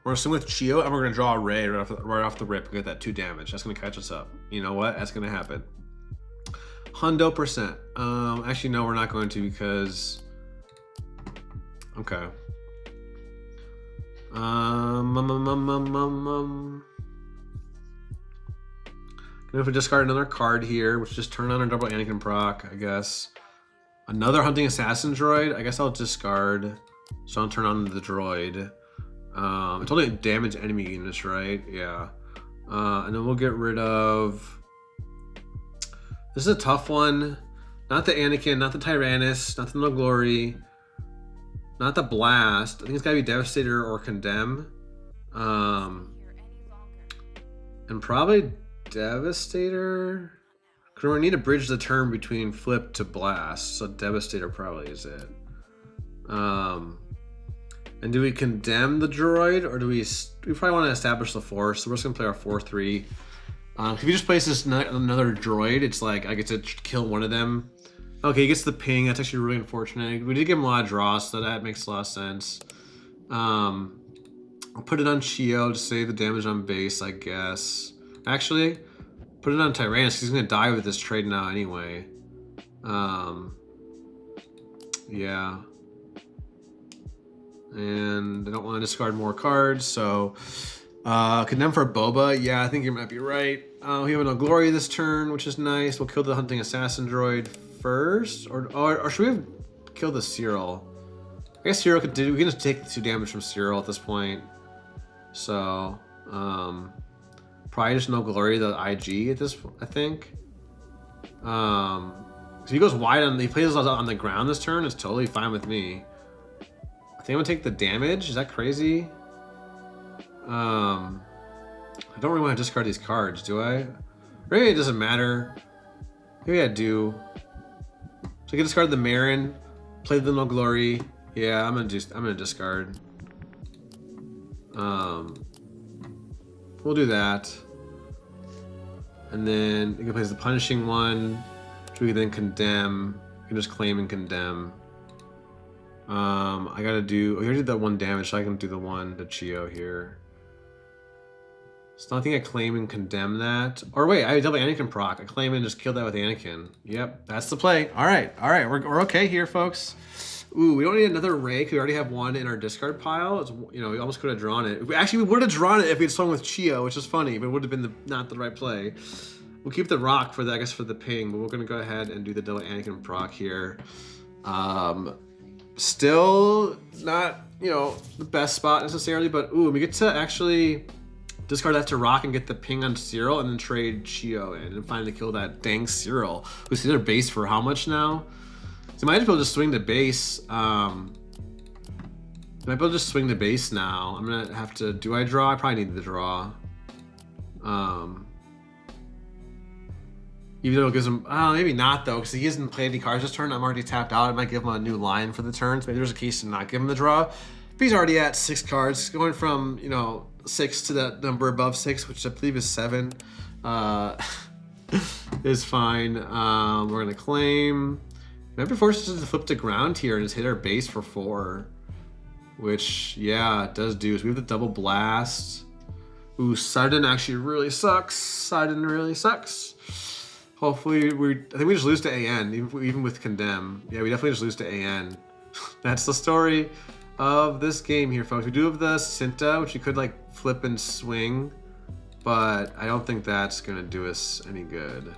We're gonna swing with Chio, and we're gonna draw a Ray right off the rip and get that 2 damage. That's gonna catch us up. You know what? That's gonna happen. Hundo percent. Actually, no, we're not going to because. Okay. If we discard another card here, which just turn on our double Anakin proc, I guess. Another Hunting Assassin Droid. I guess I'll discard. So I'll turn on the droid. It's only damage enemy units, right? Yeah. And then we'll get rid of. This is a tough one. Not the Anakin, not the Tyrannus, not the No Glory, not the Blast. I think it's gotta be Devastator or Condemn. And probably Devastator. Because we need to bridge the turn between Flip to Blast, so Devastator probably is it. And do we condemn the droid, or do we probably want to establish the Force, so we're just going to play our 4-3. If you just place this another droid, it's like I get to kill one of them. Okay, he gets the ping. That's actually really unfortunate. We did give him a lot of draws, so that makes a lot of sense. I'll put it on Chio to save the damage on base, I guess. Actually, put it on Tyrannus. He's going to die with this trade now anyway. Yeah. And I don't want to discard more cards, so condemn for Boba. Yeah, I think you might be right. We have no glory this turn, which is nice. We'll kill the Hunting Assassin Droid first, or should we have killed the Cyril? I guess Cyril could do. We can just take the 2 damage from Cyril at this point. So probably just no glory the IG at this. I think. So if he goes wide on, he plays on the ground this turn. It's totally fine with me. I think I'm gonna take the damage. Is that crazy? I don't really want to discard these cards, do I? Maybe it doesn't matter. Maybe I do. So I can discard the Marin, play the No Glory. Yeah, I'm gonna discard. We'll do that. And then you can place the punishing one, which we can then condemn. You can just claim and condemn. I gotta do. I already did that 1 damage, so I can do the 1 to Chio here. So I think I claim and condemn that. Or wait, I double Anakin proc. I claim and just kill that with Anakin. Yep, that's the play. All right, we're okay here, folks. Ooh, we don't need another Ray because we already have one in our discard pile. It's, you know, we almost could have drawn it. Actually, we would have drawn it if we'd swung with Chio, which is funny, but it would have been not the right play. We'll keep the rock for the, I guess, for the ping, but we're gonna go ahead and do the double Anakin proc here. Still not, you know, the best spot necessarily, but ooh, we get to actually discard that to rock and get the ping on Cyril and then trade Chio in and finally kill that dang Cyril. Who's their base for how much now? So might as well just swing the base. Might as well just swing the base now. I'm gonna have to, do I draw? I probably need the draw. Even though it gives him, maybe not though, because he hasn't played any cards this turn. I'm already tapped out. I might give him a new line for the turn. So maybe there's a case to not give him the draw. But he's already at 6 cards, going from, you know, 6 to that number above 6, which I believe is 7. Is fine. We're gonna claim. Might be forced to flip to ground here and just hit our base for 4. Which, yeah, it does do. So we have the double blast. Ooh, Sudden actually really sucks. Sudden really sucks. Hopefully, I think we just lose to AN, even with Condemn. Yeah, we definitely just lose to AN. That's the story of this game here, folks. We do have the Cinta, which you could, like, flip and swing. But I don't think that's going to do us any good.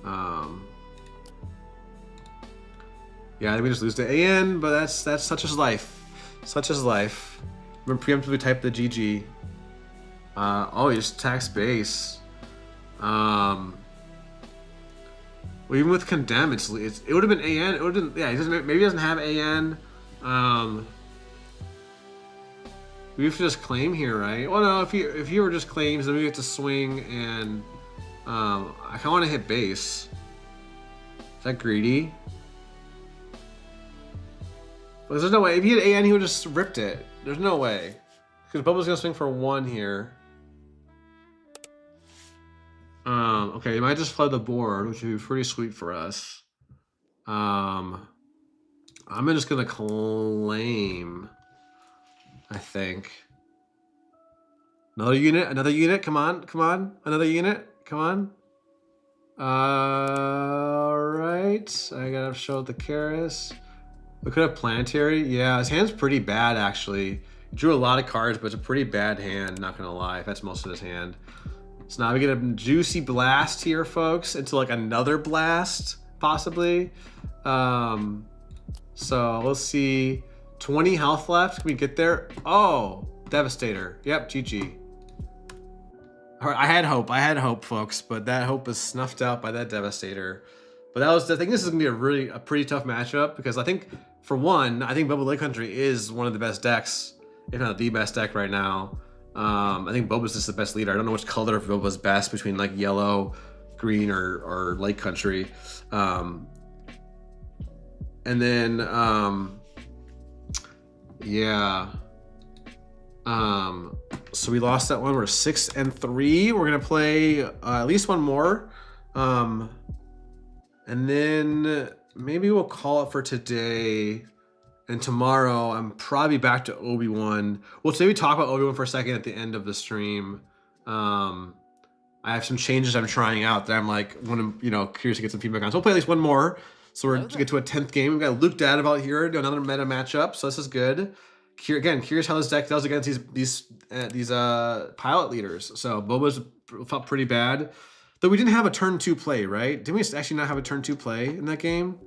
Yeah, I think we just lose to AN, but that's such as life. Such as life. I'm gonna preemptively type the GG. Oh, he just attacks base. Well, even with Condemn, it would have been AN. It would have been, yeah. Maybe he doesn't have AN. We have to just claim here, right? Well, no. If he were just claims, then we get to swing and I kind of want to hit base. Is that greedy? Well, there's no way. If he had AN, he would have just ripped it. There's no way. Because Bubba's gonna swing for 1 here. Okay, he might just flood the board, which would be pretty sweet for us. I'm just gonna claim, I think. Another unit, come on, another unit, come on. Alright, I gotta show the Karis. We could have Planetary. Yeah, his hand's pretty bad, actually. He drew a lot of cards, but it's a pretty bad hand, not gonna lie, if that's most of his hand. So now we get a juicy blast here, folks, into like another blast, possibly. So let's see. 20 health left. Can we get there? Oh, Devastator. Yep, GG. All right, I had hope, folks, but that hope was snuffed out by that Devastator. But I think this is gonna be a pretty tough matchup because I think, for one, I think Boba Lake Country is one of the best decks, if not the best deck right now. I think Boba's just the best leader. I don't know which color of Boba's best between like yellow, green, or Lake Country. And then, yeah. So we lost that one. We're 6-3. We're gonna play at least one more. And then maybe we'll call it for today. And tomorrow, I'm probably back to Obi-Wan. Well, today we talk about Obi-Wan for a second at the end of the stream. I have some changes I'm trying out that I'm like, curious to get some feedback on. So we'll play at least one more. So we're to get to a 10th game. We've got Luke Dadaval here, do another meta matchup. So this is good. Again, curious how this deck does against these pilot leaders. So Boba's felt pretty bad. Though we didn't have a turn 2 play, right? Didn't we actually not have a turn 2 play in that game?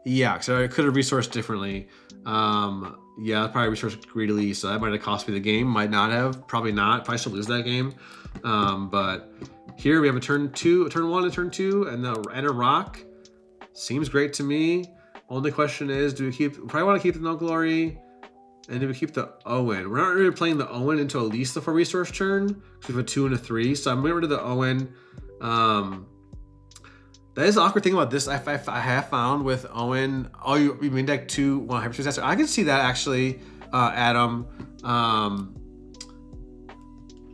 Yeah, so I could have resourced differently. Yeah, probably resourced greedily, so that might have cost me the game. Might not have, probably not. Probably still lose that game. But here we have a turn 1 and turn 2, and a rock. Seems great to me. Only question is, do we probably want to keep the No Glory, and do we keep the Owen? We're not really playing the Owen until at least the 4 resource turn, because we have a 2 and a 3, so I'm getting rid of the Owen. That is the awkward thing about this. I have found with Owen. Oh, you main deck 2, 1 Hyperspace Disaster. I can see that actually, Adam.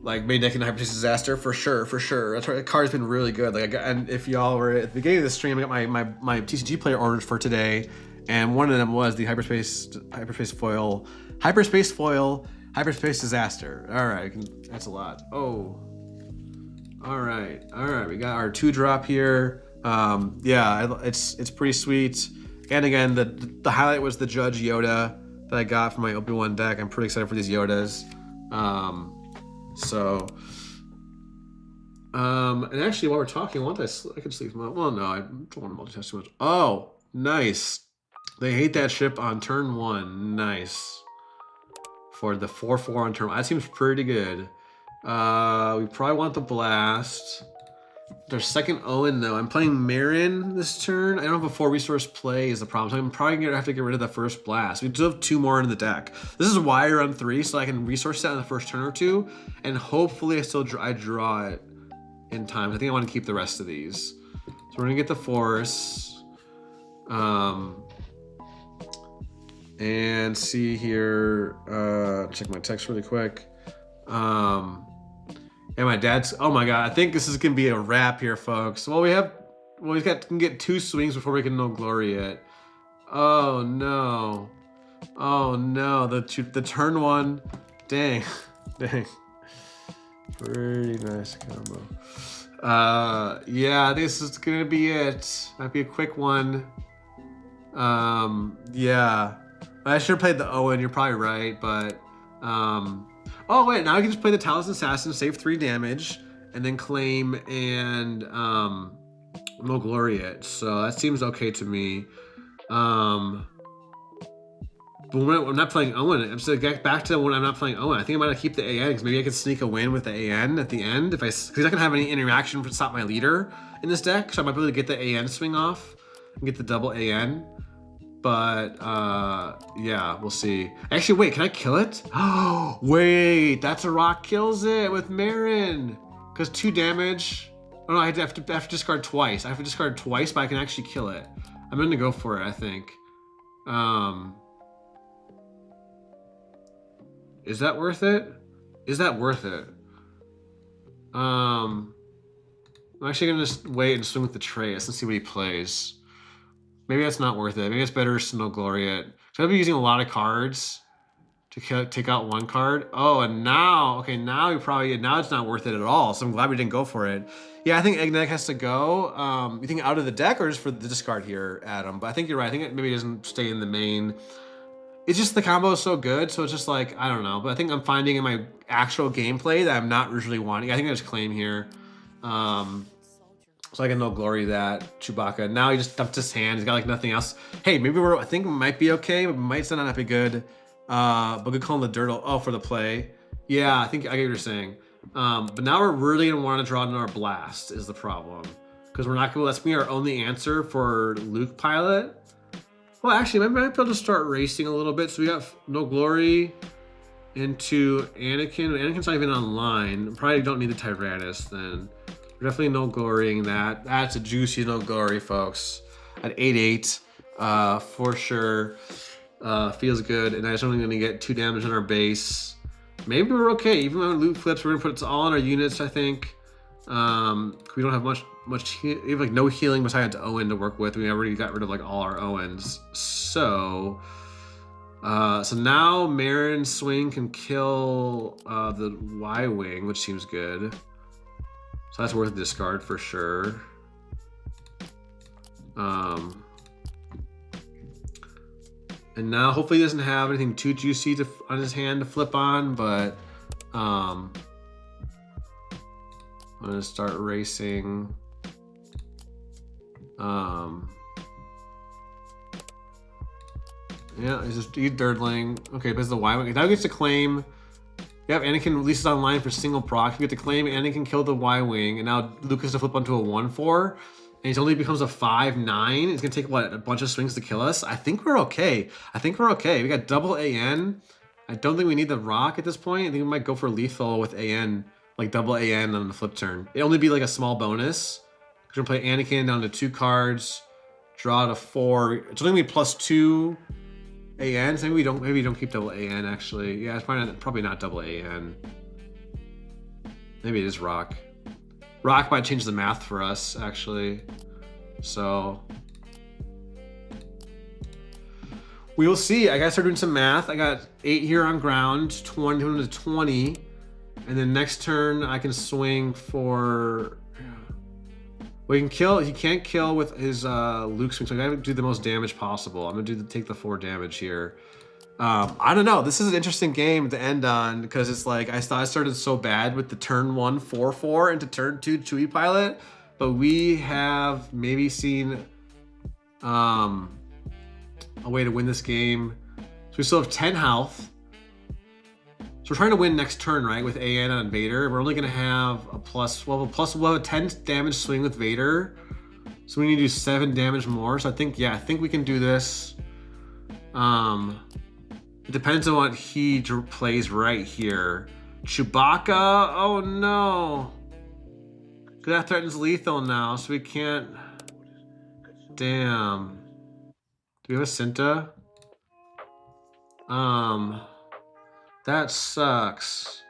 Like main deck in Hyperspace Disaster for sure. That's right. The card's been really good. Like and if y'all were at the beginning of the stream, I got my TCG player orders for today, and one of them was the Hyperspace Foil, Hyperspace Disaster. All right, that's a lot. Oh, all right. We got our 2-drop here. Yeah, it's pretty sweet. And again, the highlight was the Judge Yoda that I got from my Obi-Wan deck. I'm pretty excited for these Yodas. And actually, while we're talking, I could sleep. Well, no, I don't want to multitask too much. Oh, nice. They hate that ship on turn 1. Nice. For the 4/4 on turn 1. That seems pretty good. We probably want the blast. Their second Owen, though. I'm playing Marin this turn. I don't have a 4 resource play is the problem. So I'm probably going to have to get rid of the first blast. We still have 2 more in the deck. This is why I run 3, so I can resource that in the first turn or 2. And hopefully I draw it in time. I think I want to keep the rest of these. So we're going to get the Force. And see here. Check my text really quick. And my dad's, oh my god, I think this is gonna be a wrap here, folks. Well, we can get 2 swings before we can no glory it. Oh no. Oh no, the turn 1. Dang. Dang. Pretty nice combo. Yeah, this is gonna be it. Might be a quick one. Yeah. I should have played the Owen, you're probably right, but oh wait, now I can just play the Talisman Assassin, save 3 damage, and then claim and no glory it. So that seems okay to me. But when I'm not playing Owen, I'm still get back to when I'm not playing Owen. I think I might keep the AN because maybe I can sneak a win with the AN at the end because I can have any interaction to stop my leader in this deck. So I might be able to get the AN swing off and get the double AN. But yeah, we'll see. Actually, wait, can I kill it? Oh, wait, that's a rock kills it with Marin. Because 2 damage. Oh no, I have to discard twice. I have to discard twice, but I can actually kill it. I'm gonna go for it, I think. Is that worth it? Is that worth it? I'm actually gonna just wait and swing with the Trace and see what he plays. Maybe that's not worth it. Maybe it's better to no glory it. So I'll be using a lot of cards to take out 1 card. Oh, and now, okay, now it's not worth it at all. So I'm glad we didn't go for it. Yeah, I think Eggnog has to go. You think out of the deck or just for the discard here, Adam? But I think you're right. I think it maybe doesn't stay in the main. It's just the combo is so good, so it's just like, I don't know. But I think I'm finding in my actual gameplay that I'm not usually wanting. I think I just claim here. So I can no glory that Chewbacca. Now he just dumped his hand. He's got like nothing else. Hey, maybe I think it might be okay, but it might still not be good. But good call on the Dirtle. Oh, for the play. Yeah, I get what you're saying. But now we're really gonna want to draw in our blast is the problem. Because we're not gonna, that's be our only answer for Luke pilot. Well, actually, maybe I might be able to start racing a little bit. So we got no glory into Anakin. Anakin's not even online. Probably don't need the Tyrannus then. We're definitely no glorying that. That's a juicy no glory, folks. At 8/8, for sure. Feels good. And I just only gonna get 2 damage on our base. Maybe we're okay. Even when loot flips, we're gonna put it all on our units, I think. We don't have much we have like no healing besides Owen to work with. We already got rid of like all our Owens. So now Marin's swing can kill the Y-Wing, which seems good. So that's worth a discard for sure. And now hopefully he doesn't have anything too juicy on his hand to flip on, but I'm gonna start racing. Yeah, he's just dirtling. Okay, but it's the Y-Wing. Now he gets to claim. Yep, Anakin releases online for single proc. You get to claim Anakin killed the Y-Wing, and now Luke has to flip onto a 1/4, and he only becomes a 5/9. It's gonna take what, a bunch of swings to kill us. I think we're okay. We got double AN. I don't think we need the rock at this point. I think we might go for lethal with AN, like double AN on the flip turn. It'll only be like a small bonus. We're gonna play Anakin down to 2 cards, draw to 4. It's only gonna be +2 AN. So maybe we don't keep double AN actually. Yeah, it's probably not double AN. Maybe it is rock. Rock might change the math for us actually. So we will see. I gotta start doing some math. I got 8 here on ground, 20 to 20. And then next turn I can swing for, Well, he can kill. He can't kill with his Luke swing, so I gotta do the most damage possible. I'm gonna take the 4 damage here. I don't know. This is an interesting game to end on because it's like I thought I started so bad with the turn 1 4/4 into turn 2 Chewie pilot, but we have maybe seen a way to win this game. So we still have 10 health. So we're trying to win next turn, right? With AN on Vader. We're only gonna have a plus. We'll have a 10 damage swing with Vader. So we need to do 7 damage more. So I think we can do this. It depends on what he plays right here. Chewbacca, oh no. Cause that threatens lethal now, so we can't. Damn. Do we have a Cinta? That sucks.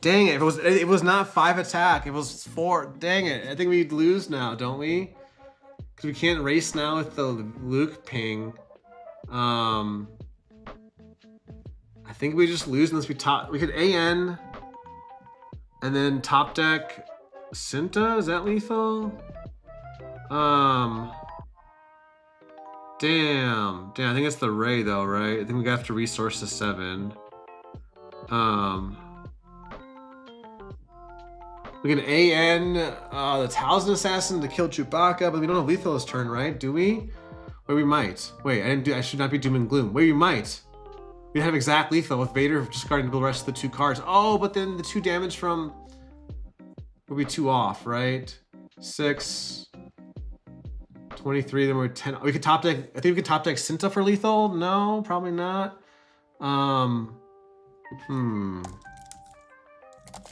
Dang it! It was not 5 attack. It was 4. Dang it! I think we'd lose now, don't we? Because we can't race now with the Luke ping. I think we just lose unless we could AN and then top deck Cinta. Is that lethal? Damn. I think it's the Ray though, right? I think we have to resource the 7. We can AN the Talisman Assassin to kill Chewbacca, but we don't have lethal this turn, right? Do we? Wait, we might. Wait, I should not be doom and gloom. Wait, we might. We have exact lethal with Vader discarding the rest of the 2 cards. Oh, but then the 2 damage from will be 2 off, right? 6, 23, then we're 10. We could top deck. I think we could top deck Cinta for lethal. No, probably not. I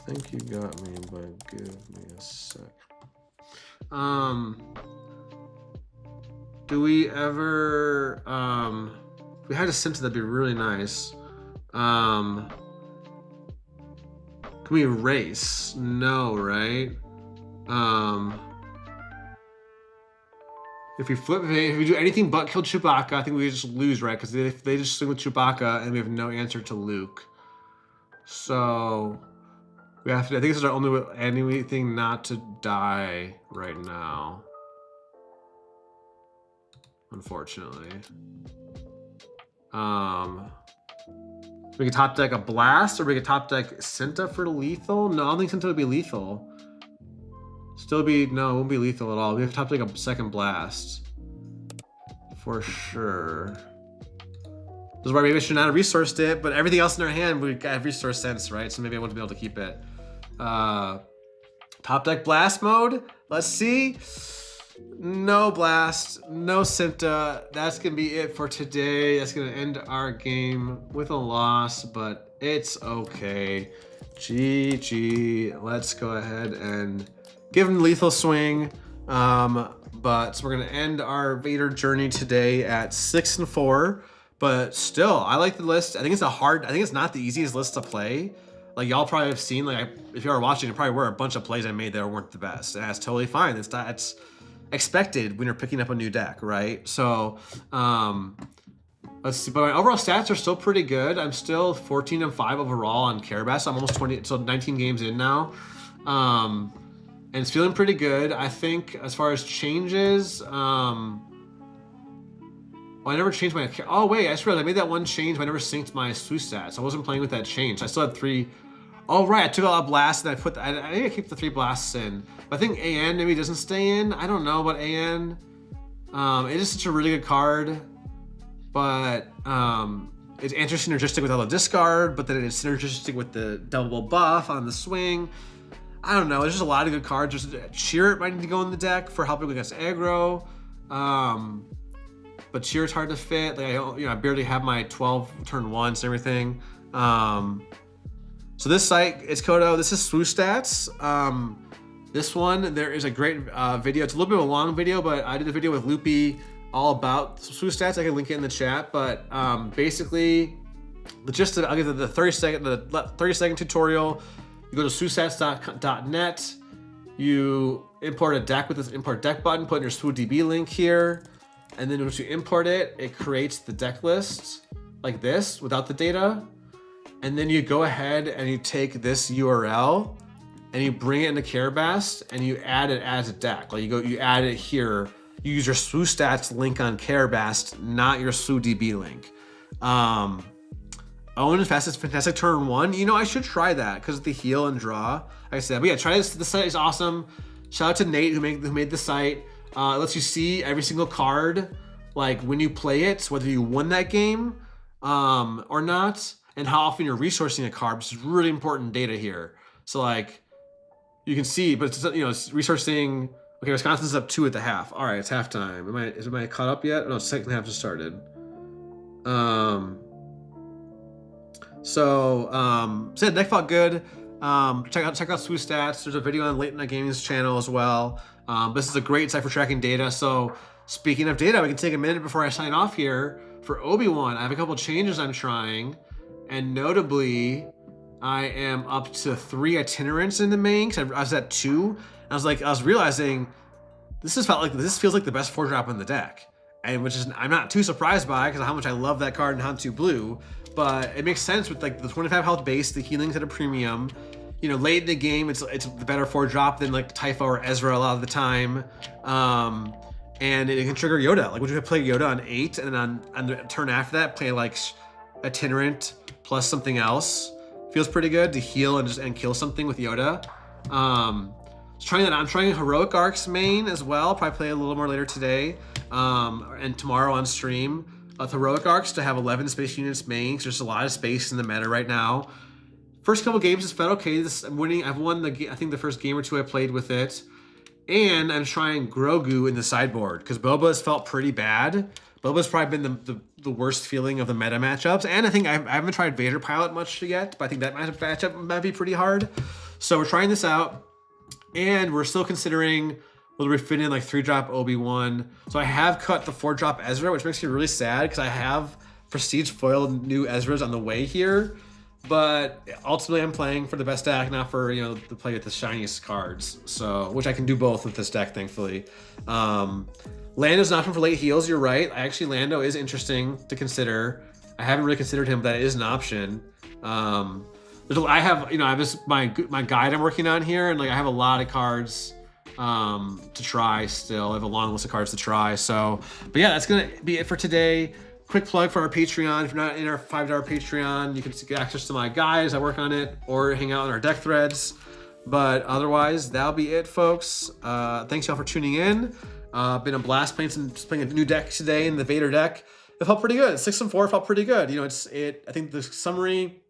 think you got me, but give me a sec. Do we ever if we had a Cinta, that'd be really nice. Can we race? No, right? If we flip Vader, if we do anything but kill Chewbacca, I think we just lose, right? Because they just swing with Chewbacca and we have no answer to Luke. So we have to. I think this is our only anything not to die right now. Unfortunately. We could top deck a blast, or we could top deck Cinta for lethal. No, I don't think Cinta would be lethal. No, it won't be lethal at all. We have to top deck a second blast. For sure. This is why maybe I should not have resourced it, but everything else in our hand, we got resource sense, right? So maybe I wouldn't be able to keep it. Top deck blast mode. Let's see. No blast, no Cinta. That's gonna be it for today. That's gonna end our game with a loss, but it's okay. GG. Let's go ahead and give him lethal swing. But so we're gonna end our Vader journey today at 6-4. But still, I like the list. I think it's not the easiest list to play. Like y'all probably have seen, like if you are watching, it probably were a bunch of plays I made that weren't the best. And that's totally fine. That's expected when you're picking up a new deck, right? So let's see, but my overall stats are still pretty good. I'm still 14-5 overall on Carabas. I'm almost 19 games in now. And it's feeling pretty good. I think as far as changes, well, I never changed my, oh wait, I just realized I made that one change, but I never synced my SWU stats. I wasn't playing with that change. I still had 3. Oh right, I took out a blast and I put, I think I keep the 3 blasts in. But I think AN maybe doesn't stay in. I don't know about AN. It is such a really good card, but it's anti-synergistic with all the discard, but then it's synergistic with the double buff on the swing. I don't know, there's just a lot of good cards. There's Cheer might need to go in the deck for helping against aggro. But Cheer's hard to fit. Like I barely have my 12 turn ones and everything. So this site, it's Kodo. This is SWU stats. This one, there is a great video. It's a little bit of a long video, but I did a video with Loopy all about SWU stats. I can link it in the chat. But basically, I'll give the 30-second tutorial. You go to SWUstats.net. You import a deck with this import deck button. Put in your SWU DB link here. And then once you import it, it creates the deck list like this without the data. And then you go ahead and you take this URL and you bring it into Carabast and you add it as a deck. Like you add it here. You use your SWU stats link on Carabast, not your SWU DB link. Owen and Fastest Fantastic turn 1. You know, I should try that because of the heal and draw. Like I said, but yeah, try this. The site is awesome. Shout out to Nate who made the site. It lets you see every single card, like when you play it, whether you won that game or not, and how often you're resourcing a card, which is really important data here. So like you can see, but it's, you know, it's resourcing. Okay, Wisconsin's up 2 at the half. All right, it's halftime. Am I caught up yet? Oh, no, second half just started. So deck felt good. Check out SWU stats. There's a video on Late Night Gaming's channel as well. This is a great site for tracking data. So speaking of data, we can take a minute before I sign off here. For Obi-Wan, I have a couple changes I'm trying, and notably, I am up to 3 itinerants in the main because I was at 2. I was realizing this feels like the best 4-drop in the deck, and which is I'm not too surprised by because of how much I love that card in Hantu Blue. But it makes sense with like the 25 health base, the healing's at a premium. You know, late in the game, it's the better 4-drop than like Typho or Ezra a lot of the time. And it can trigger Yoda. Like, would you play Yoda on 8 and then on the turn after that play like itinerant plus something else? Feels pretty good to heal and kill something with Yoda. I'm trying Heroic Arcs main as well. Probably play a little more later today and tomorrow on stream. Heroic Arcs to have 11 space units main, because there's a lot of space in the meta right now. First couple games has felt okay. I'm winning. I've won I think the first game or 2 I played with it. And I'm trying Grogu in the sideboard because Boba's felt pretty bad. Boba's probably been the worst feeling of the meta matchups. And I think I haven't tried Vader Pilot much yet, but I think that matchup might be pretty hard. So we're trying this out. And we're still considering whether we fit in like 3-drop Obi-Wan. So I have cut the 4-drop Ezra, which makes me really sad because I have Prestige foiled new Ezras on the way here. But ultimately I'm playing for the best deck, not for, you know, to play with the shiniest cards. So, which I can do both with this deck, thankfully. Lando's an option for late heals, you're right. Lando is interesting to consider. I haven't really considered him, but that is an option. I have this my guide I'm working on here, and like I have a lot of cards to try still. I have a long list of cards to try. So, but yeah, that's gonna be it for today. Quick plug for our Patreon. If you're not in our $5 Patreon, you can get access to my guides. I work on it, or hang out in our deck threads. But otherwise, that'll be it, folks. Thanks y'all for tuning in. Been a blast playing a new deck today in the Vader deck. It felt pretty good. 6-4 felt pretty good. You know, I think the summary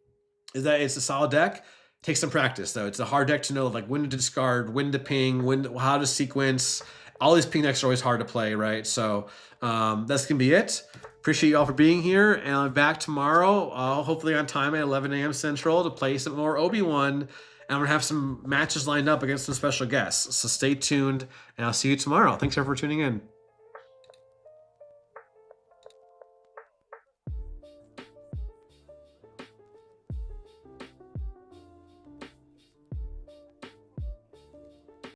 is that it's a solid deck. Takes some practice though. It's a hard deck to know like when to discard, when to ping, how to sequence. All these ping decks are always hard to play, right? So that's gonna be it. Appreciate you all for being here, and I'm back tomorrow, hopefully on time at 11 a.m. Central to play some more Obi-Wan, and I'm gonna have some matches lined up against some special guests. So stay tuned, and I'll see you tomorrow. Thanks everyone for tuning in.